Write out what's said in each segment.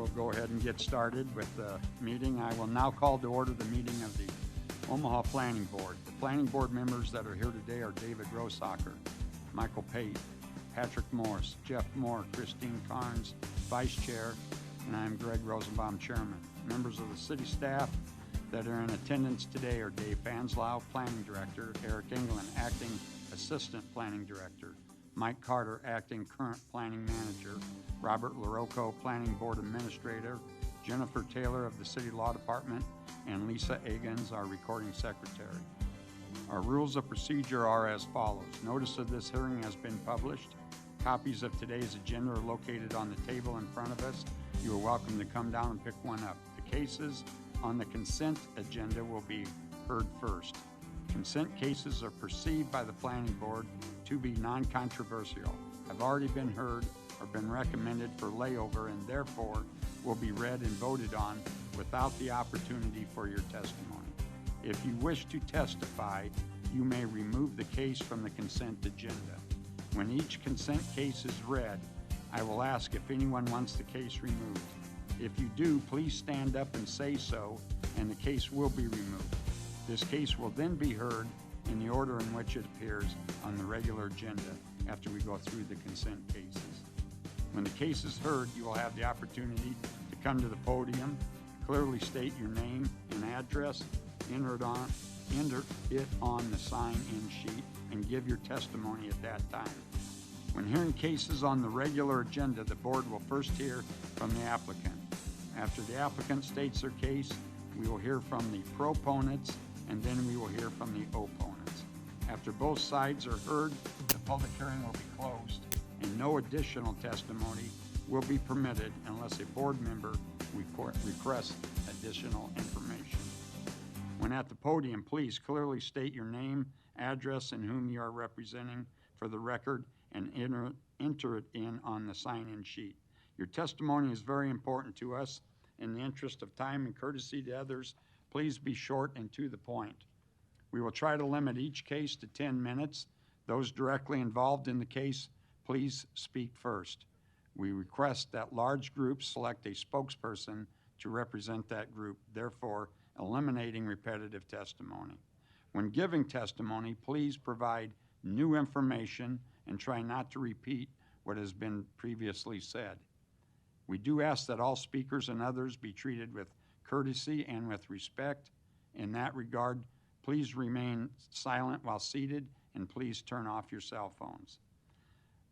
we'll go ahead and get started with the meeting. I will now call to order the meeting of the Omaha Planning Board. The Planning Board members that are here today are David Rosacker, Michael Pate, Patrick Morse, Jeff Moore, Christine Carnes, Vice Chair, and I'm Greg Rosenbaum, Chairman. Members of the city staff that are in attendance today are Dave Fanslau, Planning Director, Eric England, Acting Assistant Planning Director, Mike Carter, Acting Current Planning Manager, Robert LaRocco, Planning Board Administrator, Jennifer Taylor of the City Law Department, and Lisa Agans, our Recording Secretary. Our rules of procedure are as follows. Notice of this hearing has been published. Copies of today's agenda are located on the table in front of us. You are welcome to come down and pick one up. The cases on the consent agenda will be heard first. Consent cases are perceived by the Planning Board to be non-controversial, have already been heard or been recommended for layover, and therefore will be read and voted on without the opportunity for your testimony. If you wish to testify, you may remove the case from the consent agenda. When each consent case is read, I will ask if anyone wants the case removed. If you do, please stand up and say so, and the case will be removed. This case will then be heard in the order in which it appears on the regular agenda after we go through the consent cases. When the case is heard, you will have the opportunity to come to the podium, clearly state your name and address, enter it on the sign-in sheet, and give your testimony at that time. When hearing cases on the regular agenda, the board will first hear from the applicant. After the applicant states their case, we will hear from the proponents, and then we will hear from the opponents. After both sides are heard, the public hearing will be closed, and no additional testimony will be permitted unless a board member requests additional information. When at the podium, please clearly state your name, address, and whom you are representing for the record, and enter it in on the sign-in sheet. Your testimony is very important to us. In the interest of time and courtesy to others, please be short and to the point. We will try to limit each case to 10 minutes. Those directly involved in the case, please speak first. We request that large groups select a spokesperson to represent that group, therefore eliminating repetitive testimony. When giving testimony, please provide new information and try not to repeat what has been previously said. We do ask that all speakers and others be treated with courtesy and with respect. In that regard, please remain silent while seated, and please turn off your cell phones.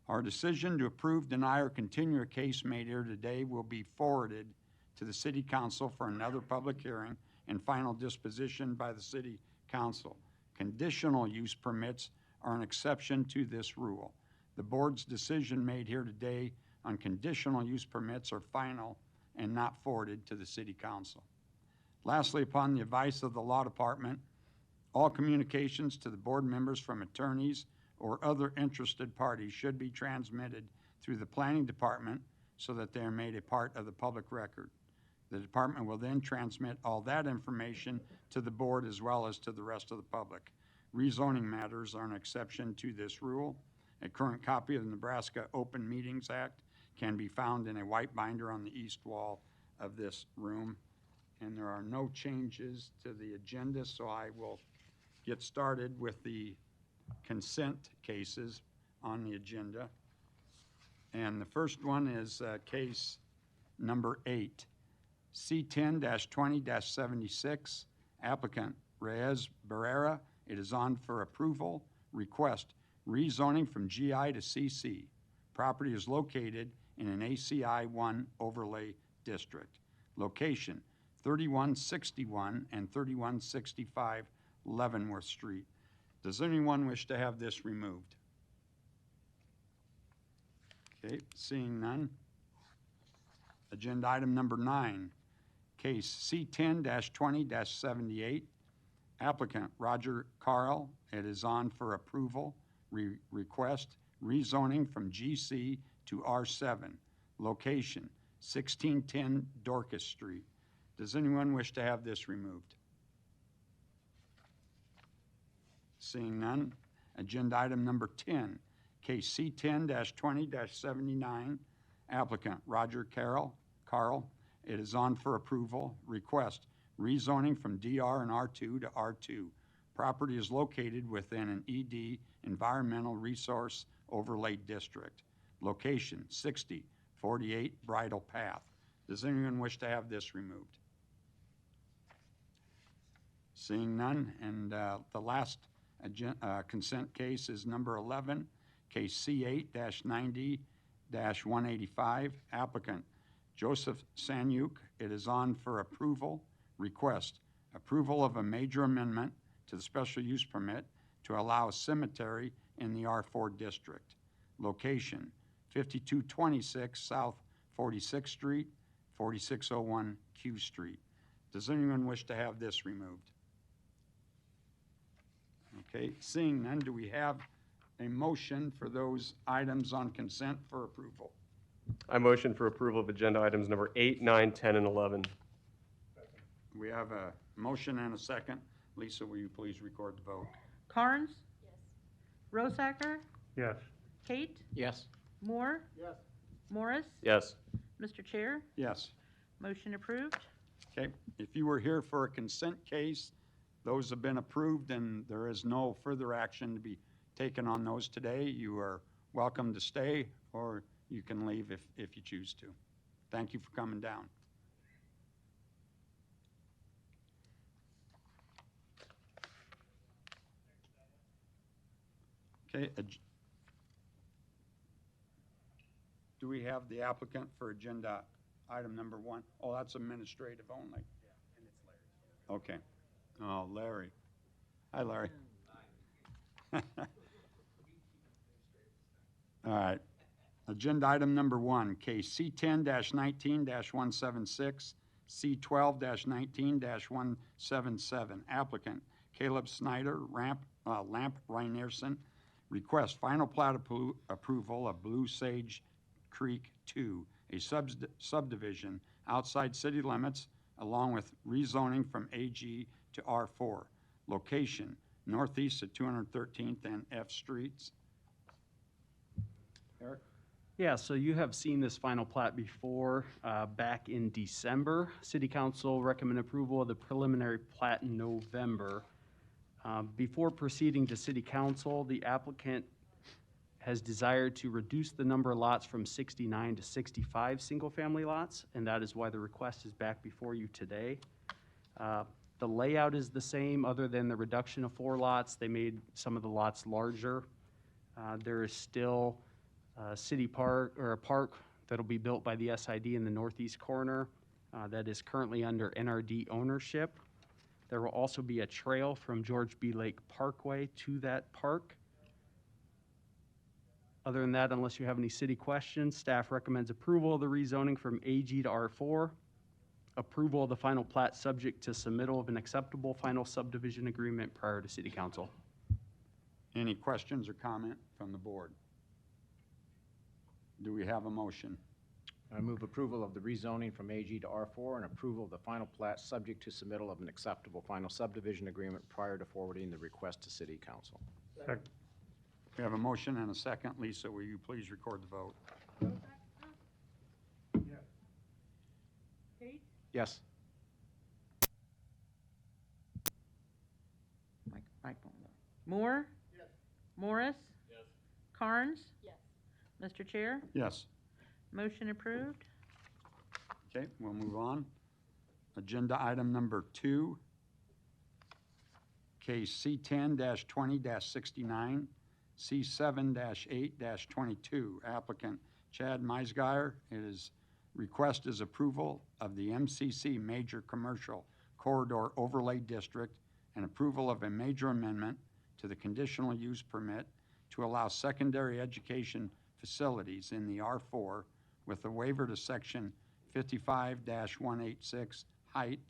Our decision to approve, deny, or continue a case made here today will be forwarded to the City Council for another public hearing and final disposition by the City Council. Conditional use permits are an exception to this rule. The board's decision made here today on conditional use permits are final and not forwarded to the City Council. Lastly, upon the advice of the Law Department, all communications to the board members from attorneys or other interested parties should be transmitted through the Planning Department so that they are made a part of the public record. The department will then transmit all that information to the board as well as to the rest of the public. Rezoning matters are an exception to this rule. A current copy of the Nebraska Open Meetings Act can be found in a white binder on the east wall of this room. And there are no changes to the agenda, so I will get started with the consent cases on the agenda. And the first one is case number 8, C10-20-76, applicant Reyes Barrera. It is on for approval. Request rezoning from GI to CC. Property is located in an ACI 1 overlay district. Location 3161 and 3165 Leavenworth Street. Does anyone wish to have this removed? Okay, seeing none. Agenda item number 9, case C10-20-78, applicant Roger Carl. It is on for approval. Request rezoning from GC to R7. Location 1610 Dorcas Street. Does anyone wish to have this removed? Seeing none. Agenda item number 10, case C10-20-79, applicant Roger Carl. It is on for approval. Request rezoning from DR and R2 to R2. Property is located within an ED Environmental Resource Overlay District. Location 6048 Bridle Path. Does anyone wish to have this removed? Seeing none, and the last consent case is number 11, case C8-90-185, applicant Joseph Sanyuk. It is on for approval. Request approval of a major amendment to the special use permit to allow a cemetery in the R4 district. Location 5226 South 46th Street, 4601 Q Street. Does anyone wish to have this removed? Okay, seeing none, do we have a motion for those items on consent for approval? I motion for approval of agenda items number 8, 9, 10, and 11. We have a motion and a second. Lisa, will you please record the vote? Carnes? Yes. Rosacker? Yes. Kate? Yes. Moore? Yes. Morris? Yes. Mr. Chair, Yes. motion approved. Okay, if you were here for a consent case, those have been approved and there is no further action to be taken on those today. You are welcome to stay or you can leave if you choose to. Thank you for coming down. Okay, do we have the applicant for agenda item number 1? Oh, that's administrative only. Yeah, and it's Larry. Okay. Oh, Larry. Hi, Larry. All right. Agenda item number 1, case C10-19-176, C12-19-177. Applicant Caleb Snyder, Lamp Reinerson. Request final plat approval of Blue Sage Creek 2, a subdivision outside city limits, along with rezoning from AG to R4. Location northeast of 213th and F Streets. Eric? Yeah, so you have seen this final plat before back in December. City Council recommended approval of the preliminary plat in November. Before proceeding to City Council, the applicant has desired to reduce the number of lots from 69 to 65 single-family lots, and that is why the request is back before you today. The layout is the same, other than the reduction of 4 lots. They made some of the lots larger. There is still a city park, or a park that'll be built by the SID in the northeast corner that is currently under NRD ownership. There will also be a trail from George B. Lake Parkway to that park. Other than that, unless you have any city questions, staff recommends approval of the rezoning from AG to R4, approval of the final plat subject to submittal of an acceptable final subdivision agreement prior to City Council. Any questions or comment from the board? Do we have a motion? I move approval of the rezoning from AG to R4 and approval of the final plat subject to submittal of an acceptable final subdivision agreement prior to forwarding the request to City Council. Second. We have a motion and a second. Lisa, will you please record the vote? Kate? Yes. Microphone. Moore? Yes. Morris? Yes. Carnes? Yes. Mr. Chair, Yes. motion approved. Okay, we'll move on. Agenda item number 2, case C10-20-69, C7-8-22. Applicant Chad Meisgeier. Request is approval of the MCC Major Commercial Corridor Overlay District and approval of a major amendment to the conditional use permit to allow secondary education facilities in the R4 with a waiver to section 55-186 height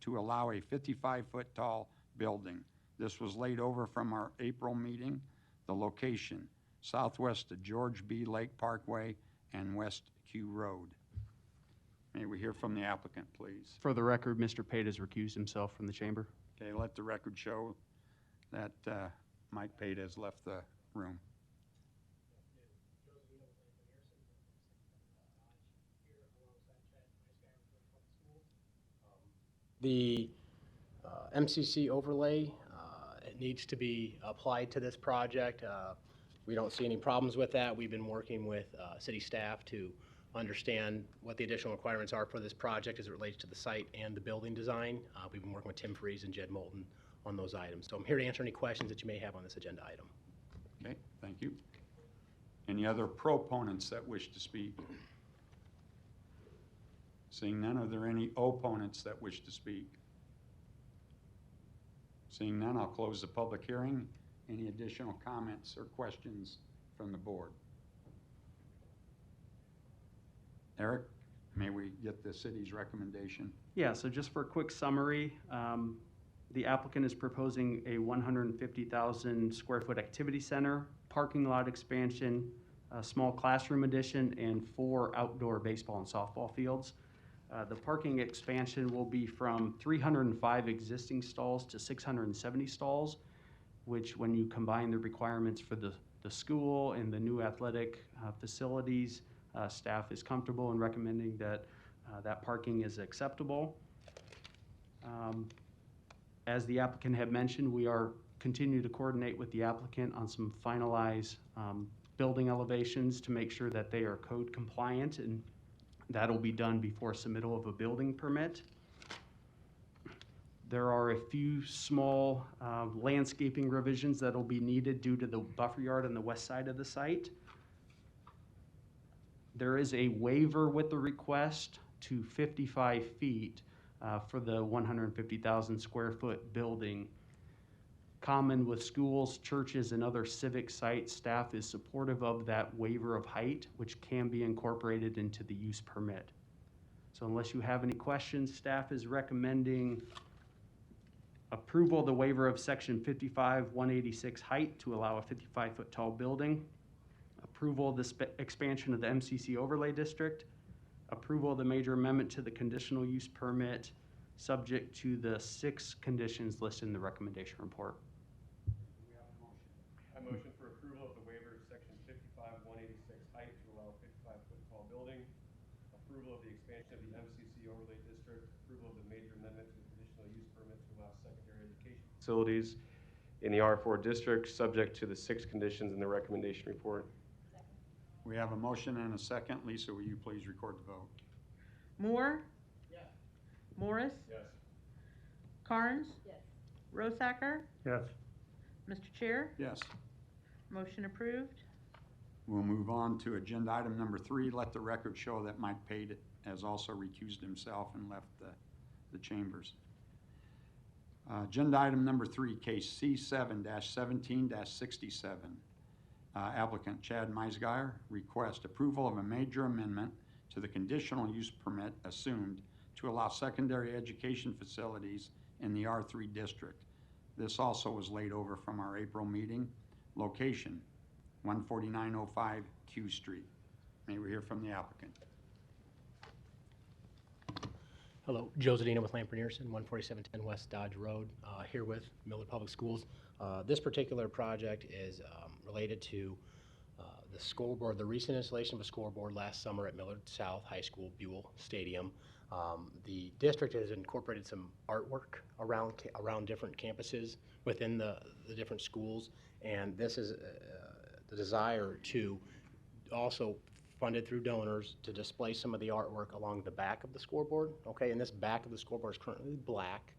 to allow a 55-foot tall building. This was laid over from our April meeting. The location, southwest of George B. Lake Parkway and West Q Road. May we hear from the applicant, please? For the record, Mr. Pate has recused himself from the chamber. Okay, let the record show that Mike Pate has left the room. The MCC overlay, it needs to be applied to this project. We don't see any problems with that. We've been working with city staff to understand what the additional requirements are for this project as it relates to the site and the building design. We've been working with Tim Freeze and Jed Moulton on those items. So I'm here to answer any questions that you may have on this agenda item. Okay, thank you. Any other proponents that wish to speak? Seeing none, are there any opponents that wish to speak? Seeing none, I'll close the public hearing. Any additional comments or questions from the board? Eric, may we get the city's recommendation? Yeah, so just for a quick summary, the applicant is proposing a 150,000 square foot activity center, parking lot expansion, a small classroom addition, and 4 outdoor baseball and softball fields. The parking expansion will be from 305 existing stalls to 670 stalls, which when you combine the requirements for the school and the new athletic facilities, staff is comfortable in recommending that that parking is acceptable. As the applicant had mentioned, we are continue to coordinate with the applicant on some finalized building elevations to make sure that they are code compliant, and that'll be done before submittal of a building permit. There are a few small landscaping revisions that'll be needed due to the buffer yard on the west side of the site. There is a waiver with the request to 55 feet for the 150,000 square foot building. Common with schools, churches, and other civic sites, staff is supportive of that waiver of height, which can be incorporated into the use permit. So unless you have any questions, staff is recommending approval of the waiver of section 55-186 height to allow a 55-foot tall building, approval of the expansion of the MCC overlay district, approval of the major amendment to the conditional use permit, subject to the 6 conditions listed in the recommendation report. I motion for approval of the waiver of section 55-186 height to allow a 55-foot tall building, approval of the expansion of the MCC overlay district, approval of the major amendment to the conditional use permit to allow secondary education facilities in the R4 district, subject to the 6 conditions in the recommendation report. We have a motion and a second. Lisa, will you please record the vote? Moore? Yes. Morris? Yes. Carnes? Yes. Rosacker? Yes. Mr. Chair? Yes. Motion approved. We'll move on to agenda item number 3. Let the record show that Mike Pate has also recused himself and left the chambers. Agenda item number 3, case C7-17-67. Applicant Chad Meisgeier requests approval of a major amendment to the conditional use permit assumed to allow secondary education facilities in the R3 district. This also was laid over from our April meeting. Location, 14905 Q Street. May we hear from the applicant? Hello, Joe Zadina with Lamper Nearson, 14710 West Dodge Road, here with Millard Public Schools. This particular project is related to the scoreboard, the recent installation of a scoreboard last summer at Millard South High School, Buell Stadium. The district has incorporated some artwork around different campuses within the different schools, and this is the desire to also funded through donors to display some of the artwork along the back of the scoreboard. Okay, and this back of the scoreboard is currently black.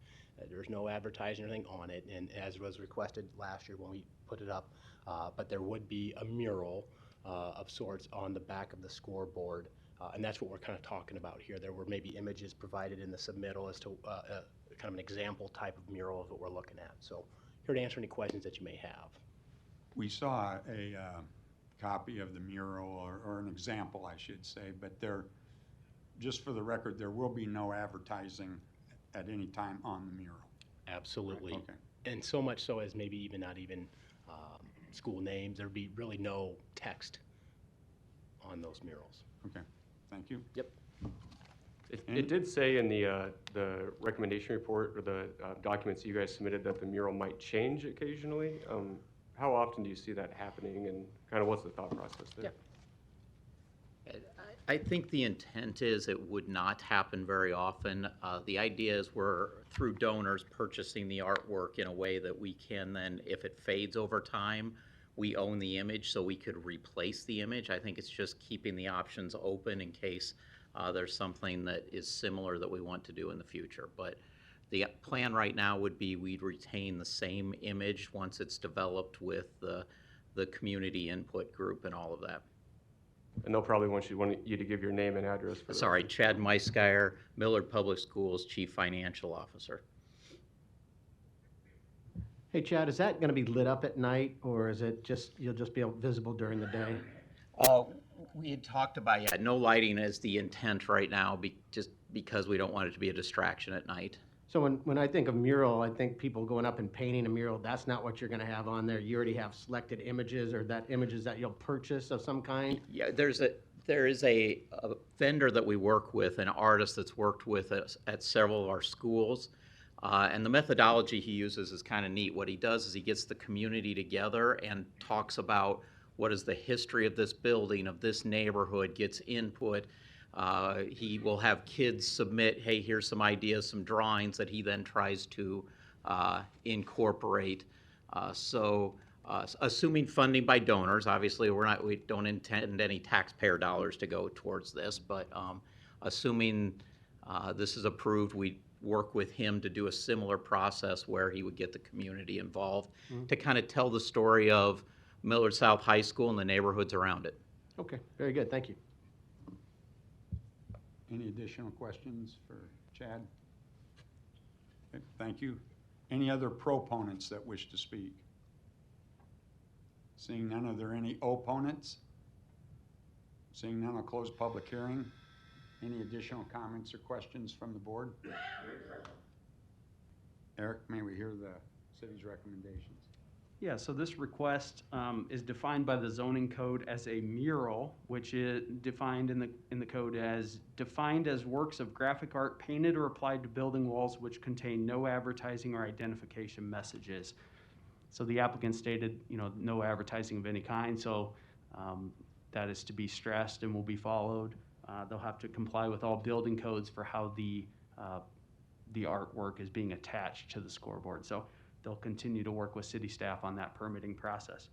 There's no advertising or anything on it, and as was requested last year when we put it up, but there would be a mural of sorts on the back of the scoreboard, and that's what we're kind of talking about here. There were maybe images provided in the submittal as to kind of an example type of mural of what we're looking at. So here to answer any questions that you may have. We saw a copy of the mural, or an example, I should say, but there, just for the record, there will be no advertising at any time on the mural. Absolutely. Okay. And so much so as maybe even not even school names. There'd be really no text on those murals. Okay, thank you. Yep. It did say in the recommendation report, or the documents you guys submitted, that the mural might change occasionally. How often do you see that happening, and kind of what's the thought process there? Yeah. I think the intent is it would not happen very often. The idea is we're, through donors, purchasing the artwork in a way that we can then, if it fades over time, we own the image, so we could replace the image. I think it's just keeping the options open in case there's something that is similar that we want to do in the future. But the plan right now would be we'd retain the same image once it's developed with the community input group and all of that. And they'll probably want you to give your name and address for the Sorry, record. Chad Meiskeier, Millard Public Schools Chief Financial Officer. Hey Chad, is that gonna be lit up at night, or is it just, you'll just be visible during the day? We had talked about, yeah, no lighting is the intent right now, just because we don't want it to be a distraction at night. So when I think of mural, I think people going up and painting a mural. That's not what you're gonna have on there. You already have selected images, or that images that you'll purchase of some kind? Yeah, there is a vendor that we work with, an artist that's worked with us at several of our schools. And the methodology he uses is kind of neat. What he does is he gets the community together and talks about what is the history of this building, of this neighborhood, gets input. He will have kids submit, hey, here's some ideas, some drawings that he then tries to incorporate. Assuming funding by donors, obviously we don't intend any taxpayer dollars to go towards this, but assuming this is approved, we work with him to do a similar process where he would get the community involved to kind of tell the story of Millard South High School and the neighborhoods around it. Okay, very good, thank you. Any additional questions for Chad? Okay, thank you. Any other proponents that wish to speak? Seeing none, are there any opponents? Seeing none, I'll close public hearing. Any additional comments or questions from the board? Eric, may we hear the city's recommendations? Yeah, so this request is defined by the zoning code as a mural, which is defined in the code as defined as works of graphic art painted or applied to building walls which contain no advertising or identification messages. So the applicant stated, no advertising of any kind, so that is to be stressed and will be followed. They'll have to comply with all building codes for how the artwork is being attached to the scoreboard. So they'll continue to work with city staff on that permitting process.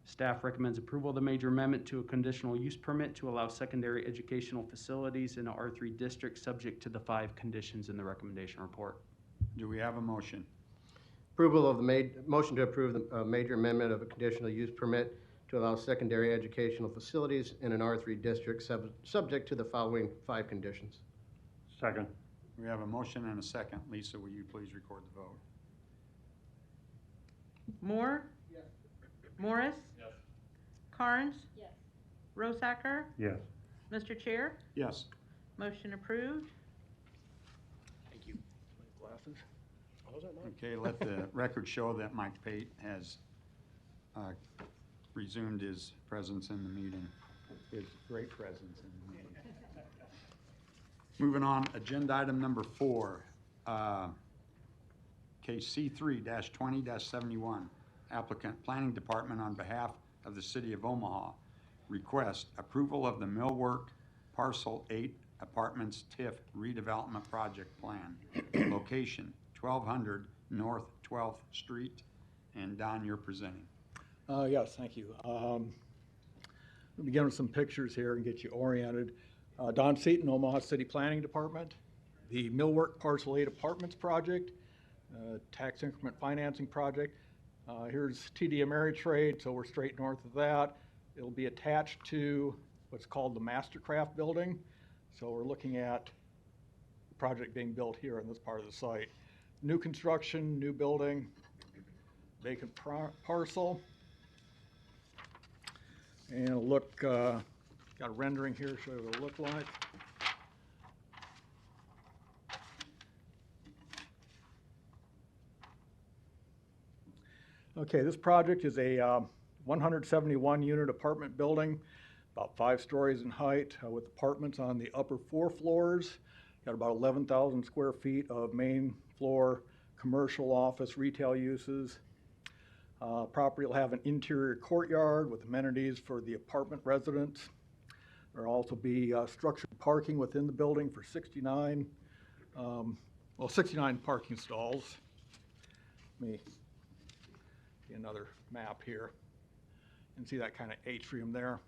Staff recommends approval of the major amendment to a conditional use permit to allow secondary educational facilities in a R3 district subject to the 5 conditions in the recommendation report. Do we have a motion? Approval of the motion to approve the major amendment of a conditional use permit to allow secondary educational facilities in an R3 district subject to the following 5 conditions. Second. We have a motion and a second. Lisa, will you please record the vote? Moore? Yes. Morris? Yes. Carnes? Yes. Rosacker? Yes. Mr. Chair? Yes. Motion approved. Thank you. Glasses? Okay, let the record show that Mike Pate has resumed his presence in the meeting, his great presence in the meeting. Moving on, agenda item number 4, case C3-20-71, applicant Planning Department on behalf of the City of Omaha, request approval of the Millwork Parcel 8 Apartments TIF redevelopment project plan, location 1200 North 12th Street, and Don, you're presenting. Yes, thank you. We'll begin with some pictures here and get you oriented. Don Seaton, Omaha City Planning Department. The Millwork Parcel 8 Apartments project, tax increment financing project. Here's TD Ameritrade, so we're straight north of that. It'll be attached to what's called the Mastercraft building. So we're looking at the project being built here on this part of the site. New construction, new building, vacant parcel. And it'll look, got a rendering here to show you what it'll look like. Okay, this project is a 171 unit apartment building, about 5 stories in height, with apartments on the upper 4 floors. Got about 11,000 square feet of main floor commercial, office, retail uses. Property will have an interior courtyard with amenities for the apartment residents. There'll also be structured parking within the building for 69 parking stalls. Let me get another map here. You can see that kind of atrium there.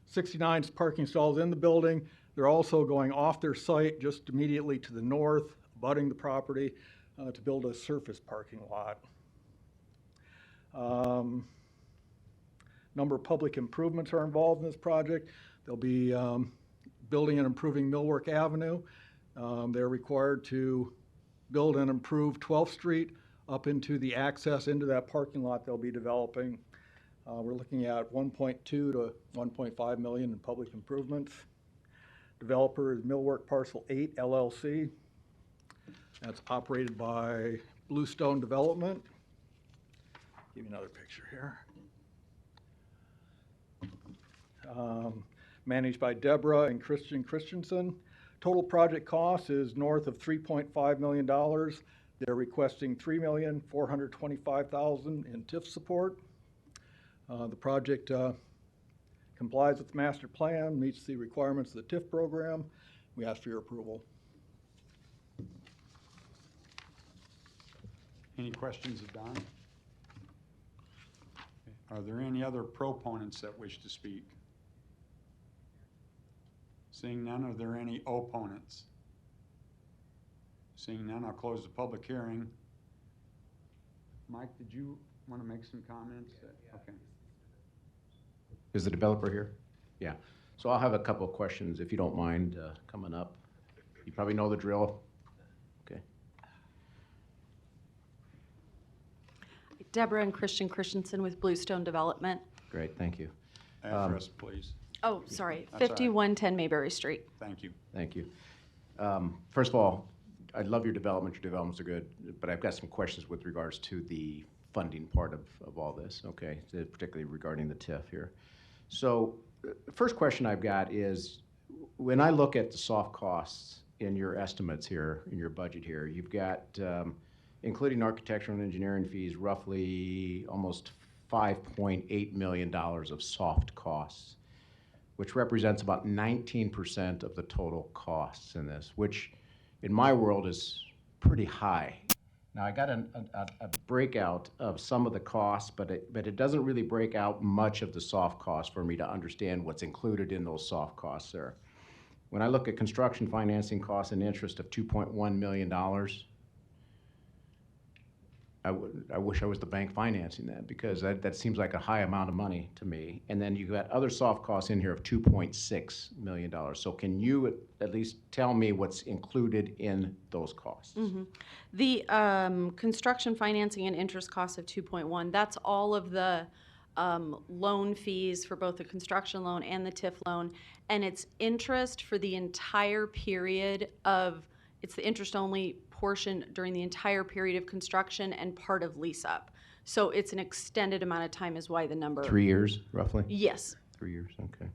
69 parking stalls in the building. They're also going off their site just immediately to the north, abutting the property, to build a surface parking lot. Number of public improvements are involved in this project. They'll be building and improving Millwork Avenue. They're required to build and improve 12th Street up into the access into that parking lot they'll be developing. We're looking at 1.2 to 1.5 million in public improvements. Developer is Millwork Parcel 8 LLC. That's operated by Bluestone Development. Give you another picture here. Managed by Deborah and Christian Christensen. Total project cost is north of $3.5 million. They're requesting $3,425,000 in TIF support. The project complies with the master plan, meets the requirements of the TIF program. We ask for your approval. Any questions of Don? Are there any other proponents that wish to speak? Seeing none, are there any opponents? Seeing none, I'll close the public hearing. Mike, did you want to make some comments? Okay. Is the developer here? Yeah. So I'll have a couple of questions, if you don't mind, coming up. You probably know the drill. Okay. Deborah and Christian Christensen with Bluestone Development. Great, thank you. Address, please. Oh, sorry, That's all right. 5110 Mayberry Street. Thank you. Thank you. First of all, I love your development. Your developments are good, but I've got some questions with regards to the funding part of all this, okay, particularly regarding the TIF here. So the first question I've got is, when I look at the soft costs in your estimates here, in your budget here, you've got, including architectural and engineering fees, roughly almost $5.8 million of soft costs, which represents about 19% of the total costs in this, which in my world is pretty high. Now, I got a breakout of some of the costs, but it doesn't really break out much of the soft costs for me to understand what's included in those soft costs there. When I look at construction financing costs and interest of $2.1 million, I wish I was the bank financing that, because that seems like a high amount of money to me. And then you've got other soft costs in here of $2.6 million. So can you at least tell me what's included in those costs? Mm-hmm. The construction financing and interest costs of 2.1, that's all of the loan fees for both the construction loan and the TIF loan. And it's interest for the entire period of, it's the interest only portion during the entire period of construction and part of lease up. So it's an extended amount of time is why the number. 3 years, roughly? Yes. 3 years, okay.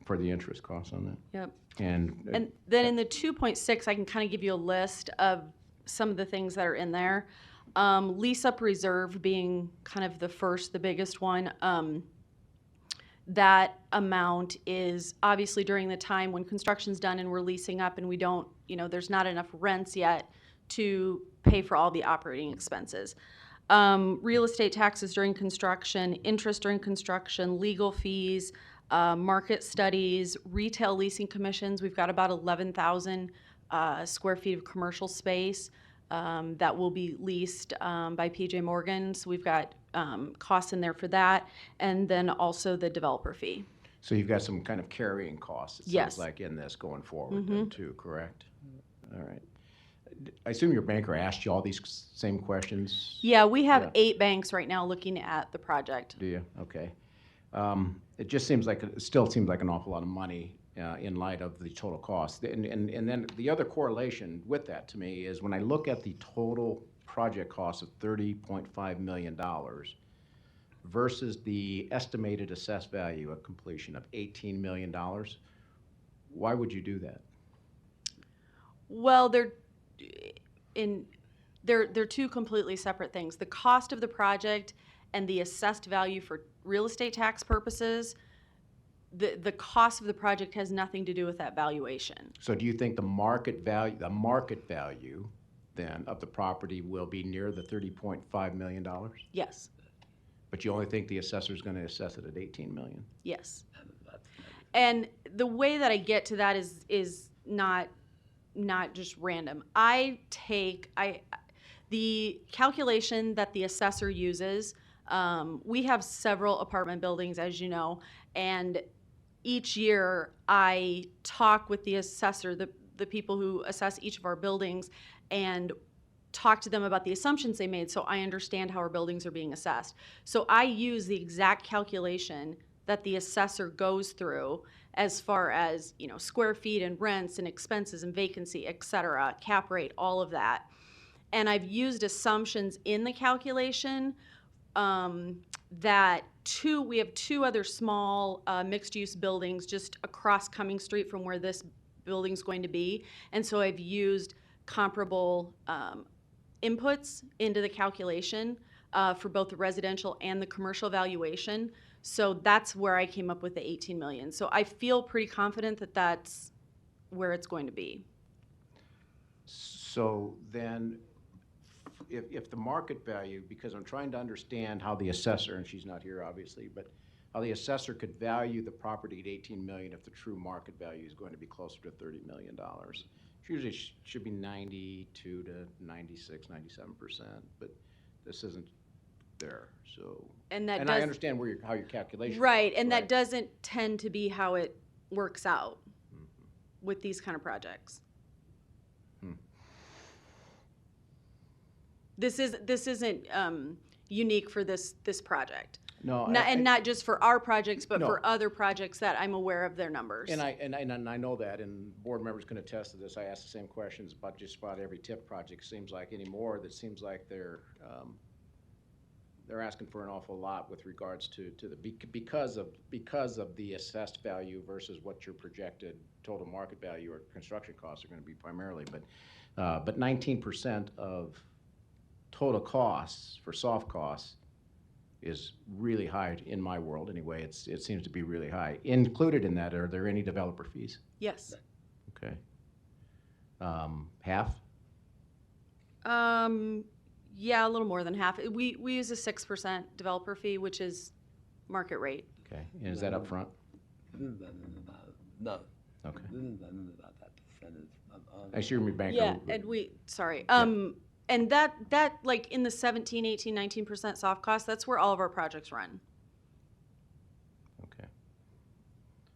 For the interest costs on that? Yep. And then in the 2.6, I can kind of give you a list of some of the things that are in there. Lease up reserve being kind of the biggest one. That amount is obviously during the time when construction's done and we're leasing up and we don't, there's not enough rents yet to pay for all the operating expenses. Real estate taxes during construction, interest during construction, legal fees, market studies, retail leasing commissions. We've got about 11,000 square feet of commercial space that will be leased by PJ Morgan. So we've got costs in there for that, and then also the developer fee. so you've got some kind of carrying costs, it Yes. sounds like, in this going forward then too, correct? All right. I assume your banker asked you all these same questions? Yeah, we have Yeah. 8 banks right now looking at the project. Do you? Okay. It just seems like, it still seems like an awful lot of money in light of the total cost. And then the other correlation with that to me is when I look at the total project cost of $30.5 million versus the estimated assessed value of completion of $18 million, why would you do that? Well, they're two completely separate things. The cost of the project and the assessed value for real estate tax purposes the cost of the project has nothing to do with that valuation. So do you think the market value then of the property will be near the $30.5 million? Yes, But you only think the assessor's going to assess it at 18 million? yes. And the way that I get to that is not just random. The calculation that the assessor uses, we have several apartment buildings, as you know, and each year I talk with the assessor, the people who assess each of our buildings, and talk to them about the assumptions they made so I understand how our buildings are being assessed. So I use the exact calculation that the assessor goes through as far as, square feet and rents and expenses and vacancy, et cetera, cap rate, all of that. And I've used assumptions in the calculation that we have two other small mixed-use buildings just across Cumming Street from where this building's going to be. And so I've used comparable inputs into the calculation for both the residential and the commercial valuation. So that's where I came up with the 18 million. So I feel pretty confident that that's where it's going to be. So then, if the market value, because I'm trying to understand how the assessor, and she's not here obviously, but how the assessor could value the property at 18 million if the true market value is going to be closer to $30 million. It usually should be 92 to 96, 97%, but this isn't there, so. And I understand how your calculation. Right, works, and right? that doesn't tend to be how it works out with these kind of projects. This isn't unique for this project. No, Not just for our projects, but No. for other projects that I'm aware of their numbers. And I know that, and board members can attest to this. I ask the same questions about just about every TIF project. Seems like anymore, that seems like they're asking for an awful lot with regards to because of the assessed value versus what your projected total market value or construction costs are going to be primarily. But 19% of total costs for soft costs is really high in my world anyway. It seems to be really high. Included in that, are there any developer fees? Yes. Okay. Half? Yeah, a little more than half. We use a 6% developer fee, which is market rate. Okay. And is that up front? No. Okay. This is about that percentage. I assume your banker. Yeah, and sorry. And that like in the 17, 18, 19% soft cost, that's where all of our projects run. Okay.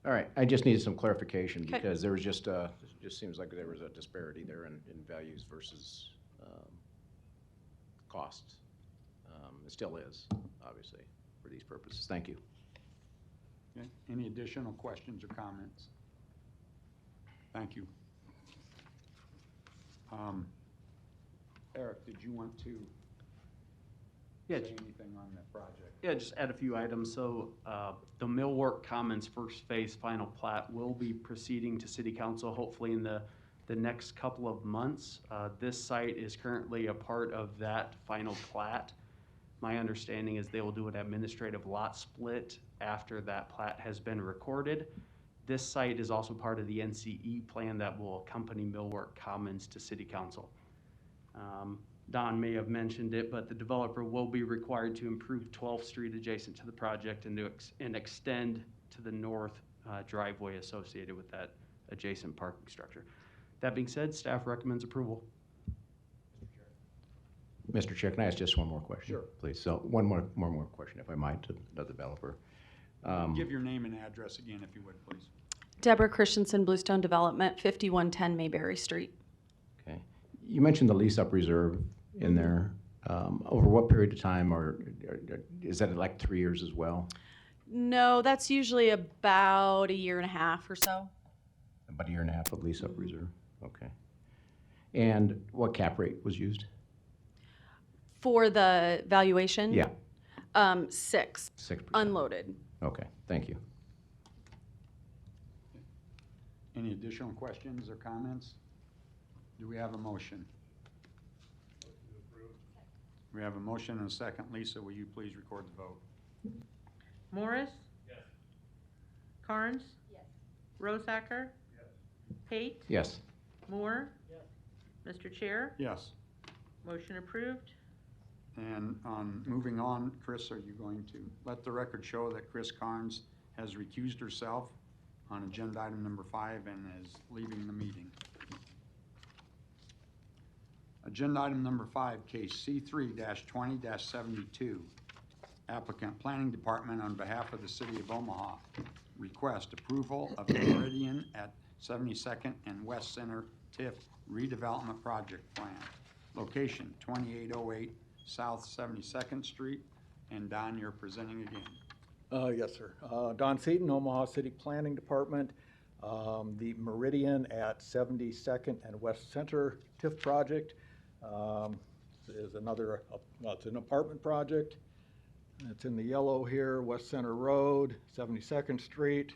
All right. I just needed some clarification Okay. because there was it just seems like there was a disparity there in values versus costs. It still is, obviously, for these purposes. Thank you. Okay. Any additional questions or comments? Thank you. Eric, did you want to Yeah, say anything on that project? Yeah, just add a few items. So the Millwork Commons first phase final plat will be proceeding to City Council hopefully in the next couple of months. This site is currently a part of that final plat. My understanding is they will do an administrative lot split after that plat has been recorded. This site is also part of the NCE plan that will accompany Millwork Commons to City Council. Don may have mentioned it, but the developer will be required to improve 12th Street adjacent to the project and extend to the north driveway associated with that adjacent parking structure. That being said, staff recommends approval. Mr. Chair, can I ask just one more question? Sure. Please. So one more question, if I might, to the developer. Give your name and address again, if you would, please. Deborah Christensen, Bluestone Development, 5110 Mayberry Street. Okay. You mentioned the lease-up reserve in there. Over what period of time, or is that like 3 years as well? No, that's usually about a year and a half or so. About a year and a half of lease-up reserve? Okay. And what cap rate was used? For the valuation? Yeah. 6, 6%. unloaded. Okay, thank you. Any additional questions or comments? Do we have a motion? We have a motion and a second. Lisa, will you please record the vote? Morris? Yes. Carnes? Rosacker? Pate? Yes. Moore? Mr. Chair, Yes. motion approved. And moving on, Chris, are you going to let the record show that Chris Carnes has recused herself on agenda item number 5 and is leaving the meeting? Agenda item number 5, case C3-20-72. Applicant Planning Department on behalf of the City of Omaha request approval of the Meridian at 72nd and West Center TIF redevelopment project plan. Location 2808 South 72nd Street. And Don, you're presenting again. Yes, sir. Don Seaton, Omaha City Planning Department. The Meridian at 72nd and West Center TIF project is another, it's an apartment project. It's in the yellow here, West Center Road, 72nd Street.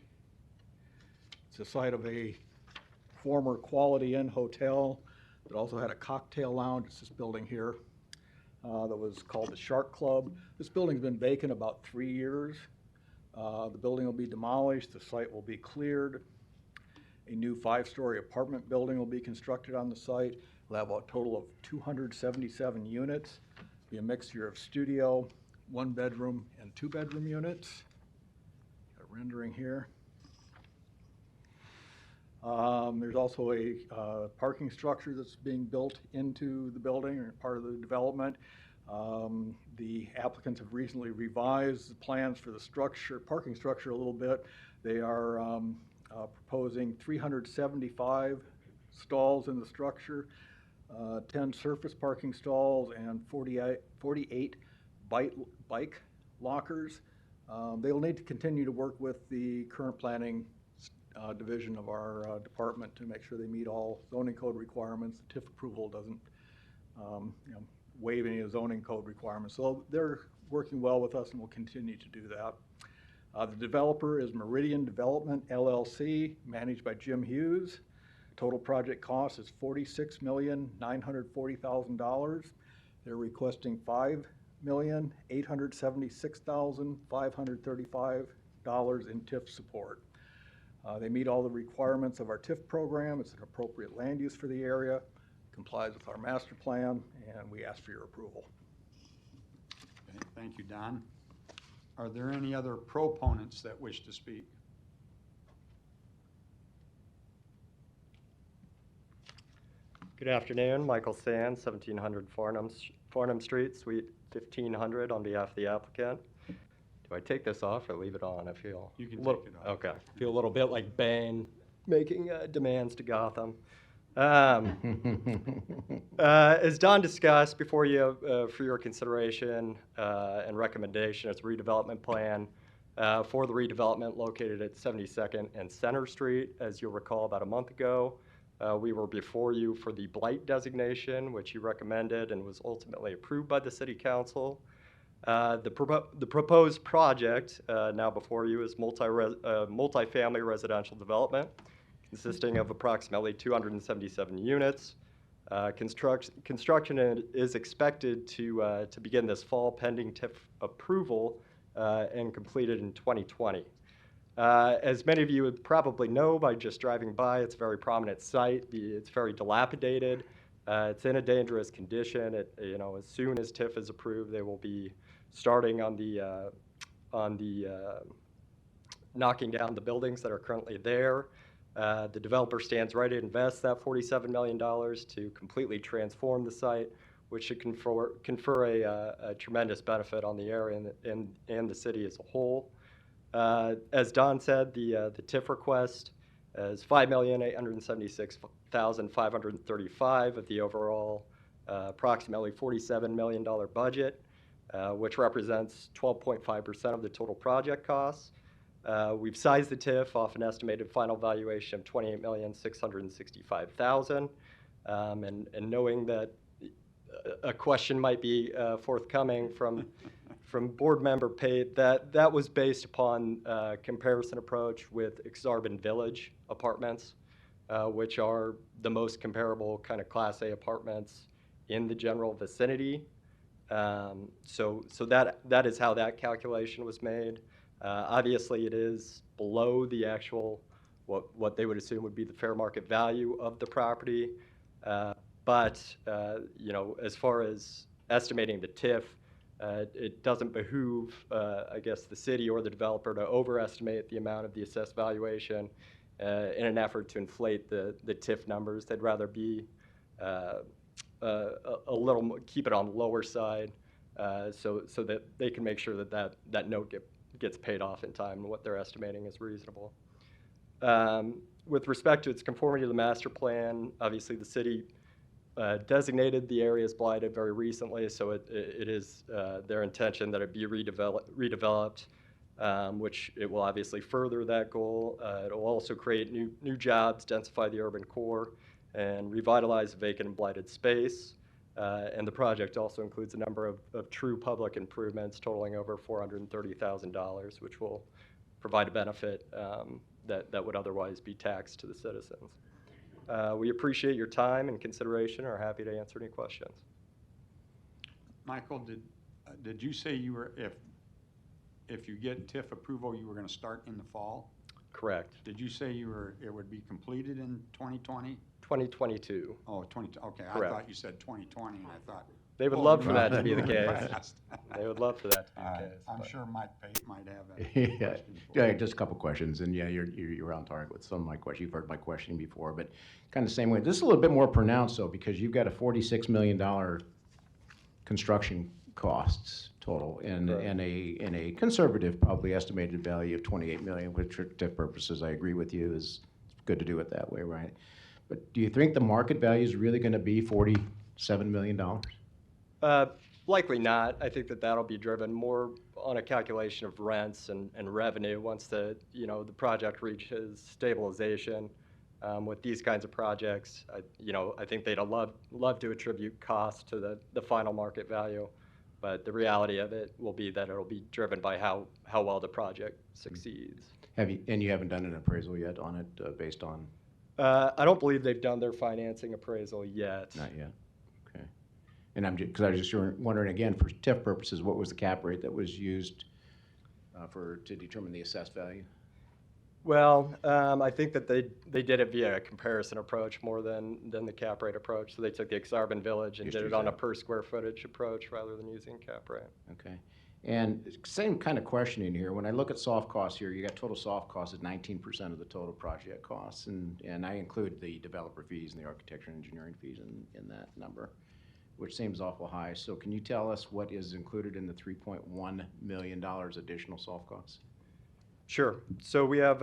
It's the site of a former Quality Inn hotel that also had a cocktail lounge. It's this building here that was called the Shark Club. This building's been vacant about 3 years. The building will be demolished, the site will be cleared. A new 5-story apartment building will be constructed on the site. It'll have a total of 277 units. Be a mixture of studio, 1-bedroom, and 2-bedroom units. Got a rendering here. There's also a parking structure that's being built into the building or part of the development. The applicants have recently revised the plans for the structure, parking structure a little bit. They are proposing 375 stalls in the structure, 10 surface parking stalls, and 48 bike lockers. They will need to continue to work with the current planning division of our department to make sure they meet all zoning code requirements. The TIF approval doesn't waive any of the zoning code requirements. So they're working well with us and will continue to do that. The developer is Meridian Development, LLC, managed by Jim Hughes. Total project cost is $46,940,000. They're requesting $5,876,535 in TIF support. They meet all the requirements of our TIF program. It's an appropriate land use for the area, complies with our master plan, and we ask for your approval. Okay, thank you, Don. Are there any other proponents that wish to speak? Good afternoon, Michael Sands, 1700 Farnham Street, Suite 1500, on behalf of the applicant. Do I take this off or leave it on? I feel You can take it off. Okay, I feel a little bit like Bane making demands to Gotham. As Don discussed before you, for your consideration and recommendation, it's a redevelopment plan for the redevelopment located at 72nd and Center Street. As you'll recall, about a month ago, we were before you for the blight designation, which you recommended and was ultimately approved by the City Council. The proposed project now before you is multi-family residential development consisting of approximately 277 units. Construction is expected to begin this fall pending TIF approval and completed in 2020. As many of you would probably know by just driving by, it's a very prominent site. It's very dilapidated. It's in a dangerous condition. As soon as TIF is approved, they will be starting on the knocking down the buildings that are currently there. The developer stands ready to invest that $47 million to completely transform the site, which should confer a tremendous benefit on the area and the city as a whole. As Don said, the TIF request is $5,876,535 of the overall approximately $47 million budget, which represents 12.5% of the total project costs. We've sized the TIF off an estimated final valuation of $28,665,000, and knowing that a question might be forthcoming from board member Pate, that was based upon a comparison approach with Exarban Village apartments, which are the most comparable kind of Class A apartments in the general vicinity. So that is how that calculation was made. Obviously, it is below the actual, what they would assume would be the fair market value of the property. But, as far as estimating the TIF, it doesn't behoove, I guess, the city or the developer to overestimate the amount of the assessed valuation in an effort to inflate the TIF numbers. They'd rather be a little, keep it on the lower side, so that they can make sure that note gets paid off in time and what they're estimating is reasonable. With respect to its conformity to the master plan, obviously the city designated the area as blighted very recently, so it is their intention that it be redeveloped, which it will obviously further that goal. It will also create new jobs, densify the urban core, and revitalize vacant and blighted space. And the project also includes a number of true public improvements totaling over $430,000, which will provide a benefit that would otherwise be taxed to the citizens. We appreciate your time and consideration and are happy to answer any questions. Michael, did you say you were, if you get TIF approval, you were going to start in the fall? Correct. Did you say it would be completed in 2020? 2022. Oh, 20, okay. Correct. I thought you said 2020, and I thought. They would oh, love you for that to be the moving case. fast. They would love for that to be All the right. case. I'm but- sure Mike Pate might have a Yeah, question for you. just a couple questions, and yeah, you're on target with some of my questions. You've heard my questioning before, but kind of the same way. This is a little bit more pronounced though, because you've got a $46 million construction costs total, and Right. and a conservative, probably estimated value of 28 million, which for TIF purposes, I agree with you, is good to do it that way, right? But do you think the market value is really going to be $47 million? Likely not. I think that'll be driven more on a calculation of rents and revenue once the project reaches stabilization. With these kinds of projects, I think they'd love to attribute cost to the final market value, but the reality of it will be that it'll be driven by how well the project succeeds. You haven't done an appraisal yet on it based on? I don't believe they've done their financing appraisal yet. Not yet. Okay. And because I was just wondering again, for TIF purposes, what was the cap rate that was used to determine the assessed value? Well, I think that they did it via a comparison approach more than the cap rate approach. So they took the Exarban Village and Just did it use on a that. per square footage approach rather than using cap rate. Okay. And same kind of questioning here. When I look at soft costs here, you got total soft costs at 19% of the total project costs, and I include the developer fees and the architecture and engineering fees in that number, which seems awful high. So can you tell us what is included in the $3.1 million additional soft costs? Sure. So we have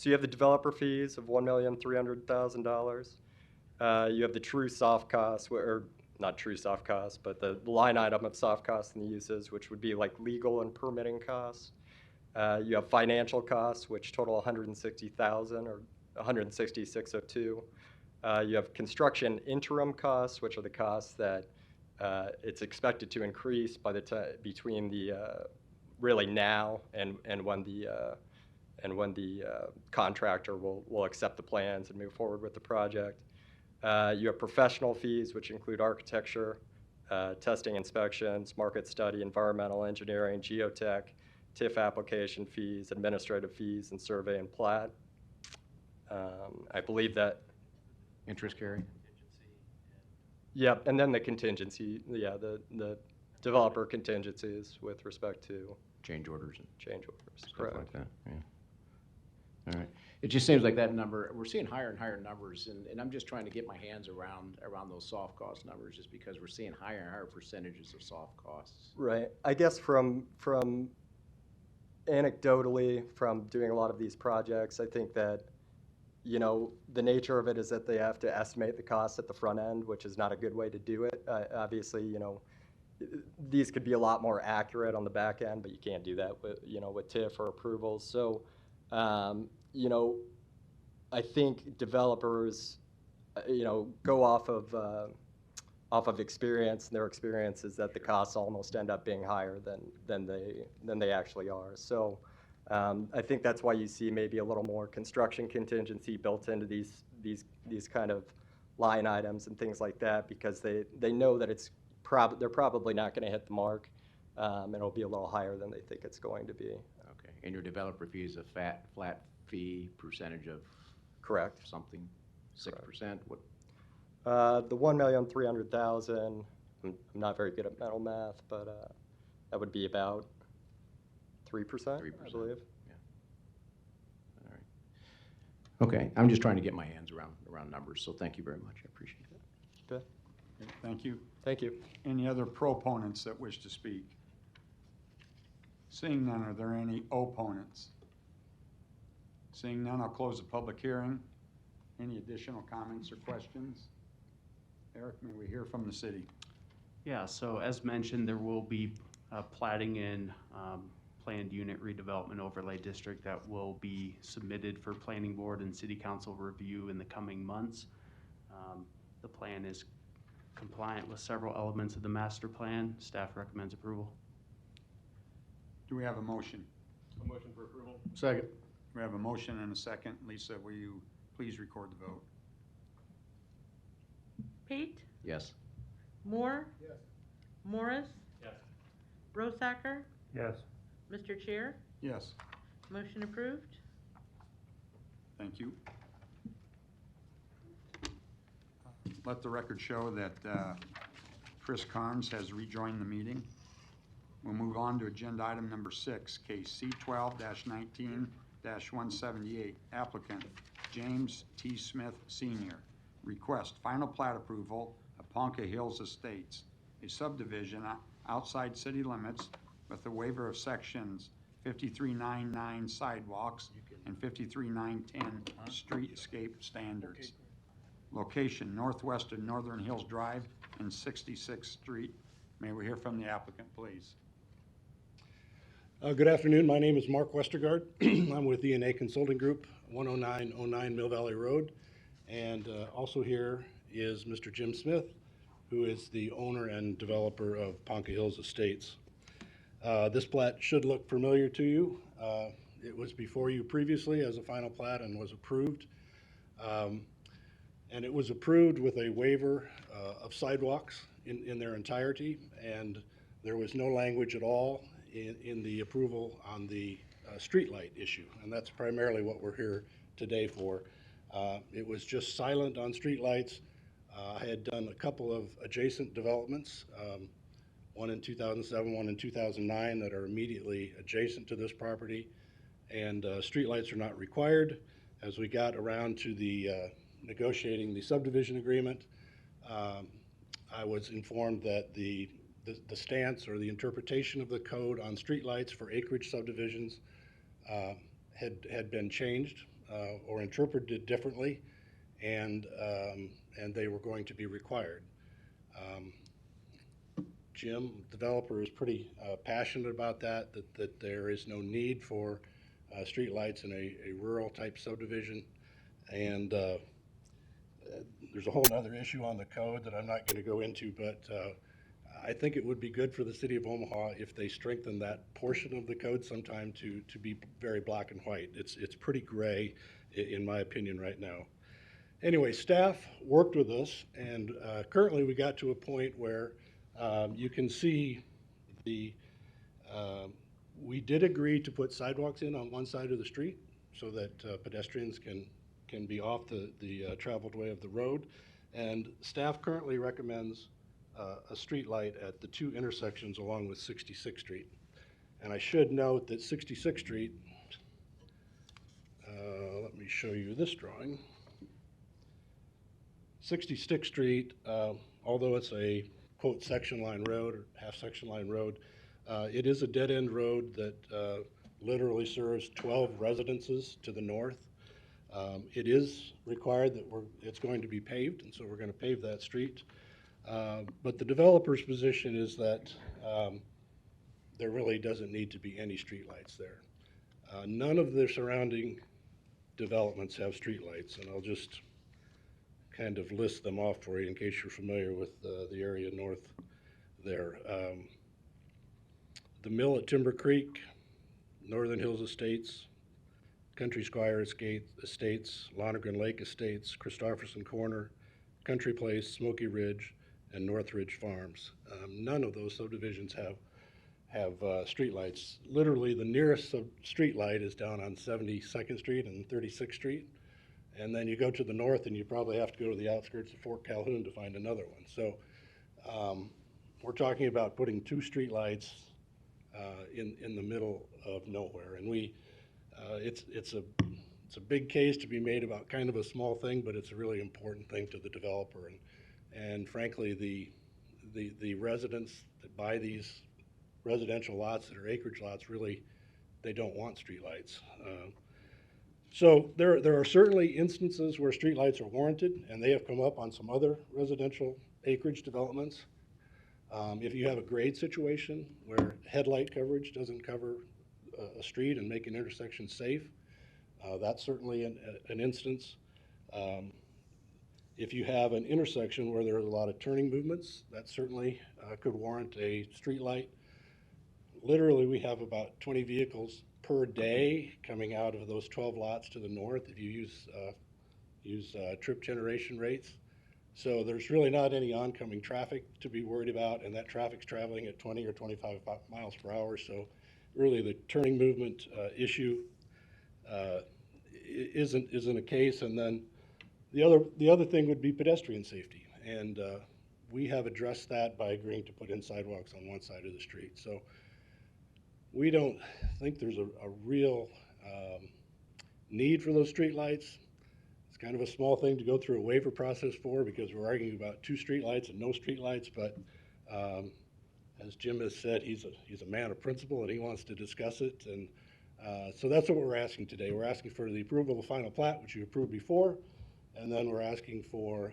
you have the developer fees of $1,300,000. You have the true soft costs, or not true soft costs, but the line item of soft costs and the uses, which would be like legal and permitting costs. You have financial costs, which total $160,000 or $166,02. You have construction interim costs, which are the costs that it's expected to increase by the time between the really now and when the contractor will accept the plans and move forward with the project. You have professional fees, which include architecture, testing, inspections, market study, environmental engineering, geotech, TIF application fees, administrative fees, and survey and plat. I believe that. Interest carry? Yep, and then the contingency, the developer contingencies with respect to Change orders and change orders. stuff Correct. like that, yeah. All right. It just seems like that number, we're seeing higher and higher numbers, and I'm just trying to get my hands around those soft cost numbers, just because we're seeing higher and higher percentages of soft costs. Right. I guess from anecdotally, from doing a lot of these projects, I think that, the nature of it is that they have to estimate the cost at the front end, which is not a good way to do it. Obviously, these could be a lot more accurate on the back end, but you can't do that with TIF or approvals. So, I think developers, go off of experience, and their experience is that the costs almost end up being higher than they actually are. So, I think that's why you see maybe a little more construction contingency built into these kind of line items and things like that, because they know that they're probably not going to hit the mark, and it'll be a little higher than they think it's going to be. Okay. And your developer fee is a flat fee percentage of Correct. something, 6%? What? The 1,300,000, I'm not very good at mental math, but that would be about 3%, 3%. I believe. All right. Okay, I'm just trying to get my hands around numbers, so thank you very much. I appreciate it. Okay. Thank you. Thank you. Any other proponents that wish to speak? Seeing none, are there any opponents? Seeing none, I'll close the public hearing. Any additional comments or questions? Eric, may we hear from the city? Yeah, so as mentioned, there will be plating in planned unit redevelopment overlay district that will be submitted for planning board and city council review in the coming months. The plan is compliant with several elements of the master plan. Staff recommends approval. Do we have a motion? A motion for approval? Second. We have a motion and a second. Lisa, will you please record the vote? Pate, Yes. Moore, Yes. Morris, Yes. Rosacker, Yes. Mr. Chair, Yes, motion approved. thank you. Let the record show that Chris Carnes has rejoined the meeting. We'll move on to agenda item number 6, case C12-19-178. Applicant James T. Smith Sr. Request final plat approval of Ponca Hills Estates, a subdivision outside city limits with a waiver of sections 5399 sidewalks and 53910 streetscape standards. Location northwest of Northern Hills Drive and 66th Street. May we hear from the applicant, please? Good afternoon. My name is Mark Westergaard. I'm with E&A Consulting Group, 10909 Mill Valley Road. And also here is Mr. Jim Smith, who is the owner and developer of Ponca Hills Estates. This plat should look familiar to you. It was before you previously as a final plat and was approved. And it was approved with a waiver of sidewalks in their entirety, and there was no language at all in the approval on the streetlight issue, and that's primarily what we're here today for. It was just silent on streetlights. I had done a couple of adjacent developments, one in 2007, one in 2009, that are immediately adjacent to this property, and streetlights are not required. As we got around to the negotiating the subdivision agreement, I was informed that the stance or the interpretation of the code on streetlights for acreage subdivisions had been changed or interpreted differently, and they were going to be required. Jim, developer, is pretty passionate about that there is no need for streetlights in a rural type subdivision, and there's a whole other issue on the code that I'm not going to go into, but I think it would be good for the city of Omaha if they strengthen that portion of the code sometime to be very black and white. It's pretty gray, in my opinion, right now. Anyway, staff worked with us, and currently we got to a point where you can see we did agree to put sidewalks in on one side of the street so that pedestrians can be off the traveled way of the road, and staff currently recommends a street light at the two intersections along with 66th Street. And I should note that 66th Street, let me show you this drawing. 66th Street, although it's a quote section line road or half section line road, it is a dead end road that literally serves 12 residences to the north. It is required that it's going to be paved, and so we're going to pave that street. But the developer's position is that there really doesn't need to be any streetlights there. None of the surrounding developments have streetlights, and I'll just kind of list them off for you in case you're familiar with the area north there. The Mill at Timber Creek, Northern Hills Estates, Country Squire Estates, Lonergan Lake Estates, Christopherson Corner, Country Place, Smoky Ridge, and Northridge Farms. None of those subdivisions have have streetlights. Literally, the nearest streetlight is down on 72nd Street and 36th Street. And then you go to the north and you probably have to go to the outskirts of Fort Calhoun to find another one. So we're talking about putting 2 streetlights in the middle of nowhere. And it's a big case to be made about kind of a small thing, but it's a really important thing to the developer. And frankly, the residents that buy these residential lots that are acreage lots, really, they don't want streetlights. So there are certainly instances where streetlights are warranted, and they have come up on some other residential acreage developments. If you have a grade situation where headlight coverage doesn't cover a street and make an intersection safe, that's certainly an instance. If you have an intersection where there's a lot of turning movements, that certainly could warrant a streetlight. Literally, we have about 20 vehicles per day coming out of those 12 lots to the north if you use trip generation rates. So there's really not any oncoming traffic to be worried about, and that traffic's traveling at 20 or 25 miles per hour. So really the turning movement issue isn't a case. And then the other thing would be pedestrian safety. And we have addressed that by agreeing to put in sidewalks on one side of the street. So we don't think there's a real need for those streetlights. It's kind of a small thing to go through a waiver process for, because we're arguing about 2 streetlights and no streetlights. But as Jim has said, he's a man of principle and he wants to discuss it. And so that's what we're asking today. We're asking for the approval of the final plat, which you approved before, and then we're asking for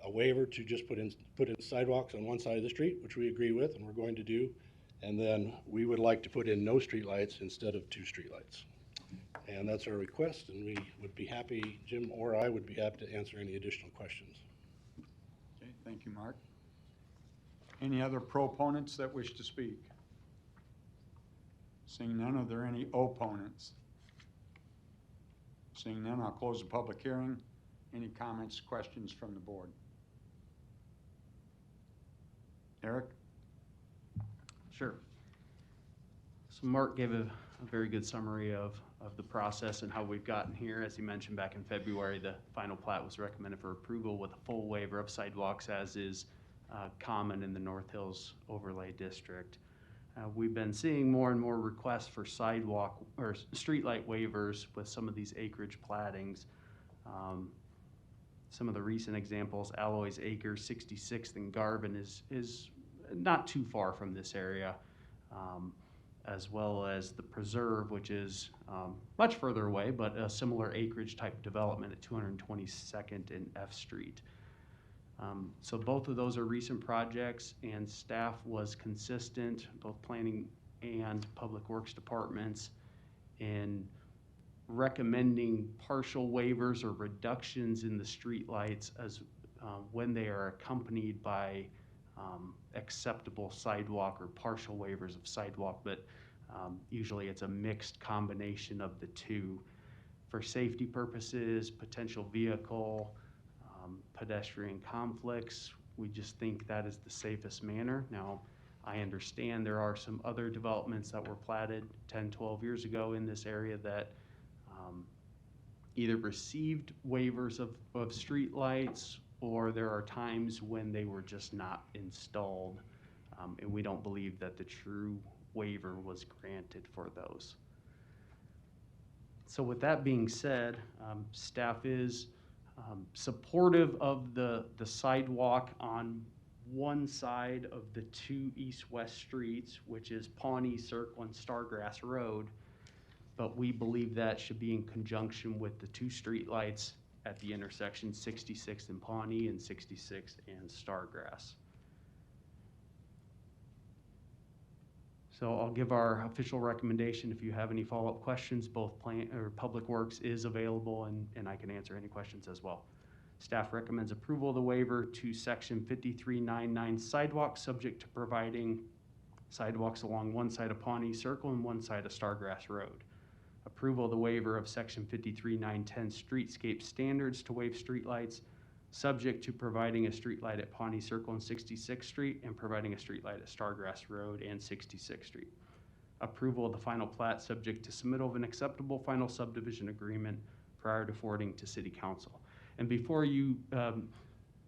a waiver to just put in sidewalks on one side of the street, which we agree with and we're going to do. And then we would like to put in no streetlights instead of 2 streetlights. And that's our request, and we would be happy, Jim or I would be happy to answer any additional questions. Okay, thank you, Mark. Any other proponents that wish to speak? Seeing none, are there any opponents? Seeing none, I'll close the public hearing. Any comments, questions from the board? Eric? Sure. So Mark gave a very good summary of the process and how we've gotten here. As he mentioned, back in February, the final plat was recommended for approval with a full waiver of sidewalks, as is common in the North Hills Overlay District. We've been seeing more and more requests for sidewalk or streetlight waivers with some of these acreage plattings. Some of the recent examples, Alloy's Acre, 66th and Garvin is not too far from this area, as well as the Preserve, which is much further away, but a similar acreage type development at 222nd and F Street. So both of those are recent projects, and staff was consistent, both planning and public works departments, in recommending partial waivers or reductions in the streetlights as when they are accompanied by acceptable sidewalk or partial waivers of sidewalk, but usually it's a mixed combination of the two. For safety purposes, potential vehicle, pedestrian conflicts, we just think that is the safest manner. Now, I understand there are some other developments that were platted 10, 12 years ago in this area that either received waivers of streetlights, or there are times when they were just not installed, and we don't believe that the true waiver was granted for those. So with that being said, staff is supportive of the sidewalk on one side of the 2 east-west streets, which is Pawnee Circle and Stargrass Road, but we believe that should be in conjunction with the 2 streetlights at the intersection, 66th and Pawnee and 66th and Stargrass. So I'll give our official recommendation. If you have any follow-up questions, both Public Works is available, and I can answer any questions as well. Staff recommends approval of the waiver to section 5399 sidewalks, subject to providing sidewalks along one side of Pawnee Circle and one side of Stargrass Road. Approval of the waiver of section 53910 streetscape standards to waive streetlights subject to providing a streetlight at Pawnee Circle and 66th Street and providing a streetlight at Stargrass Road and 66th Street. Approval of the final plat subject to submittal of an acceptable final subdivision agreement prior to forwarding to City Council. And before you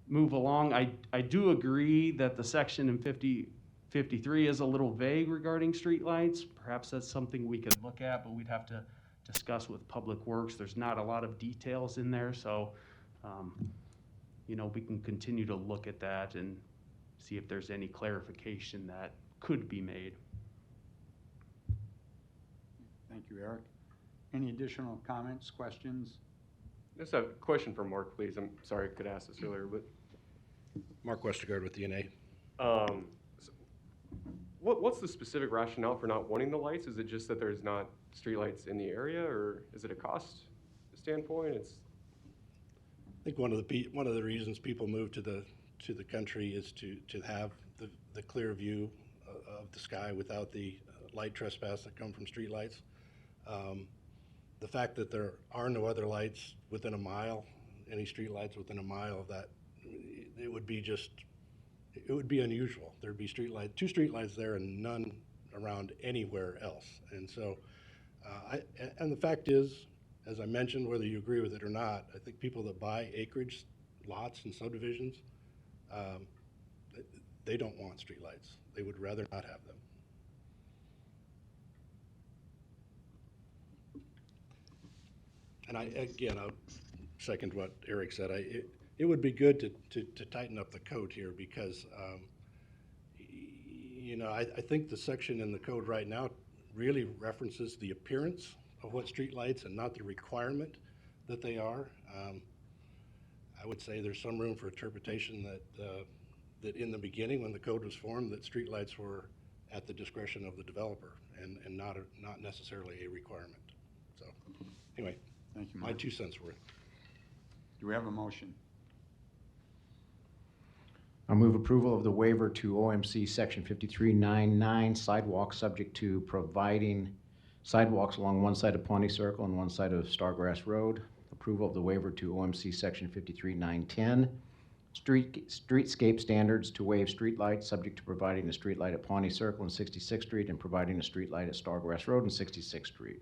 move along, I do agree that the section in 53 is a little vague regarding streetlights. Perhaps that's something we could look at, but we'd have to discuss with Public Works. There's not a lot of details in there, so you know, we can continue to look at that and see if there's any clarification that could be made. Thank you, Eric. Any additional comments, questions? Just a question for Mark, please. I'm sorry I could ask this earlier, but Mark Westergaard with DNA. what's the specific rationale for not wanting the lights? Is it just that there's not streetlights in the area, or is it a cost standpoint? I think one of the reasons people move to the country is to have the clear view of the sky without the light trespass that come from streetlights. The fact that there are no other lights within a mile, any streetlights within a mile of that, it would be unusual. There'd be two streetlights there and none around anywhere else. And so, and the fact is, as I mentioned, whether you agree with it or not, I think people that buy acreage lots and subdivisions, they don't want streetlights. They would rather not have them. And I'll second what Eric said. It would be good to tighten up the code here because, you know, I think the section in the code right now really references the appearance of what streetlights and not the requirement that they are. I would say there's some room for interpretation that in the beginning when the code was formed that streetlights were at the discretion of the developer and not necessarily a requirement. So anyway. Thank you, My Mark. 2 cents worth. Do we have a motion? I'll move approval of the waiver to OMC Section 5399 sidewalks subject to providing sidewalks along one side of Pawnee Circle and one side of Stargrass Road. Approval of the waiver to OMC Section 53910 streetscape standards to waive streetlights subject to providing a streetlight at Pawnee Circle and 66th Street and providing a streetlight at Stargrass Road and 66th Street.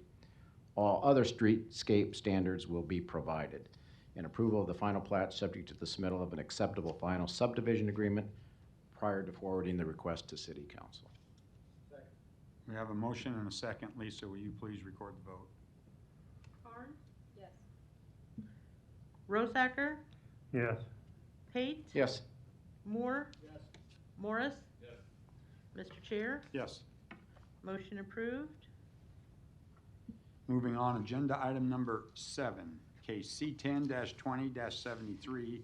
All other streetscape standards will be provided. And approval of the final plat subject to the submittal of an acceptable final subdivision agreement prior to forwarding the request to City Council. We have a motion and a second. Lisa, will you please record the vote? Carn? Yes. Rosacker? Yes. Pate? Yes. Moore? Yes. Morris? Yes. Mr. Chair, Yes. motion approved. Moving on, agenda item number 7, case C10-20-73,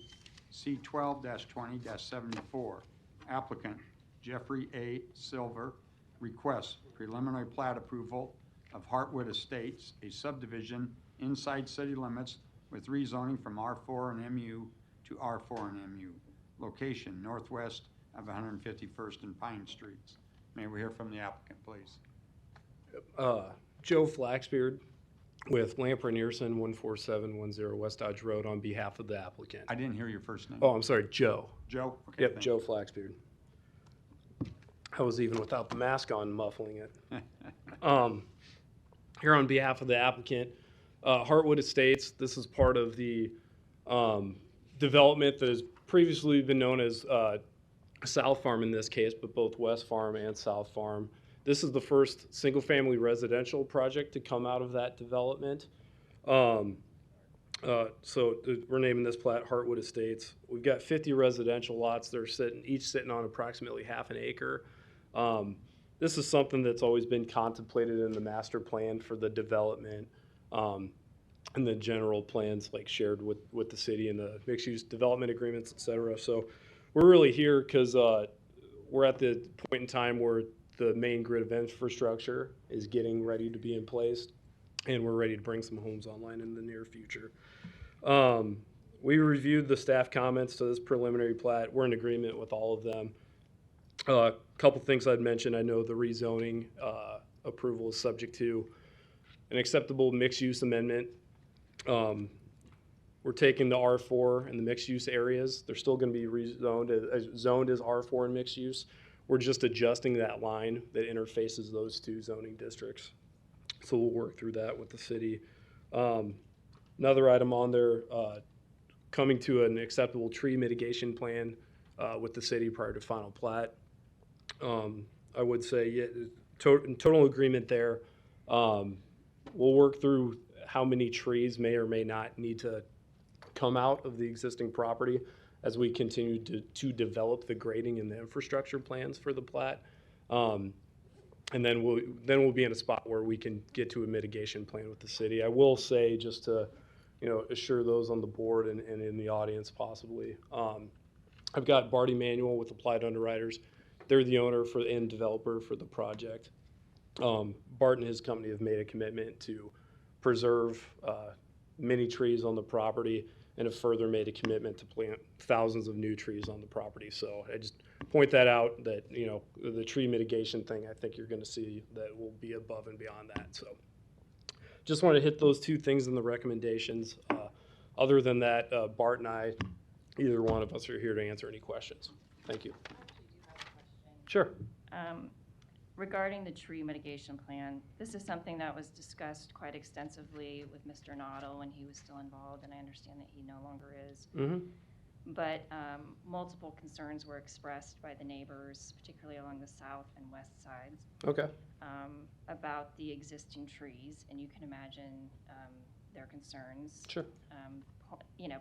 C12-20-74. Applicant Jeffrey A. Silver requests preliminary plat approval of Heartwood Estates, a subdivision inside city limits with rezoning from R4 and MU to R4 and MU. Location northwest of 151st and Pine Streets. May we hear from the applicant, please? Joe Flaxbeard with Lamper and Earson, 14710 West Dodge Road, on behalf of the applicant. I didn't hear your first name. Oh, I'm sorry, Joe. Joe? Okay, Yep, thank Joe Flaxbeard. I was even without the mask on muffling it. Here on behalf of the applicant, Heartwood Estates. This is part of the development that has previously been known as South Farm in this case, but both West Farm and South Farm. This is the first single-family residential project to come out of that development. So we're naming this plat Heartwood Estates. We've got 50 residential lots. They're each sitting on approximately half an acre. This is something that's always been contemplated in the master plan for the development and the general plans like shared with the city and the mixed-use development agreements, et cetera. So we're really here because we're at the point in time where the main grid of infrastructure is getting ready to be in place, and we're ready to bring some homes online in the near future. We reviewed the staff comments to this preliminary plat. We're in agreement with all of them. A couple things I'd mention. I know the rezoning approval is subject to an acceptable mixed-use amendment. We're We're taking the R4 and the mixed-use areas. They're still going to be zoned as R4 and mixed use. We're just adjusting that line that interfaces those two zoning districts. So we'll work through that with the city. Another item on there, coming to an acceptable tree mitigation plan with the city prior to final plat. I would say total agreement there. We'll work through how many trees may or may not need to come out of the existing property as we continue to develop the grading and the infrastructure plans for the plat. And then we'll be in a spot where we can get to a mitigation plan with the city. I will say, just to assure those on the board and in the audience possibly, I've got Barty Manual with Applied Underwriters. They're the owner and developer for the project. Bart and his company have made a commitment to preserve many trees on the property and have further made a commitment to plant thousands of new trees on the property. So I just point that out, that the tree mitigation thing, I think you're going to see that will be above and beyond that. So just want to hit those two things in the recommendations. Other than that, Bart and I, either one of us, are here to answer any questions. Thank you. Sure. Regarding the tree mitigation plan, this is something that was discussed quite extensively with Mr. Noddle when he was still involved, and I understand that he no longer is. Mm-hmm. But multiple concerns were expressed by the neighbors, particularly along the south and west sides, Okay. about the existing trees, and you can imagine their concerns. Sure.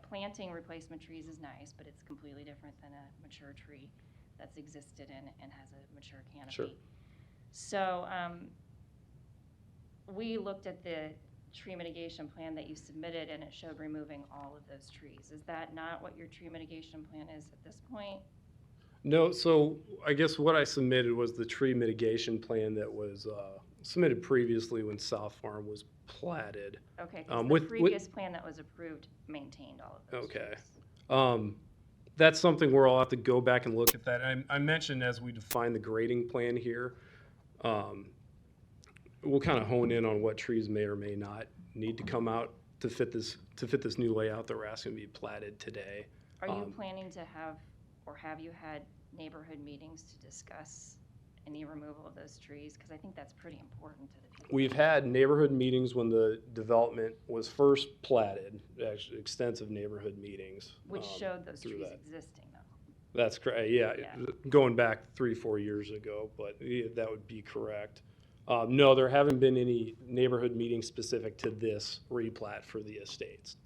Planting replacement trees is nice, but it's completely different than a mature tree that's existed and has a mature canopy. Sure. So we looked at the tree mitigation plan that you submitted, and it showed removing all of those trees. Is that not what your tree mitigation plan is at this point? No, so I guess what I submitted was the tree mitigation plan that was submitted previously when South Farm was platted. Okay, because the previous plan that was approved maintained all of those trees. That's something where I'll have to go back and look at that. I mentioned as we define the grading plan here, we'll kind of hone in on what trees may or may not need to come out to fit this new layout that we're asking to be platted today. Are you planning to have, or have you had neighborhood meetings to discuss any removal of those trees? Because I think that's pretty important to the people. We've had neighborhood meetings when the development was first platted, actually extensive neighborhood meetings. Which showed those trees that. existing, though. That's correct, yeah, going back 3-4 years ago, but yeah, that would be correct. No, there haven't been any neighborhood meetings specific to this replat for the estates.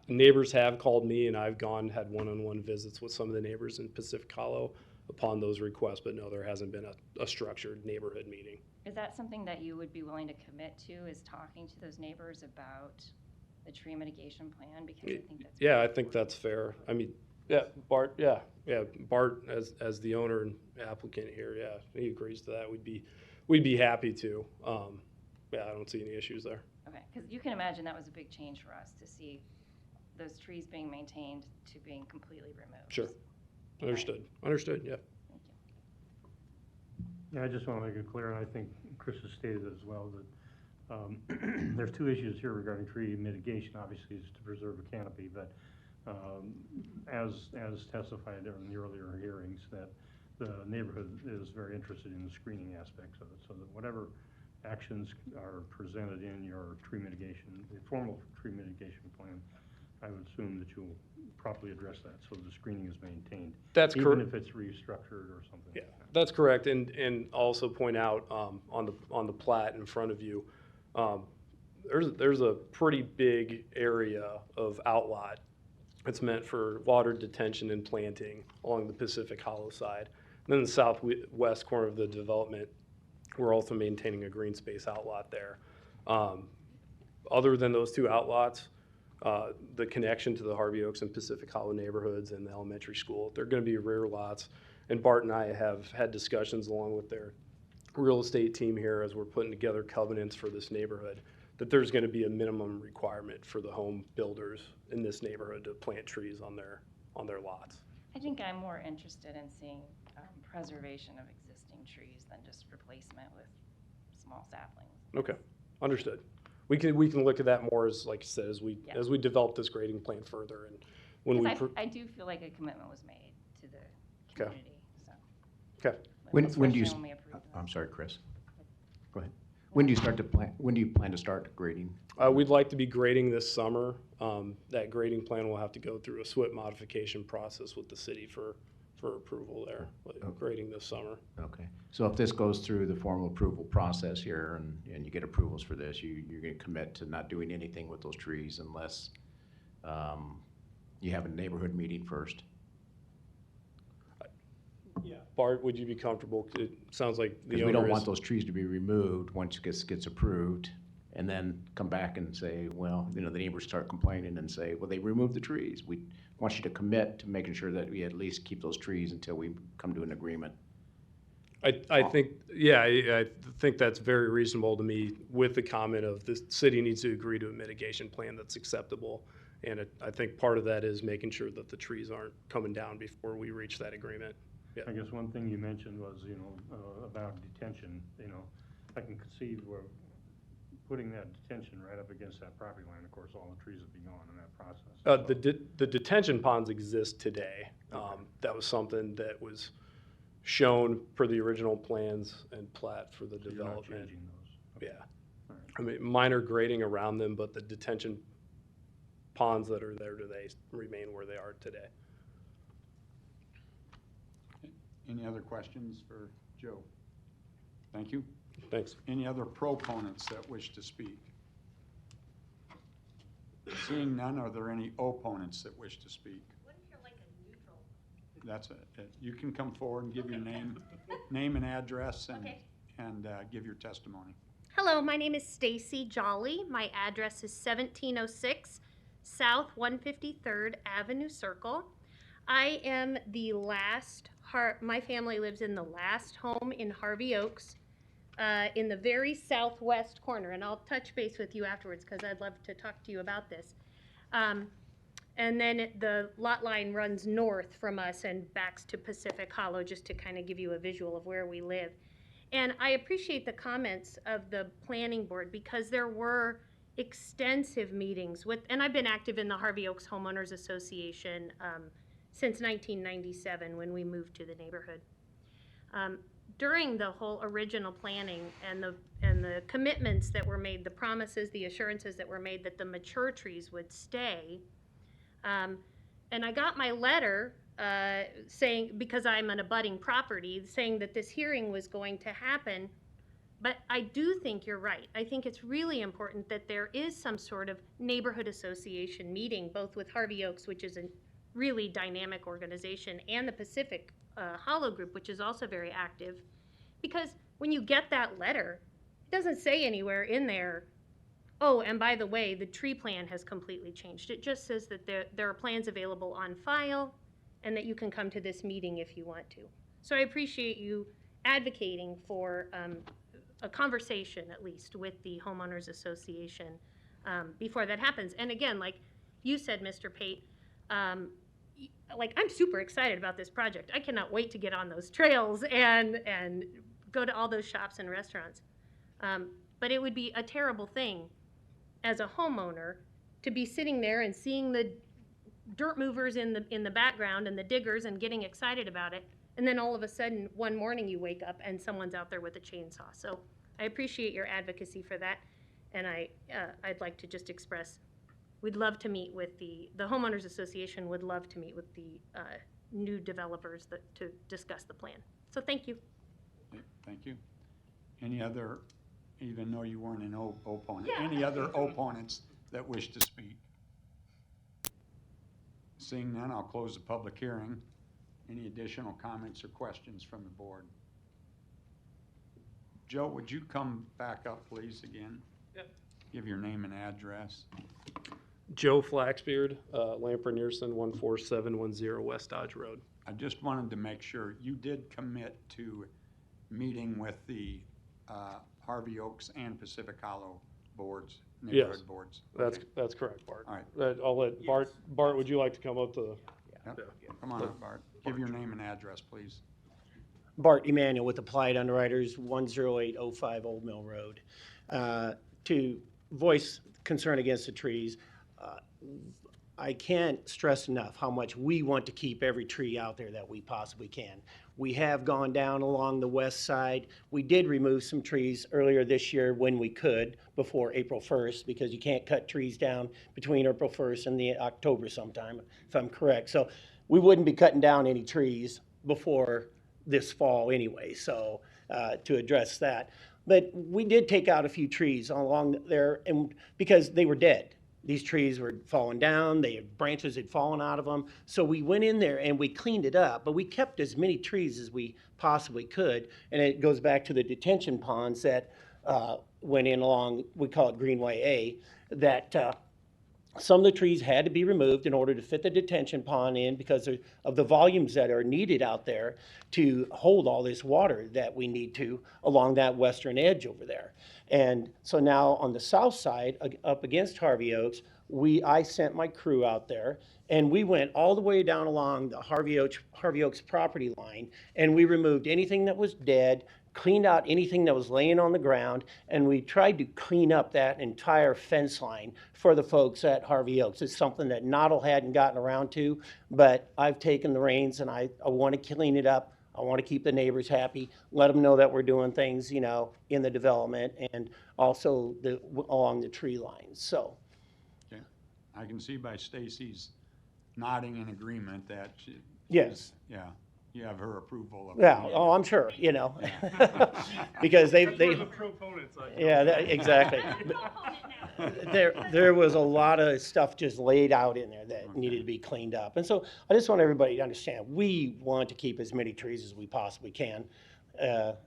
Neighbors have called me, and I've had one-on-one visits with some of the neighbors in Pacific Hollow upon those requests, but no, there hasn't been a structured neighborhood meeting. Is that something that you would be willing to commit to, is talking to those neighbors about the tree mitigation plan? Because I think that's I think that's fair. I mean, Bart, Bart as the owner and applicant here, he agrees to that. We'd be happy to. I don't see any issues there. Okay, because you can imagine that was a big change for us to see those trees being maintained to being completely removed. Sure. Understood. Understood, yeah. Thank you. Yeah, I just want to make it clear, and I think Chris has stated it as well, that there's two issues here regarding tree mitigation. Obviously, is to preserve a canopy, but as testified in the earlier hearings, that the neighborhood is very interested in the screening aspects of it, so that whatever actions are presented in your tree mitigation, the formal tree mitigation plan, I would assume that you'll properly address that, so the screening is maintained. That's correct. Even if it's restructured or something like that. That's correct, and also point out on the plat in front of you, there's a pretty big area of outlot. It's meant for water detention and planting along the Pacific Hollow side. And then the southwest corner of the development, we're also maintaining a green space outlot there. Other than those two outlots, the connection to the Harvey Oaks and Pacific Hollow neighborhoods and the elementary school, they're going to be rear lots. And Bart and I have had discussions along with their real estate team here as we're putting together covenants for this neighborhood, that there's going to be a minimum requirement for the home builders in this neighborhood to plant trees on their lots. I think I'm more interested in seeing preservation of existing trees than just replacement with small saplings. Okay, understood. we can look at that more as, like I said, as we, Yeah. as we develop this grading plan further and when we. Because I do feel like a commitment was made to the community, so. Okay. When do you, Especially when we approved it. I'm sorry, Chris. Go ahead. When do you plan to start grading? We'd like to be grading this summer. That grading plan will have to go through a SWIP modification process with the city for approval there, grading this summer. Okay. So if this goes through the formal approval process here and you get approvals for this, you're going to commit to not doing anything with those trees unless you have a neighborhood meeting first? Yeah. Bart, would you be comfortable? It sounds like the Because owner we don't is- want those trees to be removed once it gets approved, and then come back and say, well, the neighbors start complaining and say, well, they removed the trees. We want you to commit to making sure that we at least keep those trees until we come to an agreement. I think, yeah, I think that's very reasonable to me with the comment of the city needs to agree to a mitigation plan that's acceptable. And I think part of that is making sure that the trees aren't coming down before we reach that agreement. Yeah. I guess one thing you mentioned was, about detention, I can conceive where putting that detention right up against that property line, of course, all the trees would be gone in that process. The detention ponds exist today. That was something that was shown per the original plans and plat for the So you're not development. changing those. Yeah. All right. I mean, minor grading around them, but the detention ponds that are there today remain where they are today. Any other questions for Joe? Thank you. Thanks. Any other proponents that wish to speak? Seeing none, are there any opponents that wish to speak? What if you're like a neutral? That's it. You can come forward and give your name and address Okay. and give your testimony. Hello, my name is Stacy Jolly. My address is 1706 South 153rd Avenue Circle. I am the last, my family lives in the last home in Harvey Oaks, in the very southwest corner, and I'll touch base with you afterwards because I'd love to talk to you about this. And then the lot line runs north from us and backs to Pacific Hollow, just to kind of give you a visual of where we live. And I appreciate the comments of the planning board because there were extensive meetings with, and I've been active in the Harvey Oaks Homeowners Association since 1997 when we moved to the neighborhood. During the whole original planning and the commitments that were made, the promises, the assurances that were made that the mature trees would stay, and I got my letter saying, because I'm an abutting property, saying that this hearing was going to happen. But I do think you're right. I think it's really important that there is some sort of neighborhood association meeting, both with Harvey Oaks, which is a really dynamic organization, and the Pacific Hollow Group, which is also very active. Because when you get that letter, it doesn't say anywhere in there, oh, and by the way, the tree plan has completely changed. It just says that there are plans available on file and that you can come to this meeting if you want to. So I appreciate you advocating for a conversation, at least, with the Homeowners Association before that happens. And again, like you said, Mr. Pate, like I'm super excited about this project. I cannot wait to get on those trails and go to all those shops and restaurants. But it would be a terrible thing as a homeowner to be sitting there and seeing the dirt movers in the background and the diggers and getting excited about it. And then all of a sudden, one morning you wake up and someone's out there with a chainsaw. So I appreciate your advocacy for that. And I'd like to just express, we'd love to meet with the Homeowners Association would love to meet with the new developers to discuss the plan. So thank you. Okay, thank you. Any other, even though you weren't an opponent, Yeah. any other opponents that wish to speak? Seeing none, I'll close the public hearing. Any additional comments or questions from the board? Joe, would you come back up, please, again? Yep. Give your name and address. Joe Flaxbeard, Lamprey Nearson, 14710 West Dodge Road. I just wanted to make sure you did commit to meeting with the Harvey Oaks and Pacific Hollow boards, neighborhood boards. Okay. That's correct, Bart. All right. I'll let Bart, would you like to come up to the? Yep. Come on up, Bart. Give your name and address, please. Bart Emanuel with Applied Underwriters, 10805 Old Mill Road. To voice concern against the trees. I can't stress enough how much we want to keep every tree out there that we possibly can. We have gone down along the west side. We did remove some trees earlier this year when we could, before April 1st, because you can't cut trees down between April 1st and the October sometime, if I'm correct. So we wouldn't be cutting down any trees before this fall anyway, so to address that. But we did take out a few trees along there, and because they were dead. These trees were falling down, branches had fallen out of them. So we went in there and we cleaned it up, but we kept as many trees as we possibly could. And it goes back to the detention ponds that went in along, we call it Greenway A, that some of the trees had to be removed in order to fit the detention pond in because of the volumes that are needed out there to hold all this water that we need to along that western edge over there. And so now on the south side, up against Harvey Oaks, I sent my crew out there and we went all the way down along the Harvey Oaks property line, and we removed anything that was dead, cleaned out anything that was laying on the ground, and we tried to clean up that entire fence line for the folks at Harvey Oaks. It's something that Noddle hadn't gotten around to, but I've taken the reins and I want to clean it up. I want to keep the neighbors happy, let them know that we're doing things, you know, in the development and also along the tree lines, so. Okay. I can see by Stacy's nodding in agreement that she. Yes. Yeah, you have her approval of. Yeah, oh, I'm sure, you know, because they. The proponents, Yeah, exactly. There was a lot of stuff just laid out in there that needed to be cleaned up. And so I just want everybody to understand, we want to keep as many trees as we possibly can.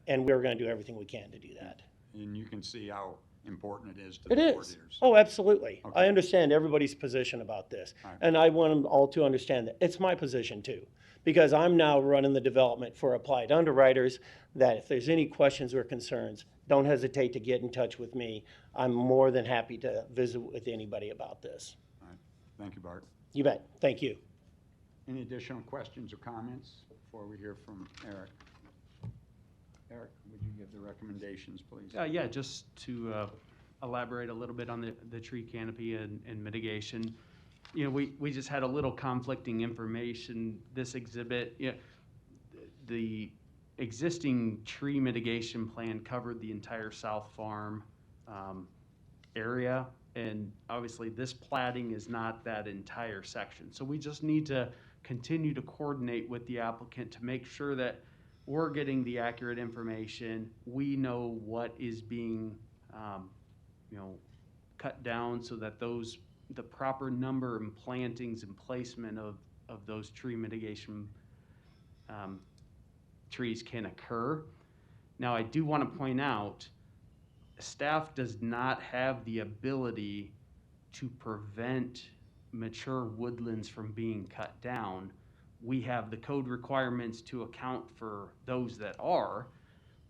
And we're going to do everything we can to do that. And you can see how important it is to It the board is. leaders. Oh, absolutely. Okay. I understand everybody's position about this. All right. And I want them all to understand that it's my position too. Because I'm now running the development for applied underwriters, that if there's any questions or concerns, don't hesitate to get in touch with me. I'm more than happy to visit with anybody about this. All right. Thank you, Bart. You bet. Thank you. Any additional questions or comments before we hear from Eric? Eric, would you give the recommendations, please? Yeah, just to elaborate a little bit on the tree canopy and mitigation. You know, we just had a little conflicting information. This exhibit, you know, the existing tree mitigation plan covered the entire South Farm area, and obviously this platting is not that entire section. So we just need to continue to coordinate with the applicant to make sure that we're getting the accurate information. We know what is being, you know, cut down so that the proper number and plantings and placement of those tree mitigation trees can occur. Now, I do want to point out, staff does not have the ability to prevent mature woodlands from being cut down. We have the code requirements to account for those that are,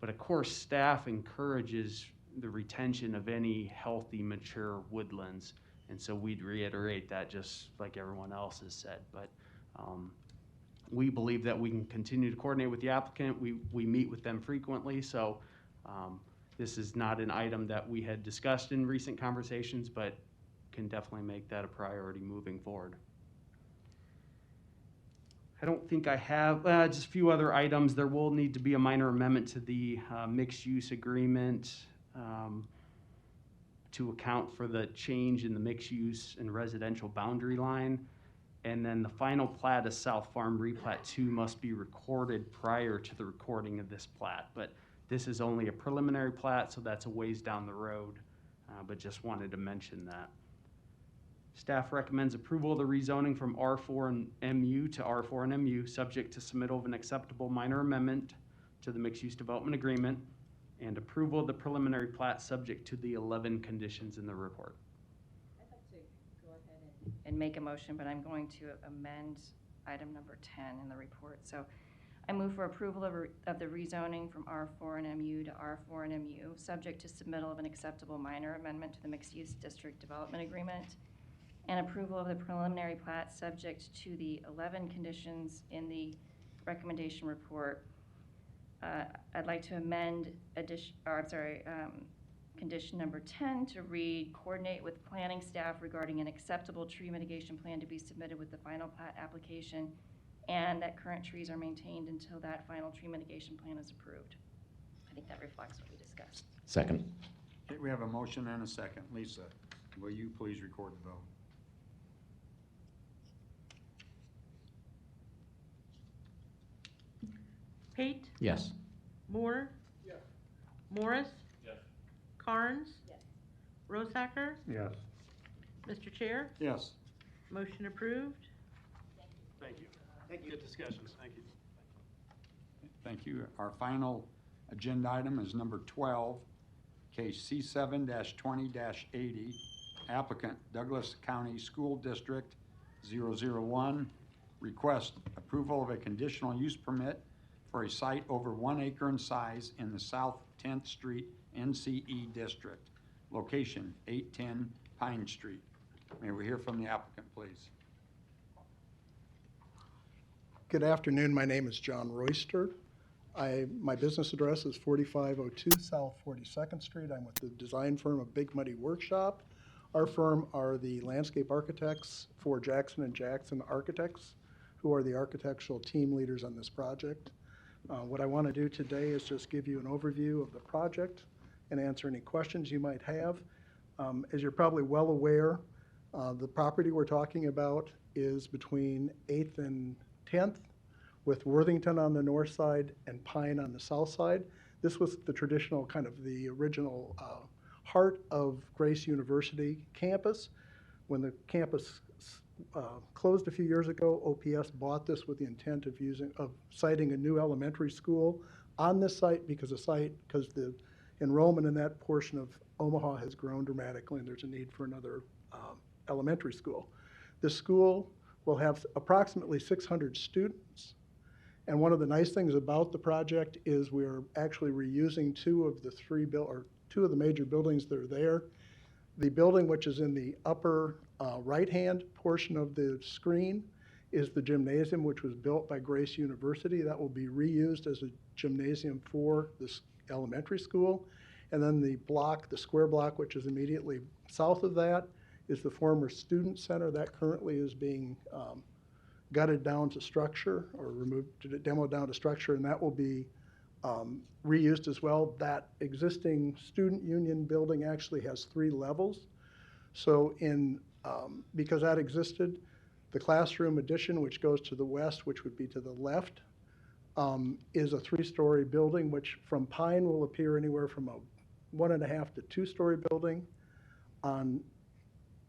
but of course, staff encourages the retention of any healthy, mature woodlands. And so we'd reiterate that just like everyone else has said. But we believe that we can continue to coordinate with the applicant. We meet with them frequently. So this is not an item that we had discussed in recent conversations, but can definitely make that a priority moving forward. I don't think I have, just a few other items. There will need to be a minor amendment to the mixed-use agreement to account for the change in the mixed-use and residential boundary line. And then the final plat of South Farm Replat 2 must be recorded prior to the recording of this plat. But this is only a preliminary plat, so that's a ways down the road, but just wanted to mention that. Staff recommends approval of the rezoning from R4 and MU to R4 and MU, subject to submittal of an acceptable minor amendment to the mixed-use development agreement, and approval of the preliminary plat subject to the 11 conditions in the report. I'd like to go ahead and make a motion, but I'm going to amend item number 10 in the report. So I move for approval of the rezoning from R4 and MU to R4 and MU, subject to submittal of an acceptable minor amendment to the mixed-use district development agreement, and approval of the preliminary plat subject to the 11 conditions in the recommendation report. I'd like to amend condition number 10 to read, coordinate with planning staff regarding an acceptable tree mitigation plan to be submitted with the final plat application, and that current trees are maintained until that final tree mitigation plan is approved. I think that reflects what we discussed. Second. Okay, we have a motion and a second. Lisa, will you please record the vote? Pate? Yes. Moore? Yes. Morris? Yes. Carnes? Yes. Rosacker? Yes. Mr. Chair? Yes. Motion approved. Thank you. Thank you. Good discussions. Thank you. Thank you. Our final agenda item is number 12, case C7-20-80, applicant Douglas County School District 001, request approval of a conditional use permit for a site over 1 acre in size in the South 10th Street NCE District, location 810 Pine Street. May we hear from the applicant, please? Good afternoon. My name is John Royster. My business address is 4502 South 42nd Street. I'm with the design firm of Big Muddy Workshop. Our firm are the landscape architects for Jackson & Jackson Architects, who are the architectural team leaders on this project. What I want to do today is just give you an overview of the project and answer any questions you might have. As you're probably well aware, the property we're talking about is between 8th and 10th, with Worthington on the north side and Pine on the south side. This was the traditional, kind of the original heart of Grace University campus. When the campus closed a few years ago, OPS bought this with the intent of siting a new elementary school on this site because the enrollment in that portion of Omaha has grown dramatically and there's a need for another elementary school. This school will have approximately 600 students. And one of the nice things about the project is we're actually reusing two of the major buildings that are there. The building which is in the upper right-hand portion of the screen is the gymnasium, which was built by Grace University. That will be reused as a gymnasium for this elementary school. And then the square block, which is immediately south of that, is the former student center. That currently is being gutted down to structure, or demoed down to structure, and that will be reused as well. That existing student union building actually has 3 levels. So because that existed, the classroom addition, which goes to the west, which would be to the left, is a 3-story building, which from Pine will appear anywhere from a 1.5 to 2-story building. On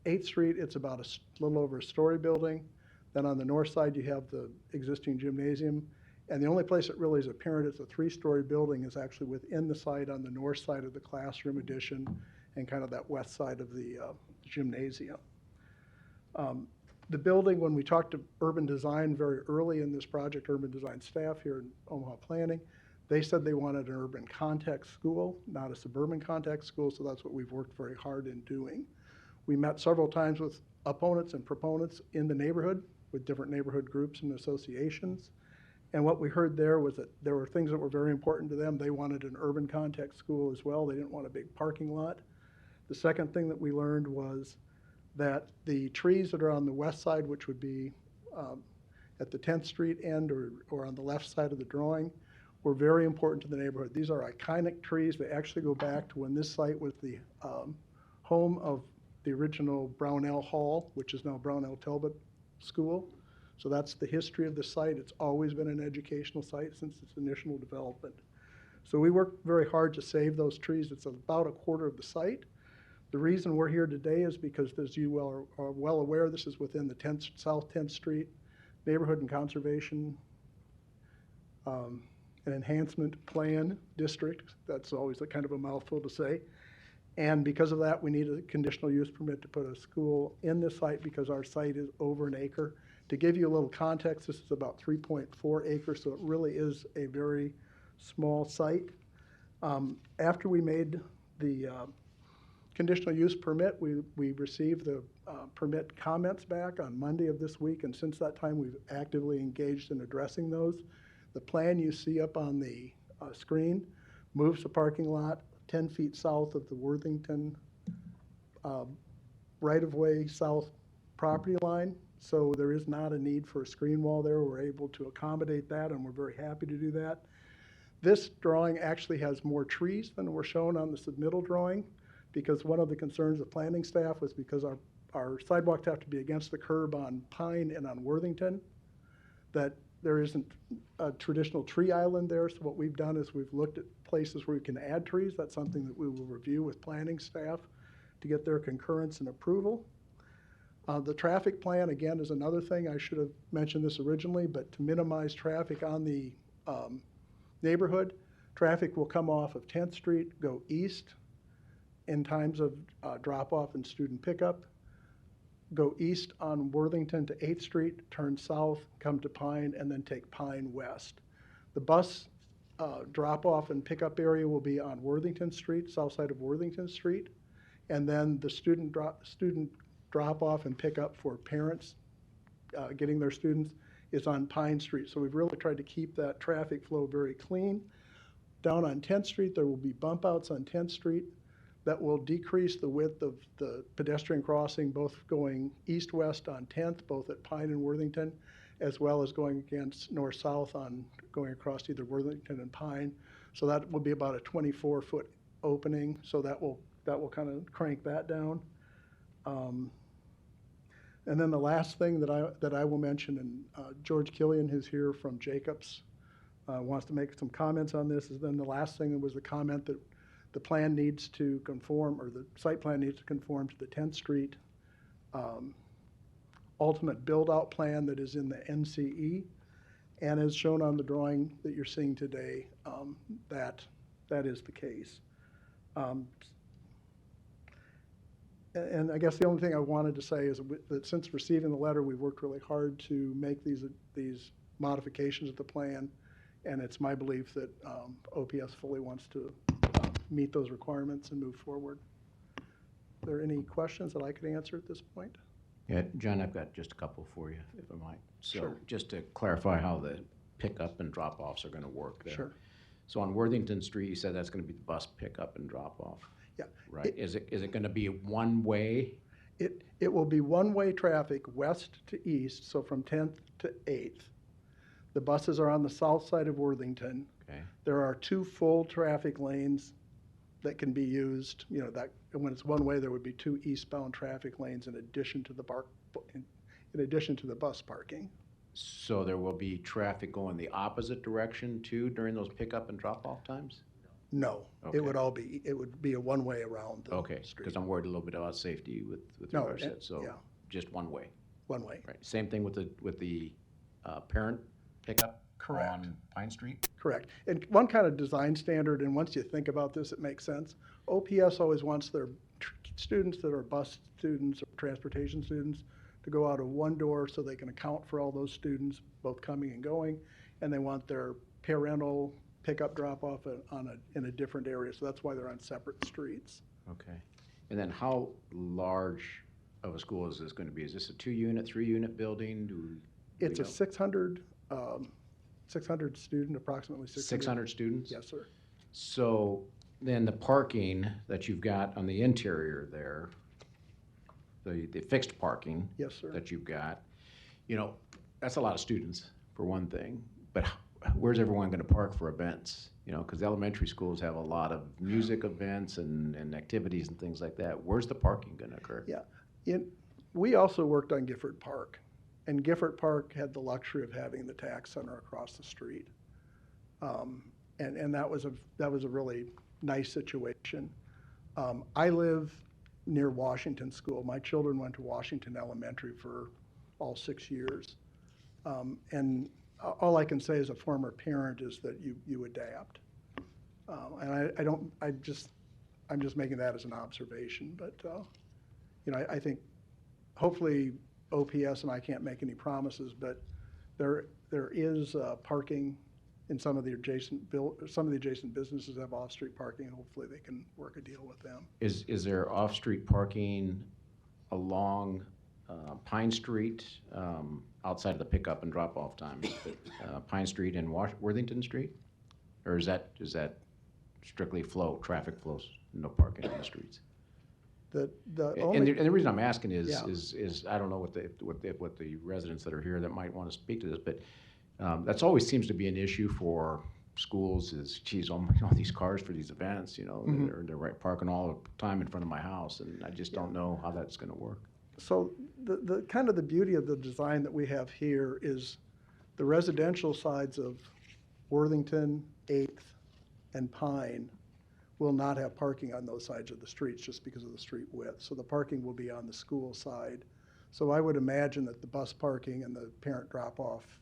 8th Street, it's about a little over a story building. Then on the north side, you have the existing gymnasium. And the only place it really is apparent it's a 3-story building is actually within the site on the north side of the classroom addition and kind of that west side of the gymnasium. The building, when we talked to urban design very early in this project, urban design staff here in Omaha Planning, they said they wanted an urban context school, not a suburban context school, so that's what we've worked very hard in doing. We met several times with opponents and proponents in the neighborhood with different neighborhood groups and associations. And what we heard there was that there were things that were very important to them. They wanted an urban context school as well. They didn't want a big parking lot. The second thing that we learned was that the trees that are on the west side, which would be at the 10th Street end or on the left side of the drawing, were very important to the neighborhood. These are iconic trees. They actually go back to when this site was the home of the original Brownell Hall, which is now Brownell Talbot School. So that's the history of the site. It's always been an educational site since its initial development. So we worked very hard to save those trees. It's about a quarter of the site. The reason we're here today is because, as you are well aware, this is within the South 10th Street Neighborhood and Conservation and Enhancement Plan District. That's always a kind of a mouthful to say. And because of that, we need a conditional use permit to put a school in this site because our site is over an acre. To give you a little context, this is about 3.4 acres, so it really is a very small site. After we made the conditional use permit, we received the permit comments back on Monday of this week, and since that time, we've actively engaged in addressing those. The plan you see up on the screen moves the parking lot 10 feet south of the Worthington right-of-way south property line. So there is not a need for a screen wall there. We're able to accommodate that, and we're very happy to do that. This drawing actually has more trees than were shown on the submittal drawing, because one of the concerns of planning staff was because our sidewalks have to be against the curb on Pine and on Worthington, that there isn't a traditional tree island there. So what we've done is we've looked at places where we can add trees. That's something that we will review with planning staff to get their concurrence and approval. The traffic plan, again, is another thing. I should have mentioned this originally, but to minimize traffic on the neighborhood, traffic will come off of 10th Street, go east in times of drop-off and student pickup, go east on Worthington to 8th Street, turn south, come to Pine, and then take Pine west. The bus drop-off and pickup area will be on Worthington Street, south side of Worthington Street, and then the student drop-off and pickup for parents getting their students is on Pine Street. So we've really tried to keep that traffic flow very clean. Down on 10th Street, there will be bump outs on 10th Street that will decrease the width of the pedestrian crossing, both going east-west on 10th, both at Pine and Worthington, as well as going against north-south on going across either Worthington and Pine. So that will be about a 24-foot opening. So that will kind of crank that down. And then the last thing that I will mention, and George Killian, who's here from Jacobs, wants to make some comments on this, is then the last thing was the comment that the plan needs to conform, or the site plan needs to conform to the 10th Street ultimate build-out plan that is in the NCE. And as shown on the drawing that you're seeing today, that is the case. And I guess the only thing I wanted to say is that since receiving the letter, we've worked really hard to make these modifications of the plan, and it's my belief that OPS fully wants to meet those requirements and move forward. Are there any questions that I could answer at this point? Yeah, John, I've got just a couple for you, if I might. So Sure. just to clarify how the pickup and drop-offs are going to work there. Sure. So on Worthington Street, you said that's going to be the bus pickup and drop-off. Yeah. Right. Is it going to be one way? It will be one-way traffic west to east, so from 10th to 8th. The buses are on the south side of Worthington. Okay. There are 2 full traffic lanes that can be used. You know, that when it's one way, there would be 2 eastbound traffic lanes in addition to the bus parking. So there will be traffic going the opposite direction too during those pickup and drop-off times? No, Okay. it would be a one-way around the Okay, street. because I'm worried a little bit about safety with No, regards to that, so yeah. just one way. One way. Right, same thing with the parent pickup Correct. on Pine Street? Correct. And one kind of design standard, and once you think about this, it makes sense. OPS always wants their students that are bus students or transportation students to go out of one door so they can account for all those students, both coming and going, and they want their parental pickup drop-off in a different area, so that's why they're on separate streets. Okay. And then how large of a school is this going to be? Is this a 2-unit, 3-unit building? It's a 600 student, approximately 600. 600 students? Yes, sir. So then the parking that you've got on the interior there, the fixed parking. Yes, sir. That you've got, you know, that's a lot of students for one thing, but where's everyone going to park for events? You know, because elementary schools have a lot of music events and activities and things like that. Where's the parking going to occur? Yeah. We also worked on Gifford Park, and Gifford Park had the luxury of having the tax center across the street. And that was a really nice situation. I live near Washington School. My children went to Washington Elementary for all 6 years. And all I can say as a former parent is that you adapt. And I'm just making that as an observation, but, you know, I think hopefully OPS, and I can't make any promises, but there is parking in some of the adjacent businesses have off-street parking, and hopefully they can work a deal with them. Is there off-street parking along Pine Street, outside of the pickup and drop-off times, but Pine Street and Worthington Street? Or is that strictly traffic flows, no parking on the streets? The And only. the reason I'm asking is, Yeah. is I don't know what the residents that are here that might want to speak to this, but that's always seems to be an issue for schools is, geez, all these cars for these events, you know, Mhm. they're right parking all the time in front of my house, and I just don't know how that's gonna work. So the kind of the beauty of the design that we have here is the residential sides of Worthington, 8th, and Pine will not have parking on those sides of the streets just because of the street width. So the parking will be on the school side. So I would imagine that the bus parking and the parent drop-off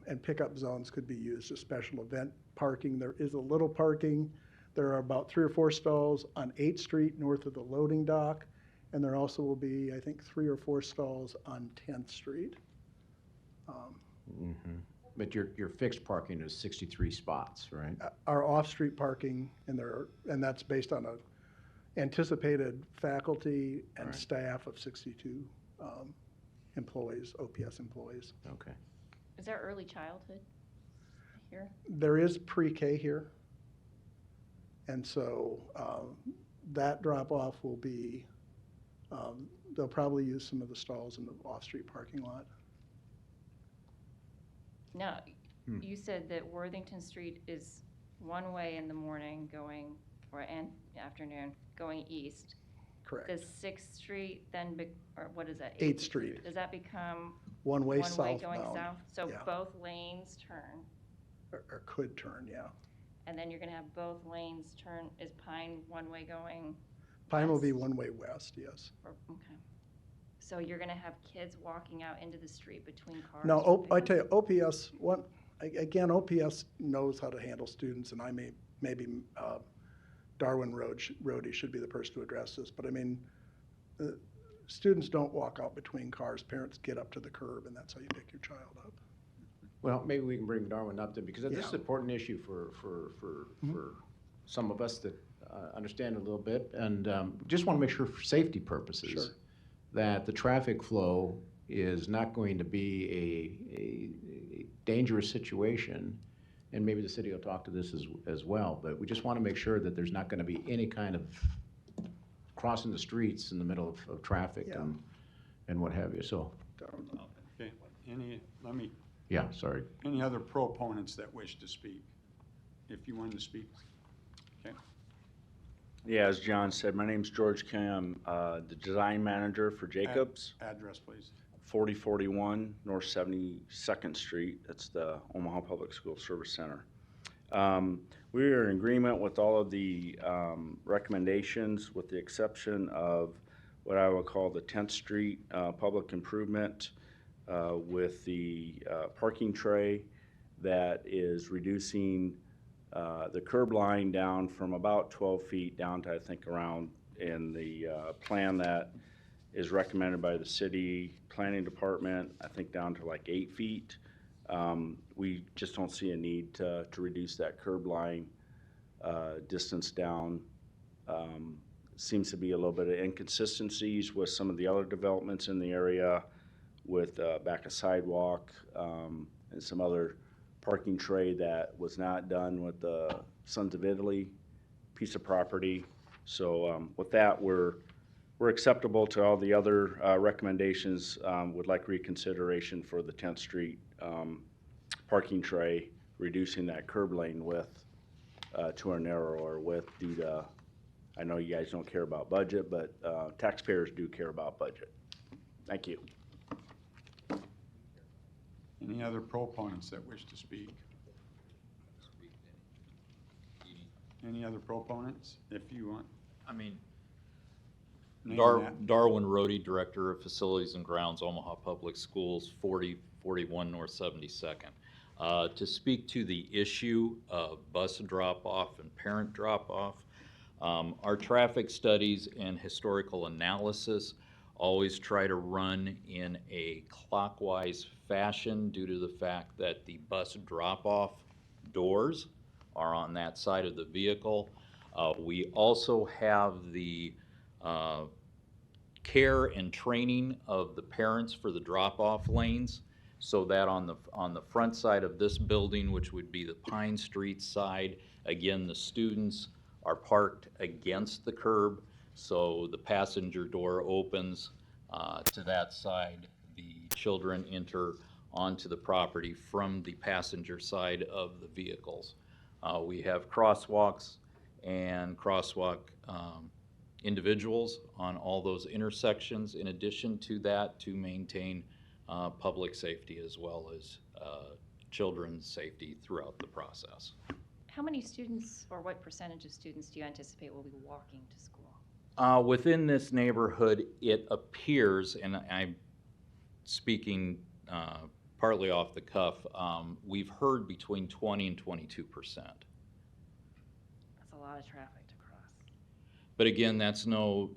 and pickup zones could be used as special event parking. There is a little parking. There are about 3 or 4 stalls on 8th Street north of the loading dock. And there also will be, I think, 3 or 4 stalls on 10th Street. But your fixed parking is 63 spots, right? Our off-street parking, and that's based on a anticipated faculty and staff of 62 employees, OPS employees. Okay. Is there early childhood here? There is pre-K here. And so that drop-off will be, they'll probably use some of the stalls in the off-street parking lot. No, you said that Worthington Street is one way in the morning going, and afternoon, going east. Correct. Does 6th Street then, or what is that? 8th Street. Does that become? One-way One way going southbound. south? So Yeah. both lanes turn, Or could turn, yeah. and then you're gonna have both lanes turn, is Pine one way going? Pine will be west? one-way west, yes. Okay. So you're gonna have kids walking out into the street between cars? No, for I pickup? tell you, OPS, again, OPS knows how to handle students, and maybe Darwin Rohde should be the person to address this, but I mean, students don't walk out between cars, parents get up to the curb, and that's how you pick your child up. Well, maybe we can bring Darwin up then, because this is Yeah. an important issue for some of us that understand a little bit, and just want to make sure for safety purposes Sure. that the traffic flow is not going to be a dangerous situation, and maybe the city will talk to this as well, but we just want to make sure that there's not going to be any kind of crossing the streets in the middle of traffic Yeah. and what have you, so, Okay, yeah, sorry. any other proponents that wish to speak? If you want to speak. Okay. Yeah, as John said, my name's George Kim. I'm the design manager for Jacobs, Address, please. 4041 North 72nd Street. That's the Omaha Public School Service Center. We are in agreement with all of the recommendations, with the exception of what I would call the 10th Street public improvement with the parking tray that is reducing the curb line down from about 12 feet down to, I think, around in the plan that is recommended by the city planning department, I think down to like 8 feet. We just don't see a need to reduce that curb line distance down. Seems to be a little bit of inconsistencies with some of the other developments in the area with back a sidewalk and some other parking tray that was not done with the Sons of Italy piece of property. So with that, we're acceptable to all the other recommendations. Would like reconsideration for the 10th Street parking tray, reducing that curb lane width to a narrower width due to, I know you guys don't care about budget, but taxpayers do care about budget. Thank you. Any other proponents that wish to speak? Any other proponents, if you want? I mean, Name that. Darwin Rohde, Director of Facilities and Grounds, Omaha Public Schools, 4041 North 72nd. To speak to the issue of bus drop-off and parent drop-off, our traffic studies and historical analysis always try to run in a clockwise fashion due to the fact that the bus drop-off doors are on that side of the vehicle. We also have the care and training of the parents for the drop-off lanes so that on the front side of this building, which would be the Pine Street side, again, the students are parked against the curb, so the passenger door opens to that side. The children enter onto the property from the passenger side of the vehicles. We have crosswalks and crosswalk individuals on all those intersections. In addition to that, to maintain public safety as well as children's safety throughout the process. How many students, or what percentage of students do you anticipate will be walking to school? Within this neighborhood, it appears, and I'm speaking partly off the cuff, we've heard between 20 and 22%. That's a lot of traffic to cross. But again, that's no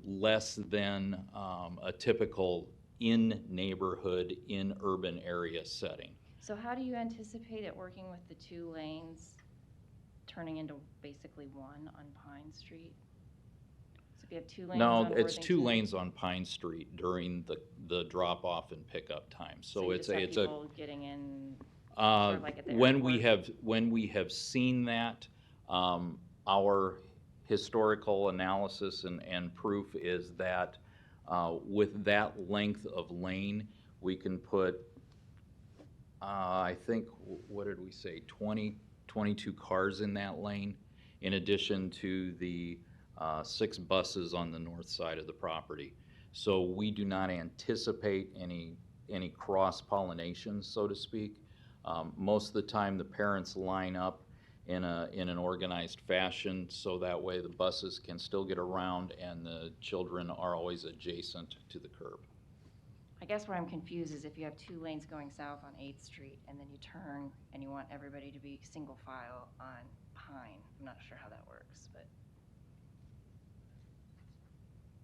less than a typical in-neighborhood, in-urban area setting. So how do you anticipate it working with the 2 lanes turning into basically one on Pine Street? So if you have 2 lanes No, on it's 2 Worthington- lanes on Pine Street during the drop-off and pickup time. So you it's just have it's a people getting in sort of like at the when airport? we have seen that, our historical analysis and proof is that with that length of lane, we can put I think, what did we say, 22 cars in that lane, in addition to the 6 buses on the north side of the property. So we do not anticipate any cross-pollination, so to speak. Most of the time, the parents line up in an organized fashion, so that way the buses can still get around and the children are always adjacent to the curb. I guess where I'm confused is if you have 2 lanes going south on 8th Street and then you turn and you want everybody to be single file on Pine. I'm not sure how that works, but.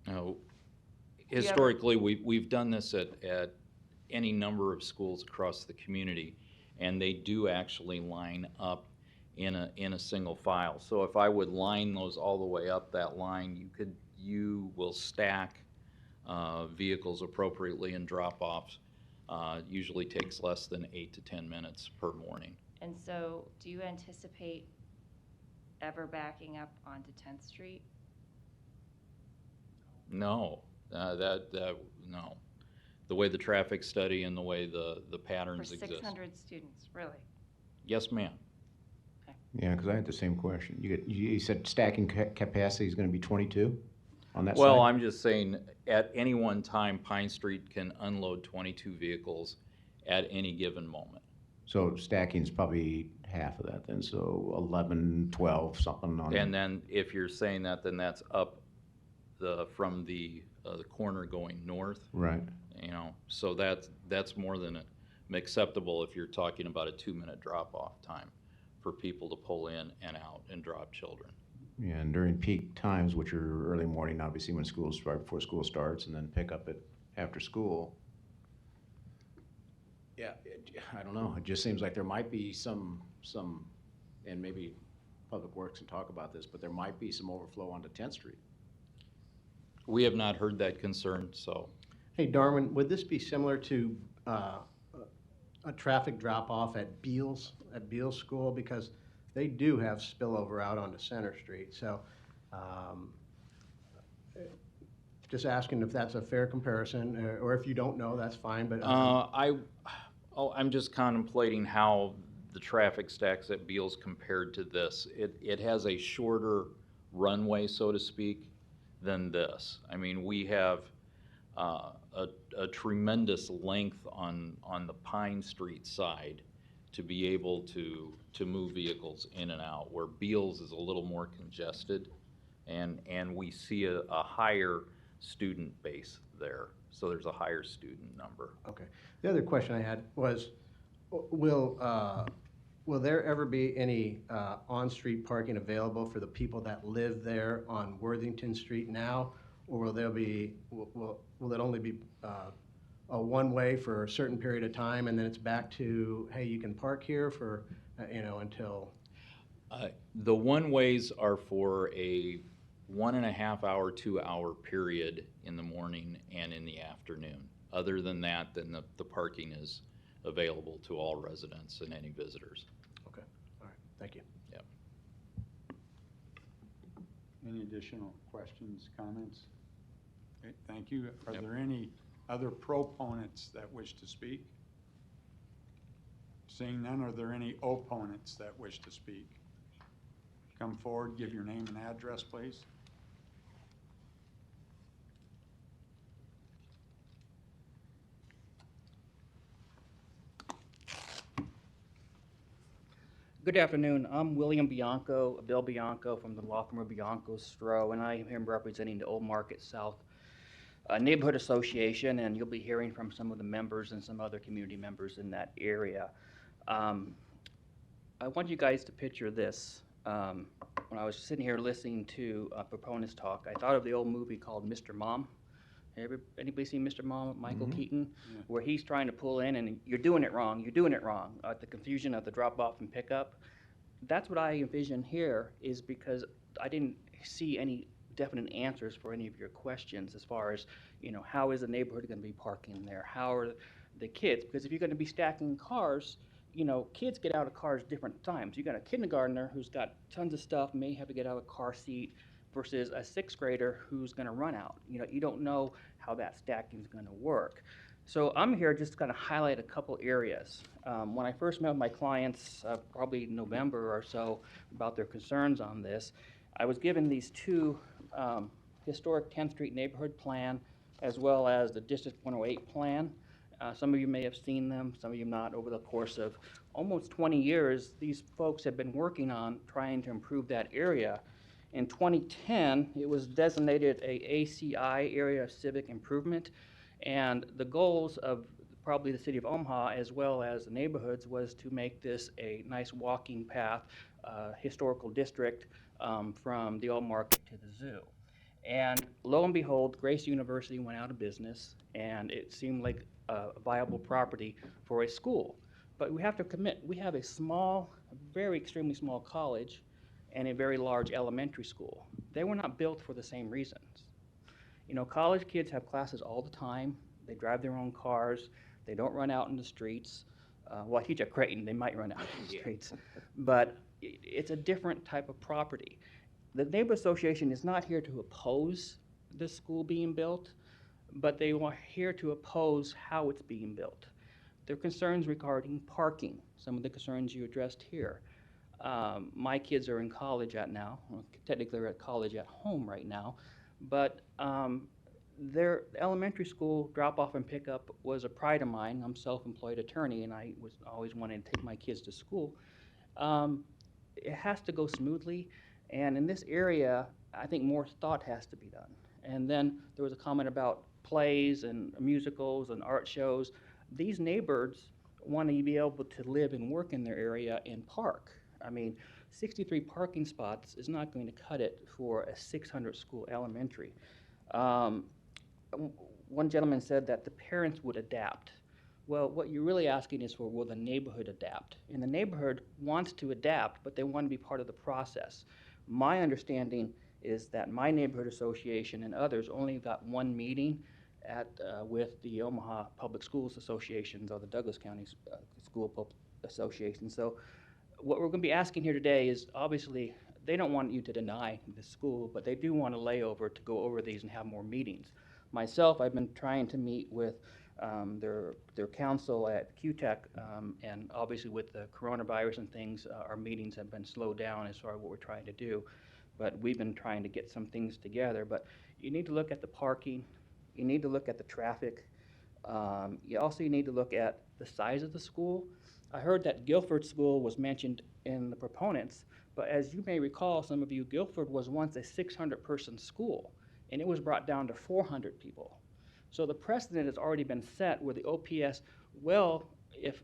Now, historically, we've done this at any number of schools across the community, and they do actually line up in a single file. So if I would line those all the way up that line, you will stack vehicles appropriately and drop-offs. Usually takes less than 8 to 10 minutes per morning. And so do you anticipate ever backing up onto 10th Street? No, no. The way the traffic study and the way the patterns For exist. 600 students, really? Yes, ma'am. Yeah, because I had the same question. You said stacking capacity is going to be 22 on that side? Well, I'm just saying, at any one time, Pine Street can unload 22 vehicles at any given moment. So stacking's probably half of that then, so 11, 12, something on. And then if you're saying that, then that's up from the corner going north. Right. You know, so that's more than acceptable if you're talking about a 2-minute drop-off time for people to pull in and out and drop children. Yeah, and during peak times, which are early morning, obviously when schools start, before school starts, and then pick up it after school. Yeah, I don't know. It just seems like there might be some, and maybe Public Works can talk about this, but there might be some overflow onto 10th Street. We have not heard that concern, so. Hey, Darwin, would this be similar to a traffic drop-off at Beals School? Because they do have spillover out onto Center Street. So just asking if that's a fair comparison, or if you don't know, that's fine. But I'm just contemplating how the traffic stacks at Beals compared to this. It has a shorter runway, so to speak, than this. I mean, we have a tremendous length on the Pine Street side to be able to move vehicles in and out, where Beals is a little more congested, and we see a higher student base there. So there's a higher student number. Okay. The other question I had was, will there ever be any on-street parking available for the people that live there on Worthington Street now? Or will it only be a one-way for a certain period of time, and then it's back to, hey, you can park here for, until? The one-ways are for a 1.5 hour, 2 hour period in the morning and in the afternoon. Other than that, then the parking is available to all residents and any visitors. Okay, all right, thank you. Yep. Any additional questions, comments? Okay, thank you. Are Yep. there any other proponents that wish to speak? Seeing none, are there any opponents that wish to speak? Come forward, give your name and address, please. Good afternoon. I'm William Bianco, Bill Bianco from the law firm of Bianco Stroh, and I am here representing the Old Market South Neighborhood Association, and you'll be hearing from some of the members and some other community members in that area. I want you guys to picture this. When I was sitting here listening to proponents talk, I thought of the old movie called Mr. Mom. Anybody seen Mr. Mom, Michael Keaton? Yeah. Where he's trying to pull in and you're doing it wrong, the confusion of the drop off and pickup. That's what I envision here, is because I didn't see any definite answers for any of your questions as far as, how is the neighborhood going to be parking there? How are the kids? Because if you're going to be stacking cars, kids get out of cars different times. You got a kindergartner who's got tons of stuff, may have to get out of a car seat, versus a sixth grader who's going to run out. You don't know how that stacking is going to work. So I'm here just to kind of highlight a couple areas. When I first met with my clients, probably November or so, about their concerns on this, I was given these two historic 10th Street neighborhood plan, as well as the District 108 plan. Some of you may have seen them, some of you not. Over the course of almost 20 years, these folks have been working on trying to improve that area. In 2010, it was designated a ACI, Area of Civic Improvement, and the goals of probably the city of Omaha, as well as the neighborhoods, was to make this a nice walking path, historical district from the Old Market to the zoo. And lo and behold, Grace University went out of business, and it seemed like a viable property for a school. But we have to commit, we have a small, very extremely small college and a very large elementary school. They were not built for the same reasons. College kids have classes all the time. They drive their own cars. They don't run out in the streets. Well, I teach at Creighton, they might run out in the streets. But it's a different type of property. The neighborhood association is not here to oppose this school being built, but they are here to oppose how it's being built. There are concerns regarding parking, some of the concerns you addressed here. My kids are in college now. Well, technically they're at college at home right now, but their elementary school drop-off and pickup was a pride of mine. I'm a self-employed attorney, and I was always wanting to take my kids to school. It has to go smoothly, and in this area, I think more thought has to be done. And then there was a comment about plays and musicals and art shows. These neighbors want to be able to live and work in their area and park. 63 parking spots is not going to cut it for a 600 school elementary. One gentleman said that the parents would adapt. Well, what you're really asking is for, will the neighborhood adapt? And the neighborhood wants to adapt, but they want to be part of the process. My understanding is that my neighborhood association and others only got one meeting with the Omaha Public Schools Associations, or the Douglas County School Association. So what we're going to be asking here today is, obviously, they don't want you to deny the school, but they do want a layover to go over these and have more meetings. Myself, I've been trying to meet with their council at QTech, and obviously with the coronavirus and things, our meetings have been slowed down as far as what we're trying to do. But we've been trying to get some things together. But you need to look at the parking, you need to look at the traffic, you also need to look at the size of the school. I heard that Guilford School was mentioned in the proponents, but as you may recall, some of you, Guilford was once a 600-person school, and it was brought down to 400 people. So the precedent has already been set where the OPS, if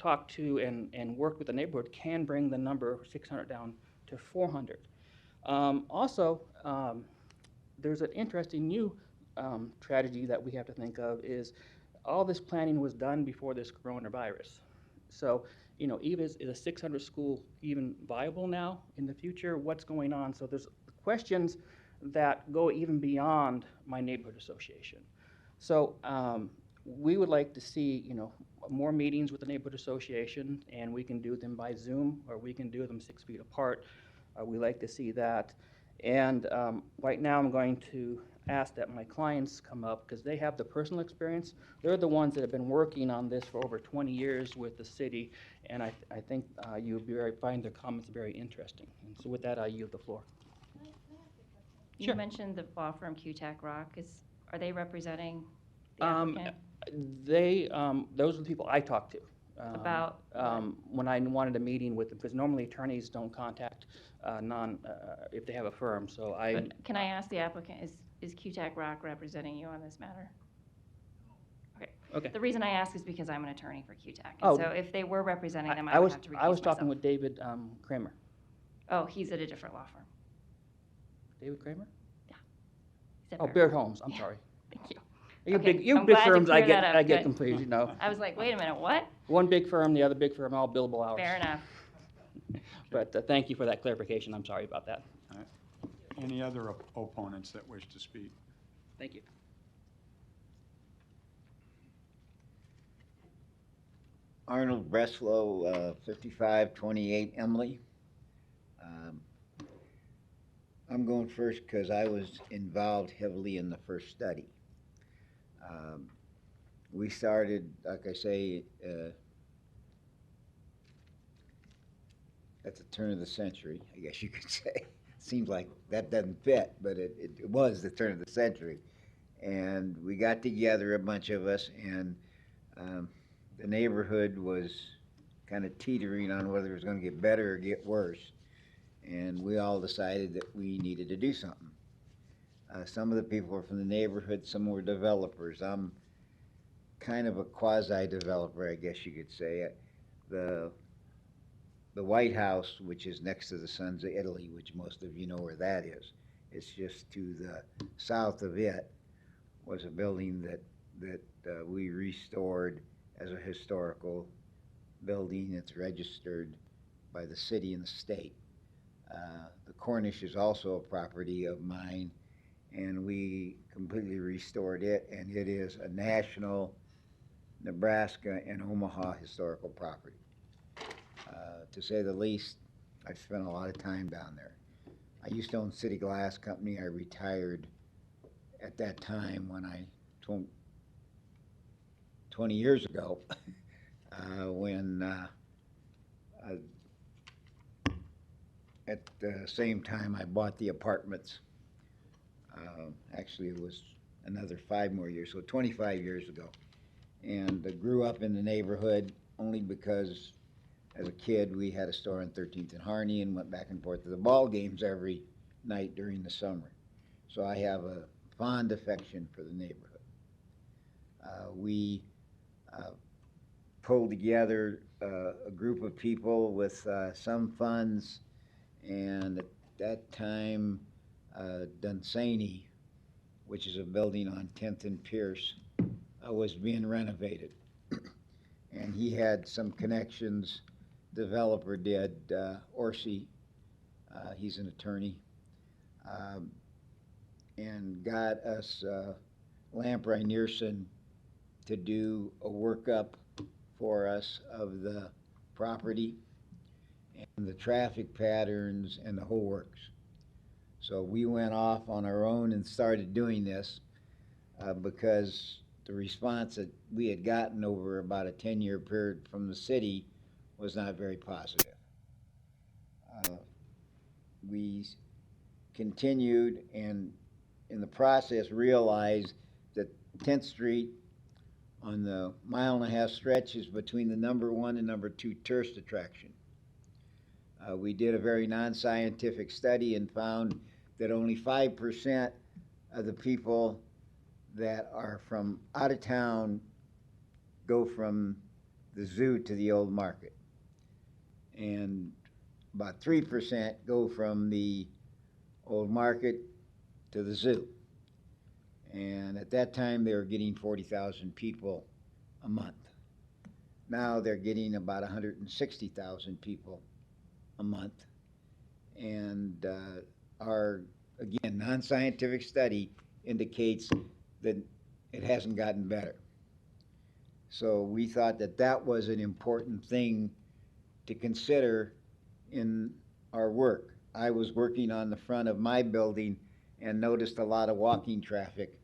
talked to and worked with the neighborhood, can bring the number 600 down to 400. There's an interesting new tragedy that we have to think of, is all this planning was done before this coronavirus. So, even is a 600 school even viable now in the future? What's going on? So there's questions that go even beyond my neighborhood association. So we would like to see, more meetings with the neighborhood association, and we can do them by Zoom, or we can do them 6 feet apart. We like to see that. And right now, I'm going to ask that my clients come up, because they have the personal experience. They're the ones that have been working on this for over 20 years with the city, and I think you'll find their comments very interesting. And so with that, I yield the floor. You mentioned the law firm QTAC Rock. Are they representing the applicant? Those are the people I talked to. About when I wanted a meeting with them, because normally attorneys don't contact if they have a firm, so I. But can I ask the applicant, is QTAC Rock representing you on this matter? Okay. The reason I ask is because I'm an attorney for QTAC. Oh. So if they were representing them, I would have to recuse I was talking myself. with David Kramer. Oh, he's at a different law firm. David Kramer? Yeah. He's at Oh, Baird Baird Holmes, I'm Yeah. sorry. Thank you. You Okay, big I'm glad to firms, clear that up. I get Good. confused, I was like, wait a minute, what? One big firm, the other big firm, all billable hours. Fair enough. But thank you for that clarification, I'm sorry about that. All right. Any other opponents that wish to speak? Thank you. Arnold Breslow, 5528 Emily. I'm going first because I was involved heavily in the first study. We started, like I say, at the turn of the century, I guess you could say. Seems like that doesn't fit, but it was the turn of the century. And we got together, a bunch of us, and the neighborhood was kind of teetering on whether it was going to get better or get worse. And we all decided that we needed to do something. Some of the people were from the neighborhood, some were developers. I'm kind of a quasi-developer, I guess you could say. The White House, which is next to the Sons of Italy, which most of you know where that is, it's just to the south of it, was a building that we restored as a historical building. It's registered by the city and the state. The Cornish is also a property of mine, and we completely restored it, and it is a national Nebraska and Omaha historical property. To say the least, I've spent a lot of time down there. I used to own City Glass Company. I retired at that time when 20 years ago, when at the same time I bought the apartments. Actually, it was another 5 more years, so 25 years ago. And grew up in the neighborhood only because as a kid we had a store on 13th and Harney and went back and forth to the ball games every night during the summer. So I have a fond affection for the neighborhood. We pulled together a group of people with some funds, and at that time Dunsany, which is a building on 10th and Pierce, was being renovated. And he had some connections, developer did, Orsi, he's an attorney, and got us Lamprey Nearson to do a workup for us of the property and the traffic patterns and the whole works. So we went off on our own and started doing this because the response that we had gotten over about a 10-year period from the city was not very positive. We continued and in the process realized that 10th Street on the 1.5-mile stretch is between the number 1 and number 2 tourist attraction. We did a very non-scientific study and found that only 5% of the people that are from out of town go from the zoo to the old market. And about 3% go from the old market to the zoo. And at that time they were getting 40,000 people a month. Now they're getting about 160,000 people a month. And our, again, non-scientific study indicates that it hasn't gotten better. So we thought that that was an important thing to consider in our work. I was working on the front of my building and noticed a lot of walking traffic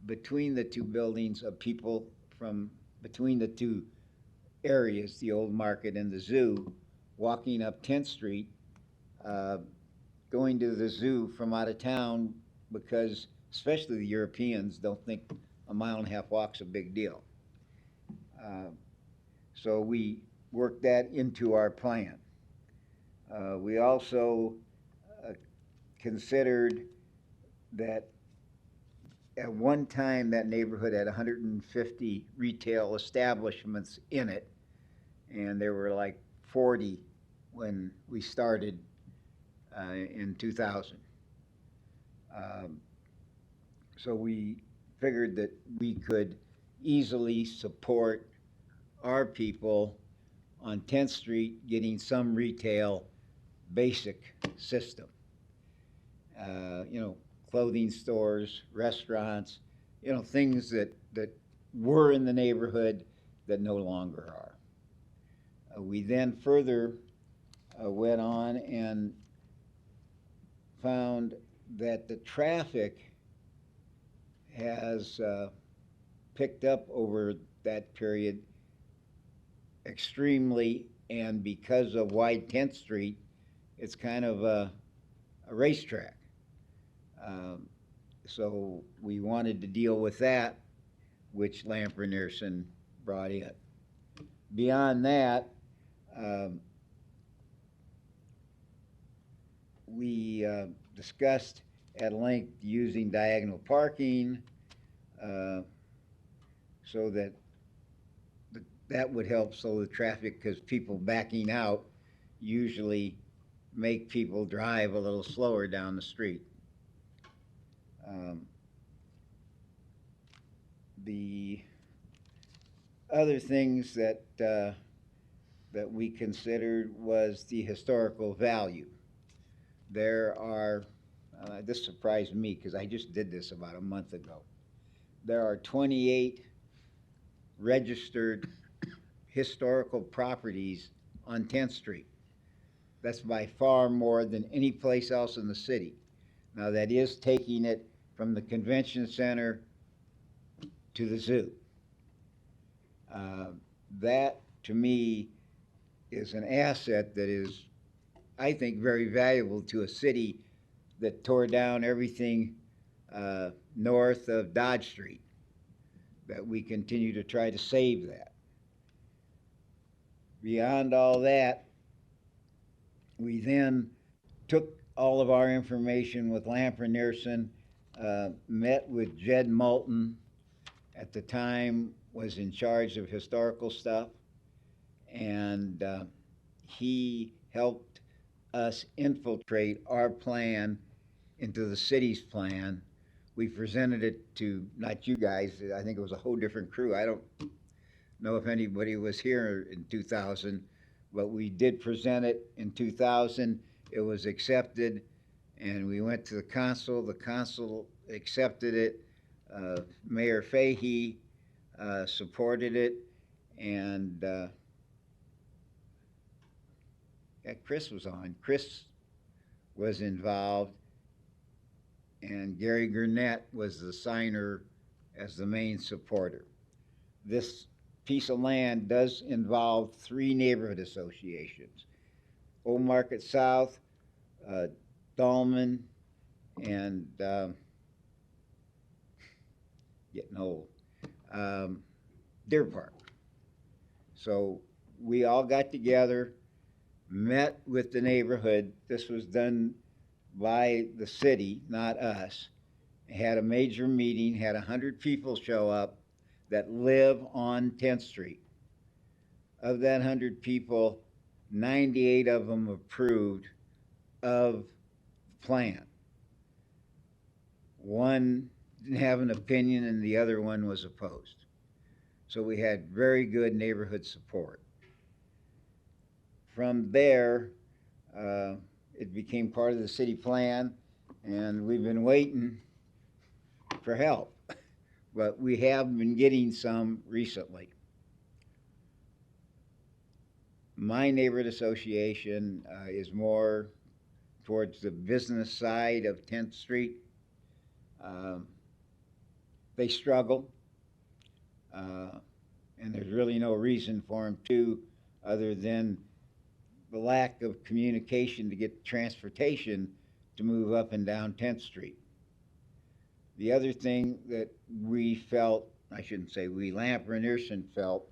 between the two buildings of people from between the two areas, the old market and the zoo, walking up 10th Street, going to the zoo from out of town because especially the Europeans don't think a 1.5 walk's a big deal. So we worked that into our plan. We also considered that at one time that neighborhood had 150 retail establishments in it, and there were like 40 when we started in 2000. So we figured that we could easily support our people on 10th Street getting some retail basic system. You know, clothing stores, restaurants, you know, things that were in the neighborhood that no longer are. We then further went on and found that the traffic has picked up over that period extremely, and because of wide 10th Street, it's kind of a racetrack. So we wanted to deal with that, which Lamper Nearson brought in. Beyond that, we discussed at length using diagonal parking so that that would help slow the traffic, because people backing out usually make people drive a little slower down the street. The other things that that we considered was the historical value. There are, this surprised me because I just did this about a month ago. There are 28 registered historical properties on 10th Street. That's by far more than any place else in the city. Now that is taking it from the convention center to the zoo. That to me is an asset that is, I think, very valuable to a city that tore down everything north of Dodge Street, that we continue to try to save that. Beyond all that, we then took all of our information with Lamper Nearson, met with Jed Moulton, at the time was in charge of historical stuff, and he helped us infiltrate our plan into the city's plan. We presented it to, not you guys, I think it was a whole different crew. I don't know if anybody was here in 2000, but we did present it in 2000. It was accepted, and we went to the council. The council accepted it. Mayor Fahey supported it, and Chris was on. Chris was involved, and Gary Gurnett was the signer as the main supporter. This piece of land does involve 3 neighborhood associations: Old Market South, Dahlman, and getting old, Deer Park. So we all got together, met with the neighborhood. This was done by the city, not us. Had a major meeting, had 100 people show up that live on 10th Street. Of that 100 people, 98 of them approved of the plan. One didn't have an opinion, and the other one was opposed. So we had very good neighborhood support. From there, it became part of the city plan, and we've been waiting for help. but we have been getting some recently. My neighborhood association is more towards the business side of 10th Street. They struggle, and there's really no reason for them to, other than the lack of communication to get transportation to move up and down 10th Street. The other thing that we felt, I shouldn't say we, Lamper and Earson felt,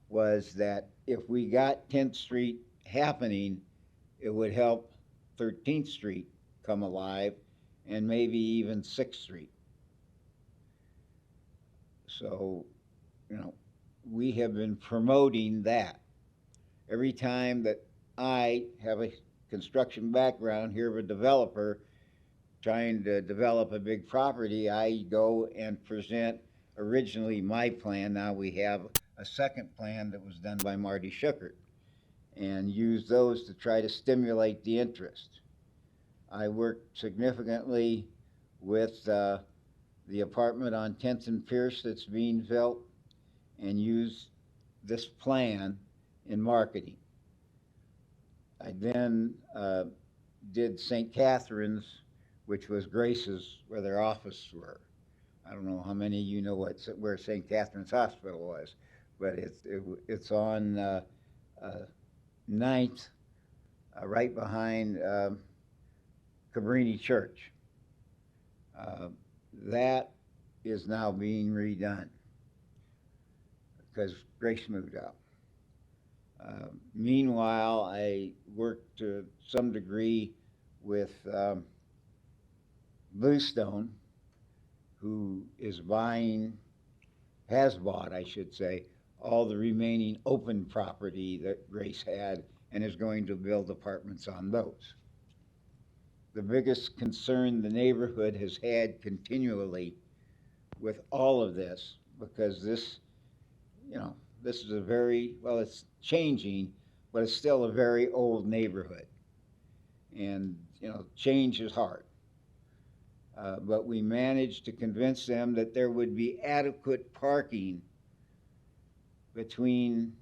was that if we got 10th Street happening, it would help 13th Street come alive and maybe even 6th Street. So, you know, we have been promoting that. Every time that I have a construction background here of a developer trying to develop a big property, I go and present originally my plan. Now we have a second plan that was done by Marty Schuckert, and use those to try to stimulate the interest. I worked significantly with the apartment on 10th and Pierce that's being built, and used this plan in marketing. I then did St. Catherine's, which was Grace's, where their offices were. I don't know how many of you know where St. Catherine's Hospital was, but it's on 9th, right behind Cabrini Church. That is now being redone because Grace moved out. Meanwhile, I worked to some degree with Bluestone, who is has bought, I should say, all the remaining open property that Grace had and is going to build apartments on those. The biggest concern the neighborhood has had continually with all of this, because this, you know, this is a very, well, it's changing, but it's still a very old neighborhood. And, you know, change is hard. But we managed to convince them that there would be adequate parking between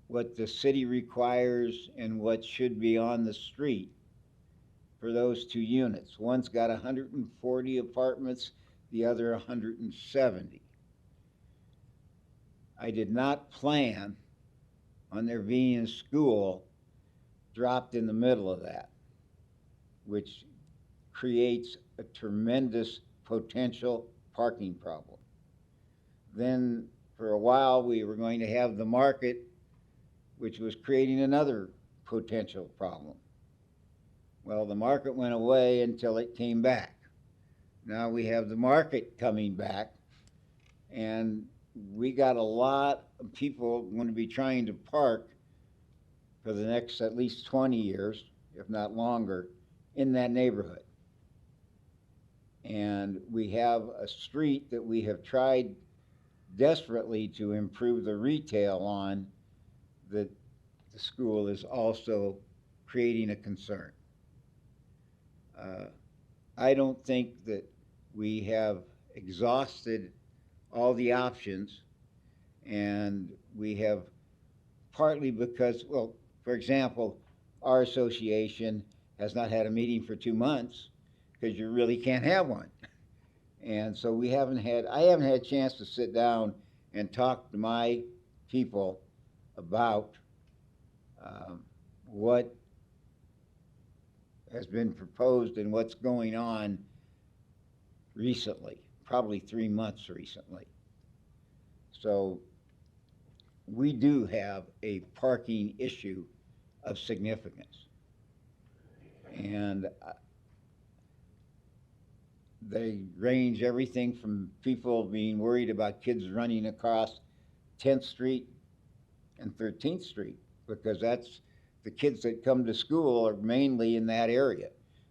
what the city requires and what should be on the street for those two units. One's got 140 apartments, the other 170. I did not plan on there being a school dropped in the middle of that, which creates a tremendous potential parking problem. Then for a while we were going to have the market, which was creating another potential problem. Well, the market went away until it came back. Now we have the market coming back, and we got a lot of people going to be trying to park for the next at least 20 years, if not longer, in that neighborhood. And we have a street that we have tried desperately to improve the retail on, that the school is also creating a concern. I don't think that we have exhausted all the options, and we have, partly because, well, for example, our association has not had a meeting for 2 months because you really can't have one. And so I haven't had a chance to sit down and talk to my people about what has been proposed and what's going on recently, probably 3 months recently. So we do have a parking issue of significance. And they range everything from people being worried about kids running across 10th Street and 13th Street, because that's the kids that come to school are mainly in that area.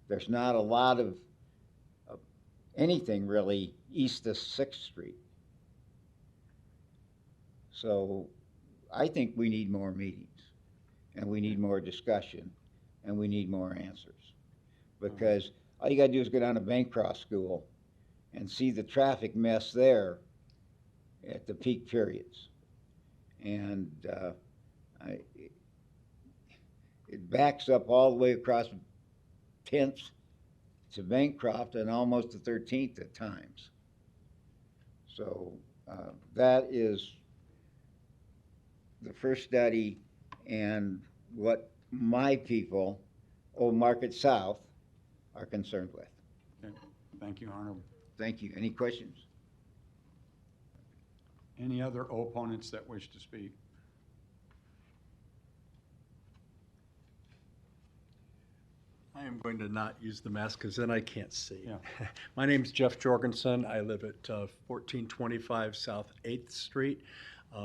There's not a lot of anything really east of 6th Street. So I think we need more meetings, and we need more discussion, and we need more answers. Because all you gotta do is go down to Bancroft School, and see the traffic mess there at the peak periods. And it backs up all the way across 10th to Bancroft and almost to 13th at times. So that is the first study and what my people, Old Market South, are concerned with. Okay. Thank you, Arnold. Thank you. Any questions? Any other opponents that wish to speak? I am going to not use the mask because then I can't see. Yeah. My name's Jeff Jorgensen. I live at 1425 South 8th Street.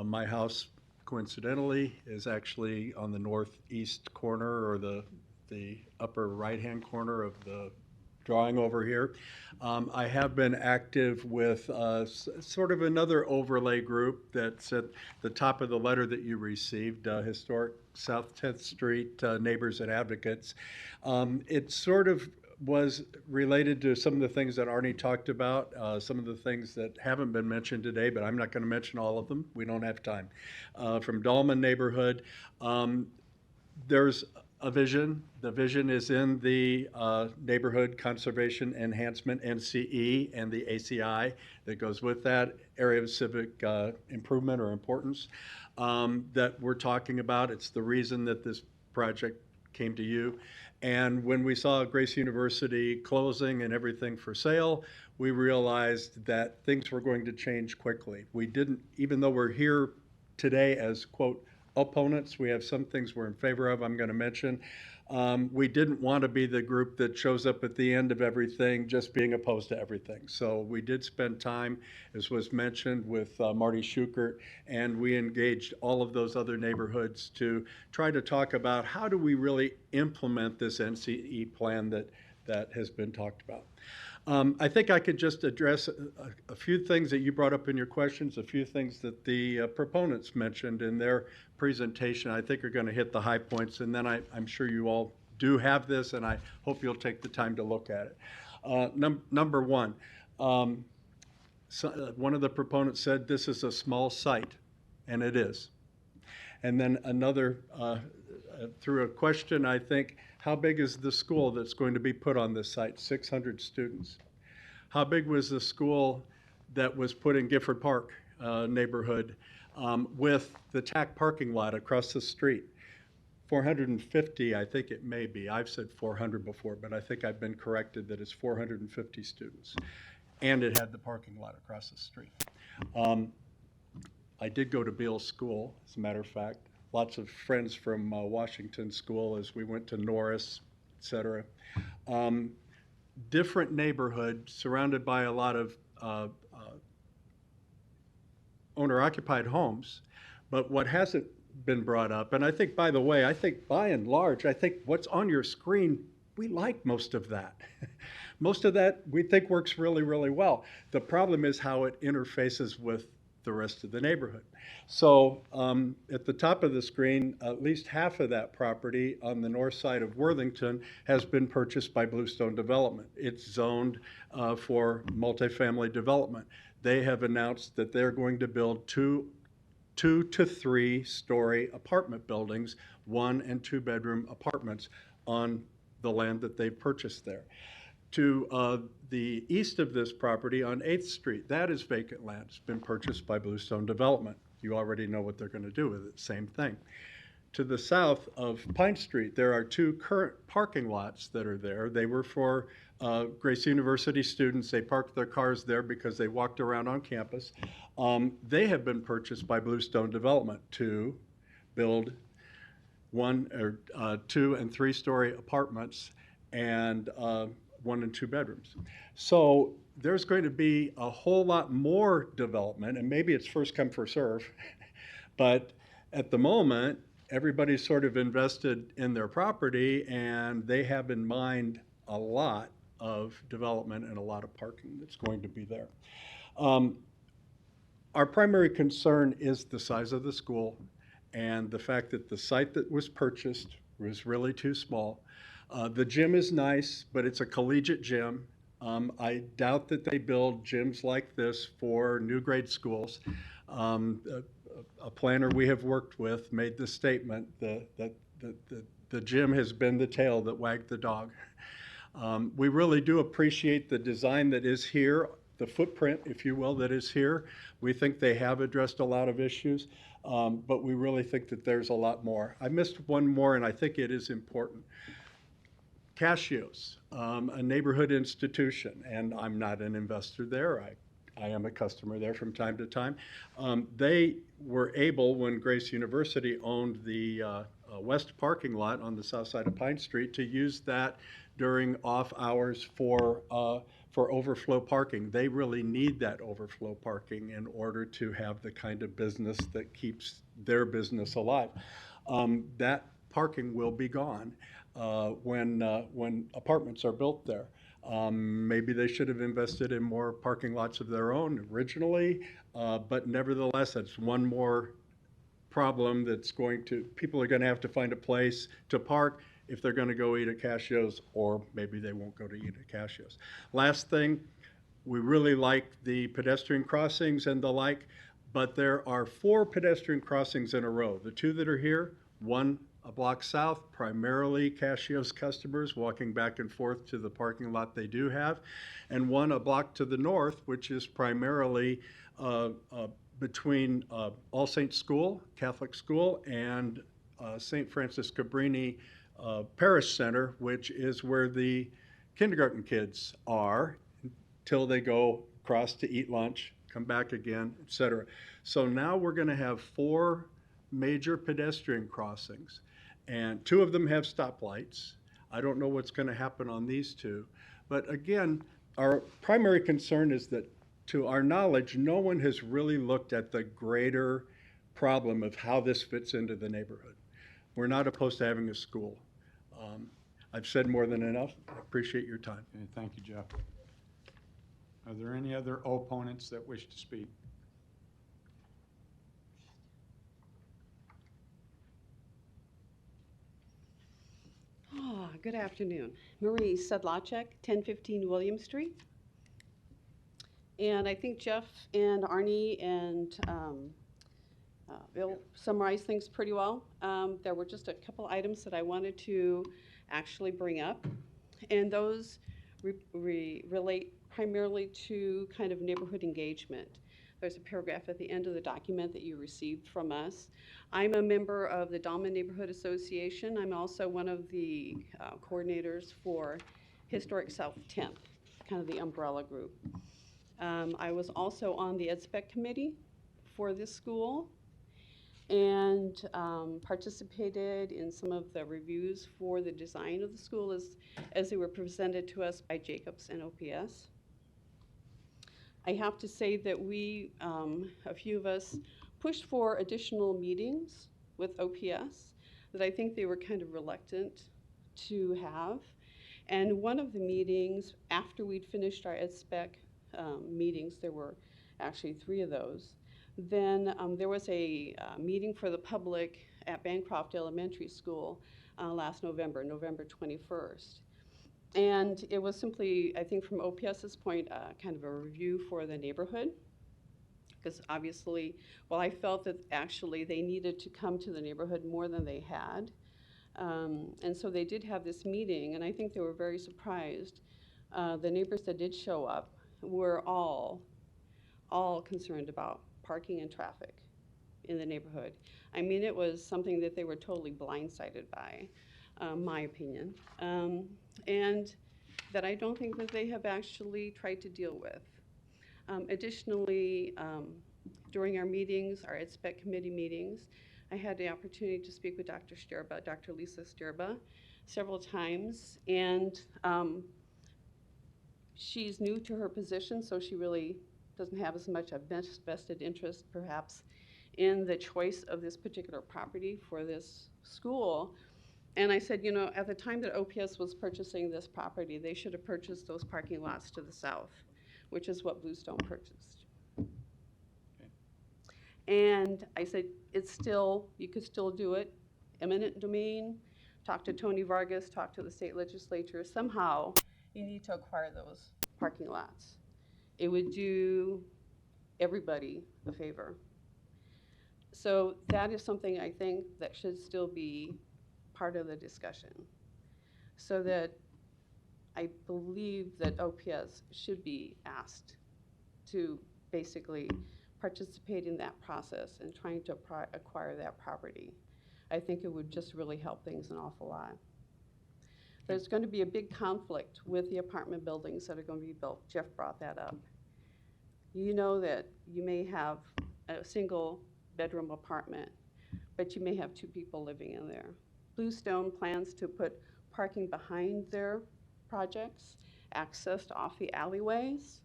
My house, coincidentally, is actually on the northeast corner, or the upper right-hand corner of the drawing over here. I have been active with sort of another overlay group that's at the top of the letter that you received, Historic South 10th Street Neighbors and Advocates. It sort of was related to some of the things that Arnie talked about, some of the things that haven't been mentioned today, but I'm not going to mention all of them. We don't have time. From Dahlman neighborhood, there's a vision. The vision is in the Neighborhood Conservation Enhancement, NCE, and the ACI that goes with that area of civic improvement or importance that we're talking about. It's the reason that this project came to you. And when we saw Grace University closing and everything for sale, we realized that things were going to change quickly. We didn't, even though we're here today as, quote, opponents, we have some things we're in favor of, I'm going to mention. We didn't want to be the group that shows up at the end of everything just being opposed to everything. So we did spend time, as was mentioned, with Marty Schukert, and we engaged all of those other neighborhoods to try to talk about how do we really implement this NCE plan that has been talked about. I think I could just address a few things that you brought up in your questions, a few things that the proponents mentioned in their presentation. I think are going to hit the high points, and then I'm sure you all do have this, and I hope you'll take the time to look at it. Number one, one of the proponents said this is a small site, and it is. And then another, through a question, I think, how big is the school that's going to be put on this site? 600 students. How big was the school that was put in Gifford Park neighborhood with the TAC parking lot across the street? 450, I think it may be. I've said 400 before, but I think I've been corrected that it's 450 students. And it had the parking lot across the street. I did go to Beale School, as a matter of fact. Lots of friends from Washington School as we went to Norris, et cetera. Different neighborhood surrounded by a lot of owner-occupied homes. But what hasn't been brought up, and I think, by the way, I think by and large, I think what's on your screen, we like most of that. Most of that we think works really, really well. The problem is how it interfaces with the rest of the neighborhood. So at the top of the screen, at least half of that property on the north side of Worthington has been purchased by Bluestone Development. It's zoned for multifamily development. They have announced that they're going to build two to 3 story apartment buildings, 1 and 2 bedroom apartments on the land that they've purchased there. To the east of this property on 8th Street, that is vacant land. It's been purchased by Bluestone Development. You already know what they're going to do with it, same thing. To the south of Pine Street, there are 2 current parking lots that are there. They were for Grace University students. They parked their cars there because they walked around on campus. They have been purchased by Bluestone Development to build 1 or 2 and 3 story apartments and 1 and 2 bedrooms. So there's going to be a whole lot more development, and maybe it's first come, first serve, but at the moment, everybody's sort of invested in their property, and they have in mind a lot of development and a lot of parking that's going to be there. Our primary concern is the size of the school and the fact that the site that was purchased was really too small. The gym is nice, but it's a collegiate gym. I doubt that they build gyms like this for new grade schools. A planner we have worked with made the statement that the gym has been the tail that wagged the dog. We really do appreciate the design that is here, the footprint, if you will, that is here. We think they have addressed a lot of issues, but we really think that there's a lot more. I missed one more, and I think it is important. Cashios, a neighborhood institution, and I'm not an investor there. I am a customer there from time to time. They were able, when Grace University owned the west parking lot on the south side of Pine Street, to use that during off hours for overflow parking. They really need that overflow parking in order to have the kind of business that keeps their business alive. That parking will be gone when apartments are built there. Maybe they should have invested in more parking lots of their own originally, but nevertheless, that's one more problem that's people are going to have to find a place to park if they're going to go eat at Cassio's, or maybe they won't go to eat at Cassio's. Last thing, we really like the pedestrian crossings and the like, but there are 4 pedestrian crossings in a row. The 2 that are here, one a block south, primarily Cassio's customers walking back and forth to the parking lot they do have, and one a block to the north, which is primarily between All Saints School, Catholic School, and St. Francis Cabrini Parish Center, which is where the kindergarten kids are till they go across to eat lunch, come back again, etc. So now we're going to have 4 major pedestrian crossings, and 2 of them have stoplights. I don't know what's going to happen on these 2, but again, our primary concern is that, to our knowledge, no one has really looked at the greater problem of how this fits into the neighborhood. We're not opposed to having a school. I've said more than enough. I appreciate your time. Okay, thank you, Jeff. Are there any other opponents that wish to speak? Good afternoon. Marie Sedlacek, 1015 William Street. And I think Jeff and Arnie and Bill summarized things pretty well. There were just a couple items that I wanted to actually bring up, and those relate primarily to kind of neighborhood engagement. There's a paragraph at the end of the document that you received from us. I'm a member of the Dahlman Neighborhood Association. I'm also one of the coordinators for Historic South 10th, kind of the umbrella group. I was also on the EdSpec committee for this school and participated in some of the reviews for the design of the school as they were presented to us by Jacobs and OPS. I have to say that we, a few of us, pushed for additional meetings with OPS that I think they were kind of reluctant to have. And one of the meetings, after we'd finished our EdSpec meetings, there were actually 3 of those, then there was a meeting for the public at Bancroft Elementary School last November, November 21st. And it was simply, I think from OPS's point, kind of a review for the neighborhood. Because obviously, well, I felt that actually they needed to come to the neighborhood more than they had. And so they did have this meeting, and I think they were very surprised. The neighbors that did show up were all concerned about parking and traffic in the neighborhood. I mean, it was something that they were totally blindsided by, my opinion, and that I don't think that they have actually tried to deal with. Additionally, during our meetings, our EdSpec committee meetings, I had the opportunity to speak with Dr. Sterba, Dr. Lisa Sterba, several times, and she's new to her position, so she really doesn't have as much a vested interest, perhaps, in the choice of this particular property for this school. And I said, you know, at the time that OPS was purchasing this property, they should have purchased those parking lots to the south, which is what Bluestone purchased. Okay. And I said, it's still, you could still do it, eminent domain, talk to Tony Vargas, talk to the state legislature, somehow you need to acquire those parking lots. It would do everybody a favor. So that is something I think that should still be part of the discussion. So that I believe that OPS should be asked to basically participate in that process and trying to acquire that property. I think it would just really help things an awful lot. There's going to be a big conflict with the apartment buildings that are going to be built. Jeff brought that up. You know that you may have a single bedroom apartment, but you may have 2 people living in there. Bluestone plans to put parking behind their projects, accessed off the alleyways.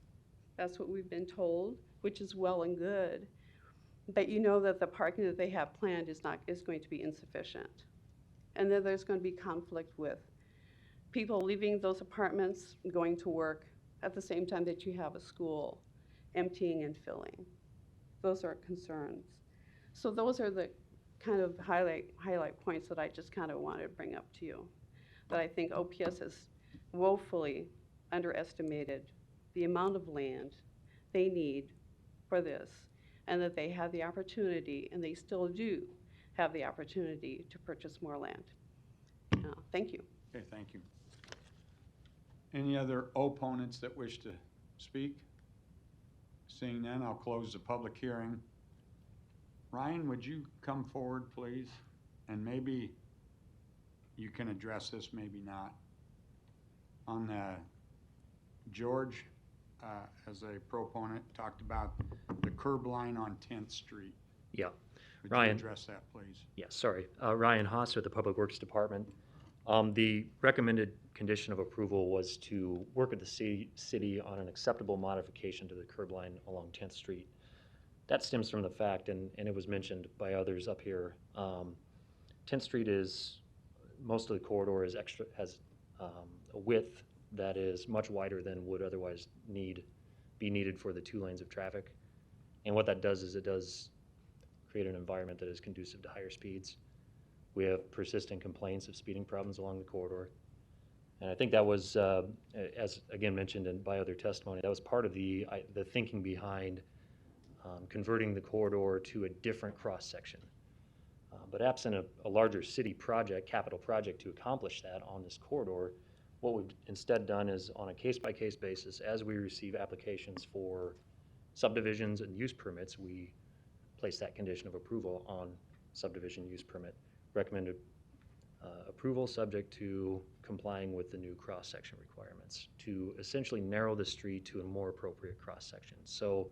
That's what we've been told, which is well and good. But you know that the parking that they have planned is going to be insufficient. And then there's going to be conflict with people leaving those apartments, going to work at the same time that you have a school emptying and filling. Those are concerns. So those are the kind of highlight points that I just kind of wanted to bring up to you. That I think OPS has woefully underestimated the amount of land they need for this, and that they have the opportunity, and they still do have the opportunity to purchase more land. Thank you. Okay, thank you. Any other opponents that wish to speak? Seeing none, I'll close the public hearing. Ryan, would you come forward, please? And maybe you can address this, maybe not. On George, as a proponent, talked about the curb line on 10th Street. Yeah. Would Ryan. you address that, please? Yeah, sorry. Ryan Haas with the Public Works Department. The recommended condition of approval was to work with the city on an acceptable modification to the curb line along 10th Street. That stems from the fact, and it was mentioned by others up here, 10th Street is, most of the corridor is has a width that is much wider than would otherwise be needed for the 2 lanes of traffic. And what that does is it does create an environment that is conducive to higher speeds. We have persistent complaints of speeding problems along the corridor. And I think that was, as again mentioned by other testimony, that was part of the thinking behind converting the corridor to a different cross-section. But absent a larger city project, capital project to accomplish that on this corridor, what we've instead done is on a case-by-case basis, as we receive applications for subdivisions and use permits, we place that condition of approval on subdivision use permit. Recommended approval subject to complying with the new cross-section requirements to essentially narrow the street to a more appropriate cross-section. So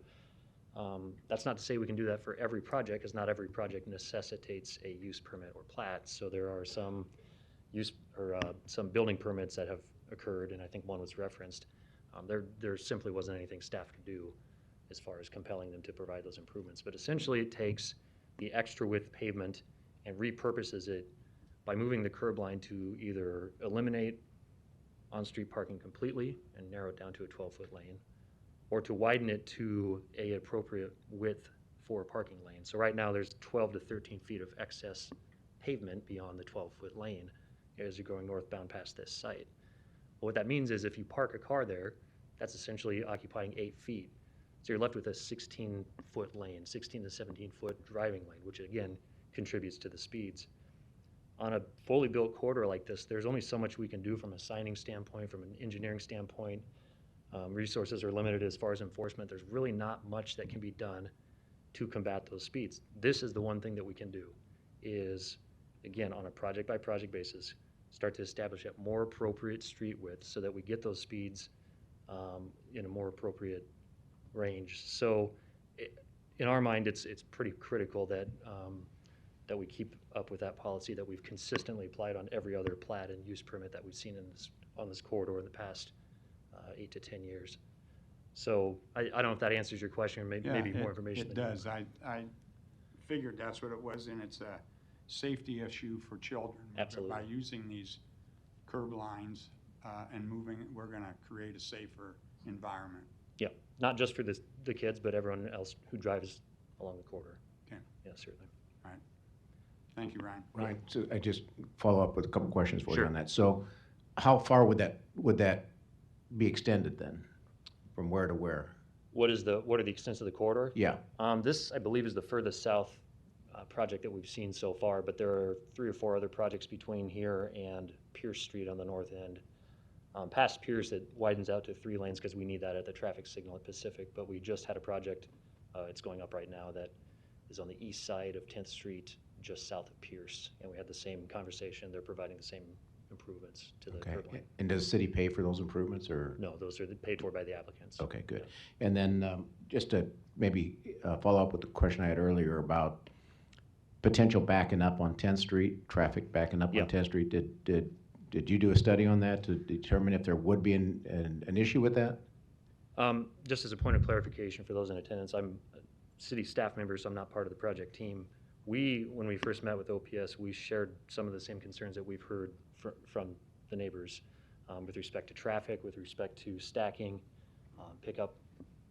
that's not to say we can do that for every project, because not every project necessitates a use permit or plat. So there are some some building permits that have occurred, and I think one was referenced. There simply wasn't anything staff could do as far as compelling them to provide those improvements. But essentially it takes the extra width pavement and repurposes it by moving the curb line to either eliminate on-street parking completely and narrow it down to a 12-foot lane, or to widen it to a appropriate width for a parking lane. So right now there's 12 to 13 feet of excess pavement beyond the 12-foot lane as you're going northbound past this site. Well, what that means is if you park a car there, that's essentially occupying 8 feet. So you're left with a 16-foot lane, 16 to 17-foot driving lane, which again contributes to the speeds. On a fully built corridor like this, there's only so much we can do from a signing standpoint, from an engineering standpoint. Resources are limited as far as enforcement. There's really not much that can be done to combat those speeds. This is the one thing that we can do, is, again, on a project-by-project basis, start to establish a more appropriate street width so that we get those speeds in a more appropriate range. So in our mind, it's pretty critical that that we keep up with that policy that we've consistently applied on every other plat and use permit that we've seen on this corridor in the past 8 to 10 years. So I don't know if that answers your question, or maybe more information. It does. I figured that's what it was, and it's a safety issue for children. Absolutely. By using these curb lines and moving, we're going to create a safer environment. Yeah, not just for the kids, but everyone else who drives along the corridor. Okay. Yeah, certainly. All right. Thank you, Ryan. Right, so I just follow up with a couple questions for Sure. you on that. So how far would that be extended then? From where to where? What are the extents of the corridor? Yeah. This, I believe, is the furthest south project that we've seen so far, but there are 3 or 4 other projects between here and Pierce Street on the north end. Past Pierce, it widens out to 3 lanes because we need that at the traffic signal at Pacific, but we just had a project, it's going up right now, that is on the east side of 10th Street, just south of Pierce, and we had the same conversation. They're providing the same improvements to the curb lane. And does the city pay for those improvements, or? No, those are paid for by the applicants. Okay, good. And then just to maybe follow up with the question I had earlier about potential backing up on 10th Street, traffic backing up on 10th Street. Did you do a study on that to determine if there would be an issue with that? Just as a point of clarification for those in attendance, I'm a city staff member, so I'm not part of the project team. When we first met with OPS, we shared some of the same concerns that we've heard from the neighbors with respect to traffic, with respect to stacking, pickup,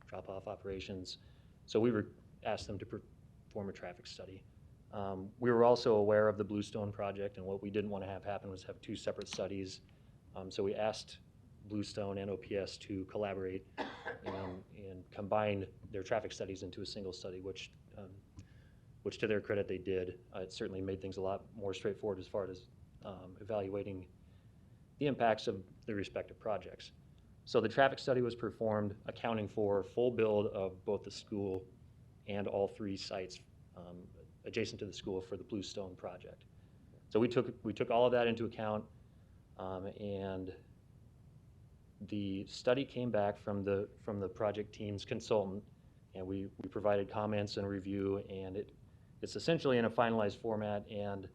drop-off operations. So we asked them to perform a traffic study. We were also aware of the Bluestone project, and what we didn't want to have happen was have 2 separate studies. So we asked Bluestone and OPS to collaborate and combine their traffic studies into a single study, which to their credit they did. It certainly made things a lot more straightforward as far as evaluating the impacts of the respective projects. So the traffic study was performed, accounting for full build of both the school and all 3 sites adjacent to the school for the Bluestone project. So we took all of that into account, and the study came back from the project team's consultant, and we provided comments and review, and it's essentially in a finalized format, and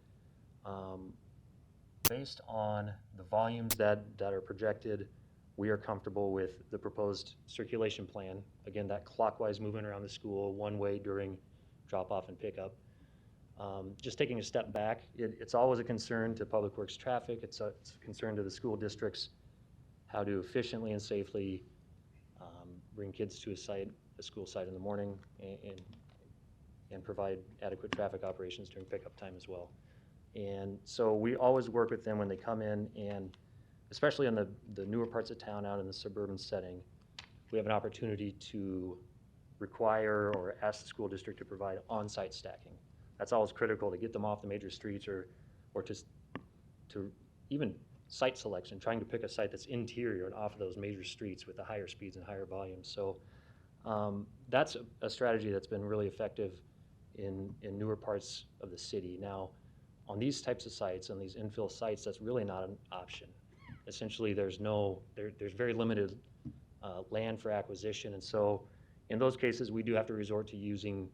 based on the volumes that are projected, we are comfortable with the proposed circulation plan. Again, that clockwise movement around the school, one way during drop-off and pickup. Just taking a step back, it's always a concern to Public Works traffic. It's a concern to the school districts how to efficiently and safely bring kids to a school site in the morning and provide adequate traffic operations during pickup time as well. And so we always work with them when they come in, and especially in the newer parts of town out in the suburban setting, we have an opportunity to require or ask the school district to provide on-site stacking. That's always critical to get them off the major streets or to even site selection, trying to pick a site that's interior and off of those major streets with the higher speeds and higher volumes. So that's a strategy that's been really effective in newer parts of the city. Now, on these types of sites, on these infill sites, that's really not an option. Essentially, there's very limited land for acquisition, and so in those cases, we do have to resort to using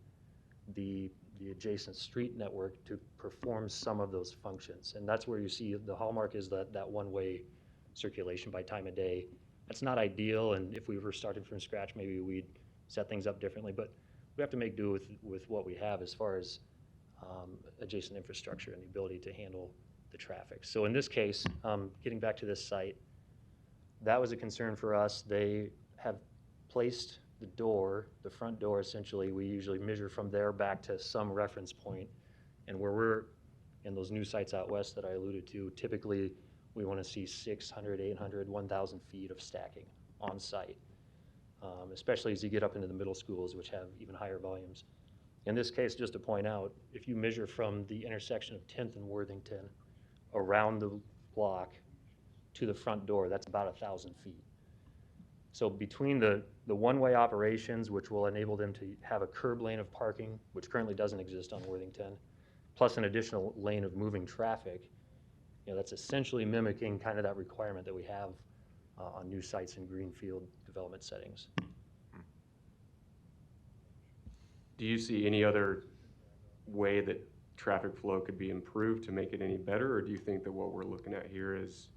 the adjacent street network to perform some of those functions. And that's where you see the hallmark is that one-way circulation by time of day. That's not ideal, and if we were starting from scratch, maybe we'd set things up differently, but we have to make do with what we have as far as adjacent infrastructure and the ability to handle the traffic. So in this case, getting back to this site, that was a concern for us. They have placed the front door essentially, we usually measure from there back to some reference point. And where we're in those new sites out west that I alluded to, typically we want to see 600, 800, 1,000 feet of stacking on site, especially as you get up into the middle schools, which have even higher volumes. In this case, just to point out, if you measure from the intersection of 10th and Worthington around the block to the front door, that's about 1,000 feet. So between the one-way operations, which will enable them to have a curb lane of parking, which currently doesn't exist on Worthington, plus an additional lane of moving traffic, that's essentially mimicking kind of that requirement that we have on new sites in greenfield development settings. Do you see any other way that traffic flow could be improved to make it any better, or do you think that what we're looking at here is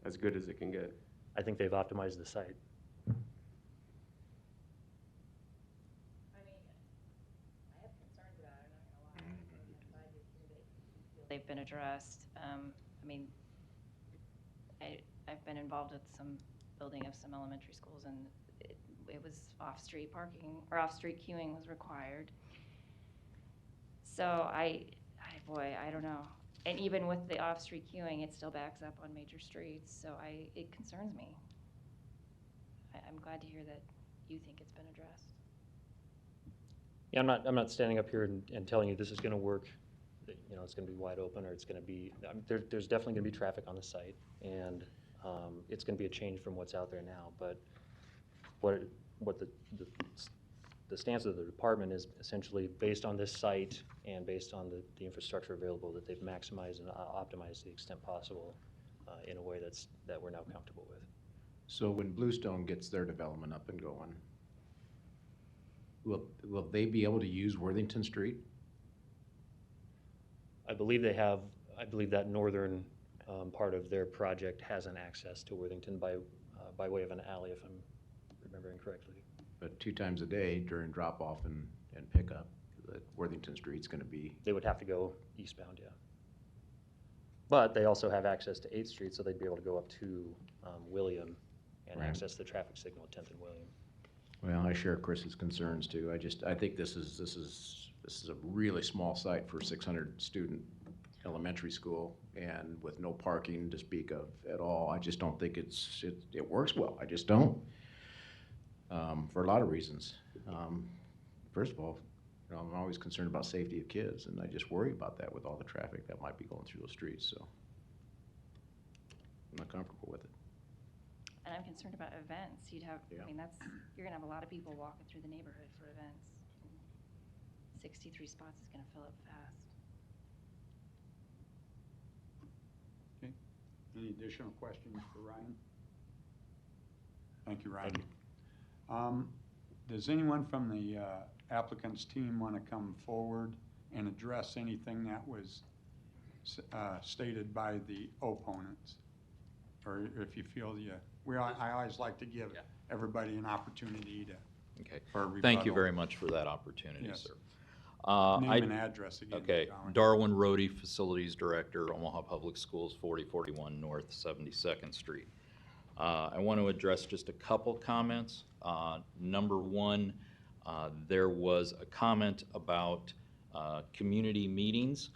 as good as it can get? I think they've optimized the site. They've been addressed. I've been involved with some building of some elementary schools, and it was off-street parking or off-street queuing was required. So I don't know. And even with the off-street queuing, it still backs up on major streets. So it concerns me. I'm glad to hear that you think it's been addressed? Yeah, I'm not standing up here and telling you this is gonna work, that, you know, it's gonna be wide open, or it's gonna be, there's definitely gonna be traffic on the site, and it's gonna be a change from what's out there now, but what the stance of the department is essentially based on this site and based on the infrastructure available, that they've maximized and optimized to the extent possible in a way that we're now comfortable with. So when Bluestone gets their development up and going, will they be able to use Worthington Street? I believe that northern part of their project has an access to Worthington by way of an alley, if I'm remembering correctly. But 2 times a day during drop-off and pickup, that Worthington Street's gonna be, They would have to go eastbound, yeah. But they also have access to 8th Street, so they'd be able to go up to William and Right. access the traffic signal at 10th and William. well, I share Chris's concerns too. I think this is a really small site for 600 student elementary school, and with no parking to speak of at all. I just don't think it works well. I just don't. For a lot of reasons. First of all, you know, I'm always concerned about safety of kids, and I just worry about that with all the traffic that might be going through those streets, so I'm not comfortable with it. And I'm concerned about events. You'd have, Yeah. I mean, you're gonna have a lot of people walking through the neighborhood for events. 63 spots is gonna fill up fast. Okay. Any additional questions for Ryan? Thank you, Ryan. Does anyone from the applicant's team want to come forward and address anything that was stated by the opponents? Or if you feel I always like to give everybody an opportunity to. Okay. For a Thank you rebuttal. very much for that opportunity, Yes. sir. Name and address again. Okay, Darwin Rohde, Facilities Director, Omaha Public Schools, 4041 North 72nd Street. I want to address just a couple comments. Number one, there was a comment about community meetings.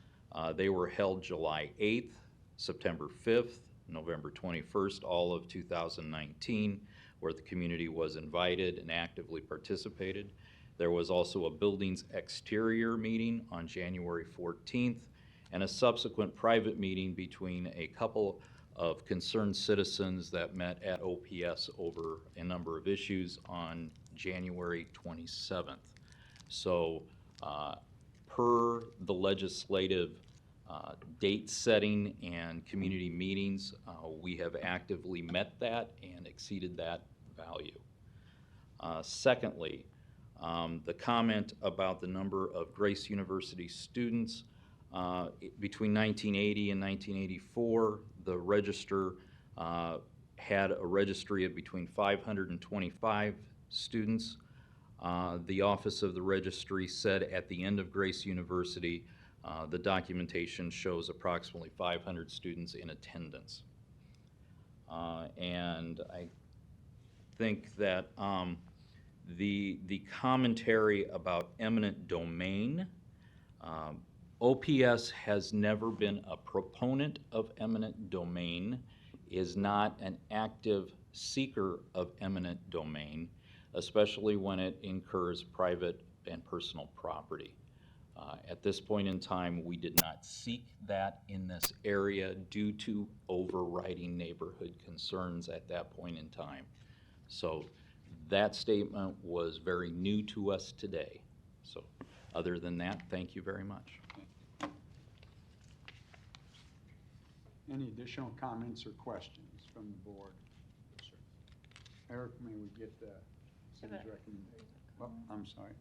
They were held July 8th, September 5th, November 21st, all of 2019, where the community was invited and actively participated. There was also a buildings exterior meeting on January 14th, and a subsequent private meeting between a couple of concerned citizens that met at OPS over a number of issues on January 27th. So per the legislative date setting and community meetings, we have actively met that and exceeded that value. Secondly, the comment about the number of Grace University students between 1980 and 1984, the register had a registry of between 525 students. The Office of the Registry said at the end of Grace University, the documentation shows approximately 500 students in attendance. And I think that the commentary about eminent domain, OPS has never been a proponent of eminent domain, is not an active seeker of eminent domain, especially when it incurs private and personal property. At this point in time, we did not seek that in this area due to overriding neighborhood concerns at that point in time. So that statement was very new to us today. So other than that, thank you very much. Any additional comments or questions from the board? Eric, may we get the city's recommendation? Oh, I'm sorry.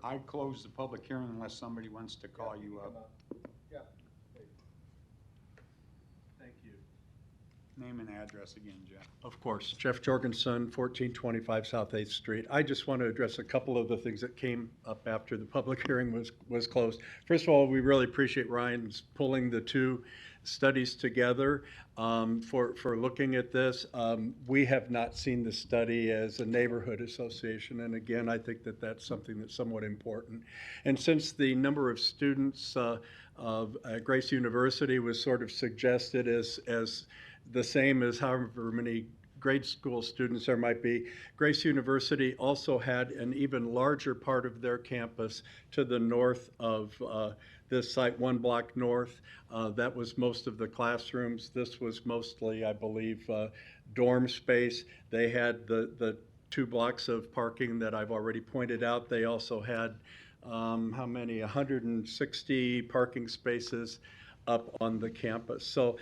I close the public hearing unless somebody wants to call you up. Yeah. Thank you. Name and address again, Jeff. Of course. Jeff Jorgensen, 1425 South 8th Street. I just want to address a couple of the things that came up after the public hearing was closed. First of all, we really appreciate Ryan's pulling the two studies together for looking at this. We have not seen the study as a neighborhood association, and again, I think that that's something that's somewhat important. And since the number of students of Grace University was sort of suggested as the same as however many grade school students there might be. Grace University also had an even larger part of their campus to the north of this site, 1 block north. That was most of the classrooms. This was mostly, I believe, dorm space. They had the 2 blocks of parking that I've already pointed out. They also had, how many, 160 parking spaces up on the campus. So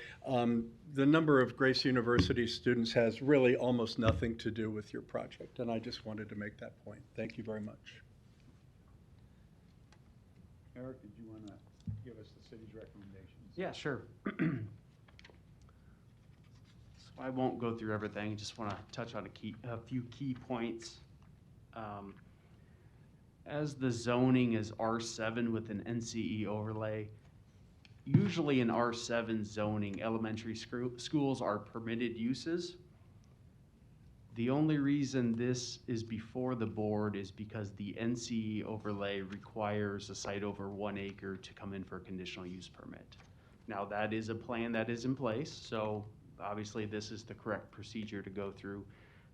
the number of Grace University students has really almost nothing to do with your project, and I just wanted to make that point. Thank you very much. Eric, did you want to give us the city's recommendations? Yeah, sure. So I won't go through everything, just want to touch on a few key points. As the zoning is R7 with an NCE overlay, usually in R7 zoning, elementary schools are permitted uses. The only reason this is before the board is because the NCE overlay requires a site over 1 acre to come in for a conditional use permit. Now, that is a plan that is in place, so obviously this is the correct procedure to go through.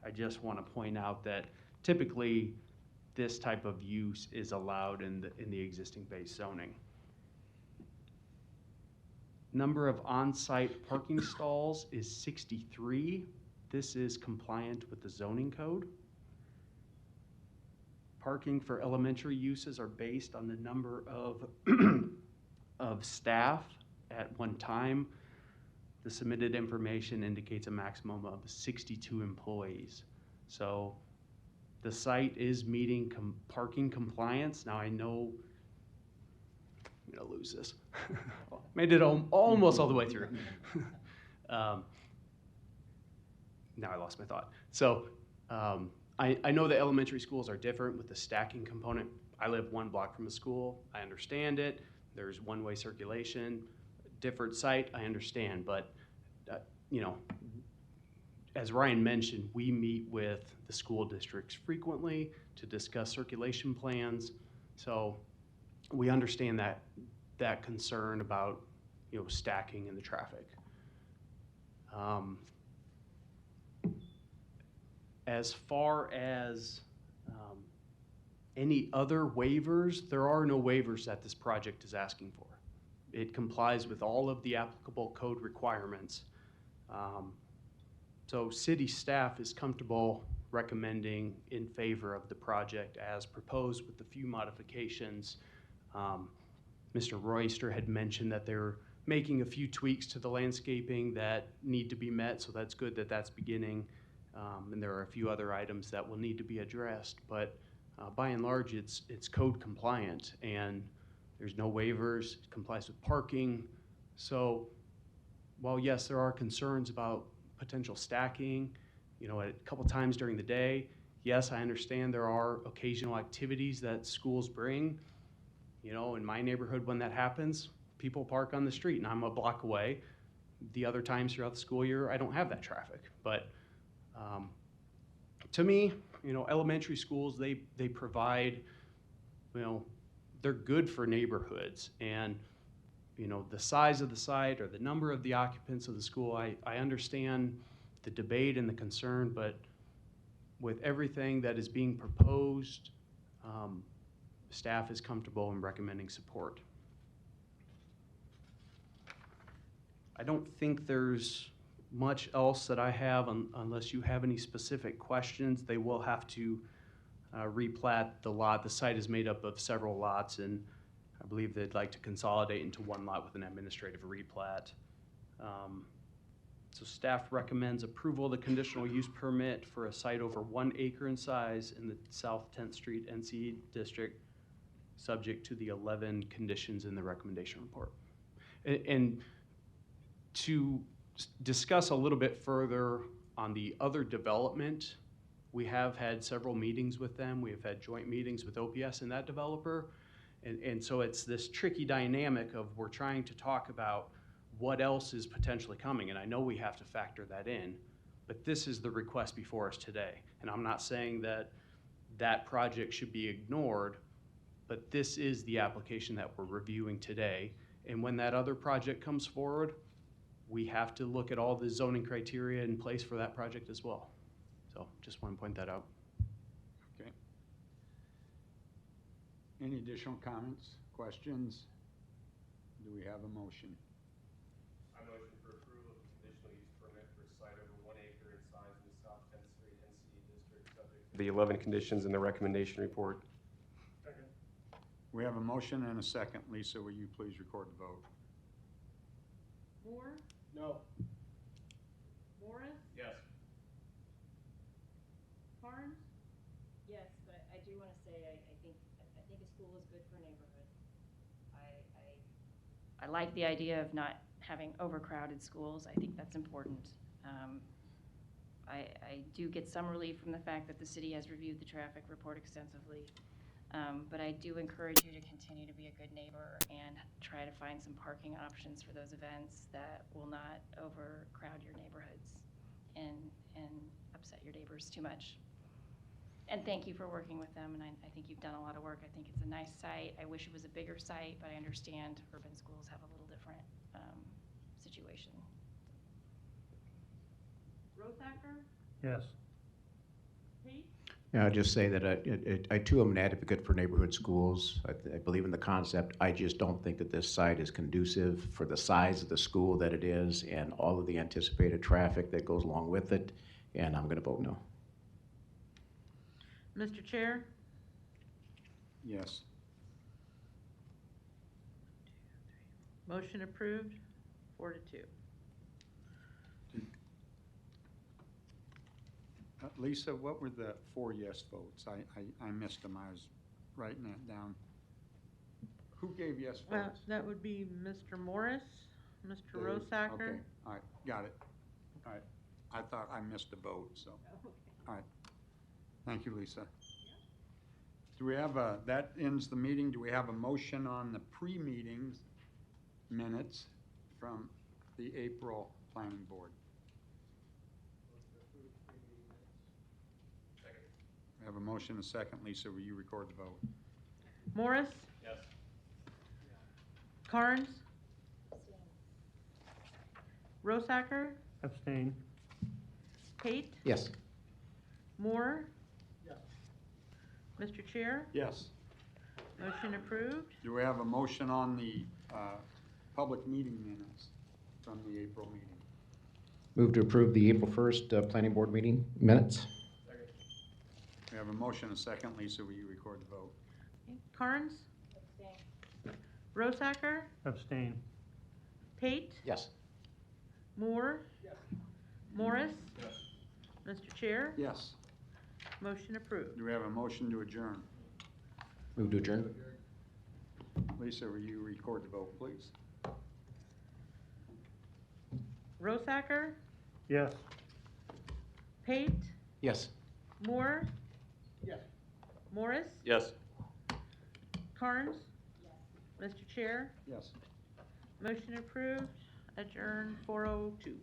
I just want to point out that typically this type of use is allowed in the existing base zoning. Number of on-site parking stalls is 63. This is compliant with the zoning code. Parking for elementary uses are based on the number of, of staff at one time. The submitted information indicates a maximum of 62 employees. So the site is meeting parking compliance. Now I know I'm gonna lose this. Made it almost all the way through. Now I lost my thought. So I know the elementary schools are different with the stacking component. I live 1 block from a school. I understand it. There's one-way circulation, different site, I understand. But, you know, as Ryan mentioned, we meet with the school districts frequently to discuss circulation plans. So we understand that concern about, you know, stacking in the traffic. As far as any other waivers, there are no waivers that this project is asking for. It complies with all of the applicable code requirements. So city staff is comfortable recommending in favor of the project as proposed with the few modifications. Mr. Royster had mentioned that they're making a few tweaks to the landscaping that need to be met, so that's good that that's beginning. And there are a few other items that will need to be addressed, but by and large, it's code compliant, and there's no waivers, it complies with parking. So while yes, there are concerns about potential stacking, you know, a couple times during the day, yes, I understand there are occasional activities that schools bring. You know, in my neighborhood, when that happens, people park on the street, and I'm a block away. The other times throughout the school year, I don't have that traffic. But to me, you know, elementary schools, they provide, you know, they're good for neighborhoods. And, you know, the size of the site or the number of the occupants of the school, I understand the debate and the concern, but with everything that is being proposed, staff is comfortable in recommending support. I don't think there's much else that I have unless you have any specific questions. They will have to replat the lot. The site is made up of several lots, and I believe they'd like to consolidate into 1 lot with an administrative replat. So staff recommends approval of the conditional use permit for a site over 1 acre in size in the South 10th Street NCE district, subject to the 11 conditions in the recommendation report. And to discuss a little bit further on the other development, we have had several meetings with them. We have had joint meetings with OPS and that developer. And so it's this tricky dynamic of we're trying to talk about what else is potentially coming. And I know we have to factor that in, but this is the request before us today. And I'm not saying that that project should be ignored, but this is the application that we're reviewing today. And when that other project comes forward, we have to look at all the zoning criteria in place for that project as well. So just want to point that out. Okay. Any additional comments, questions? Do we have a motion? I motion for approval of the conditional use permit for a site over 1 acre in size in the South 10th Street NC District, subject to The 11 conditions in the recommendation report. We have a motion and a second. Lisa, will you please record the vote? Moore? No. Morris? Yes. Carnes? Yes, but I do want to say, I think a school is good for a neighborhood. I like the idea of not having overcrowded schools. I think that's important. I do get some relief from the fact that the city has reviewed the traffic report extensively. But I do encourage you to continue to be a good neighbor and try to find some parking options for those events that will not overcrowd your neighborhoods and upset your neighbors too much. And thank you for working with them, and I think you've done a lot of work. I think it's a nice site. I wish it was a bigger site, but I understand urban schools have a little different situation. Rosacker? Yes. Pate? Yeah, I'll just say that I too am an advocate for neighborhood schools. I believe in the concept. I just don't think that this site is conducive for the size of the school that it is and all of the anticipated traffic that goes along with it, and I'm going to vote no. Mr. Chair? Yes. Motion approved, 4-2. Lisa, what were the 4 yes votes? I missed them. I was writing that down. Who gave yes Well, votes? that would be Mr. Morris, Mr. Dave? Rosacker. Okay, all right, got it. All right, I thought I missed a vote, so, all right. Thank you, Lisa. Do we have that ends the meeting. Do we have a motion on the pre-meetings minutes from the April Planning Board? We have a motion, a second. Lisa, will you record the vote? Morris? Yes. Carnes? Rosacker? Abstain. Pate? Yes. Moore? Yes. Mr. Chair? Yes. Motion approved. Do we have a motion on the public meeting minutes from the April meeting? Move to approve the April 1st Planning Board meeting minutes. We have a motion, a second. Lisa, will you record the vote? Carnes? Rosacker? Abstain. Pate? Yes. Moore? Yes. Morris? Yes. Mr. Chair? Yes. Motion approved. Do we have a motion to adjourn? Move to adjourn. Lisa, will you record the vote, please? Rosacker? Yes. Pate? Yes. Moore? Yes. Morris? Yes. Carnes? Mr. Chair? Yes. Motion approved. Adjourn 4:02.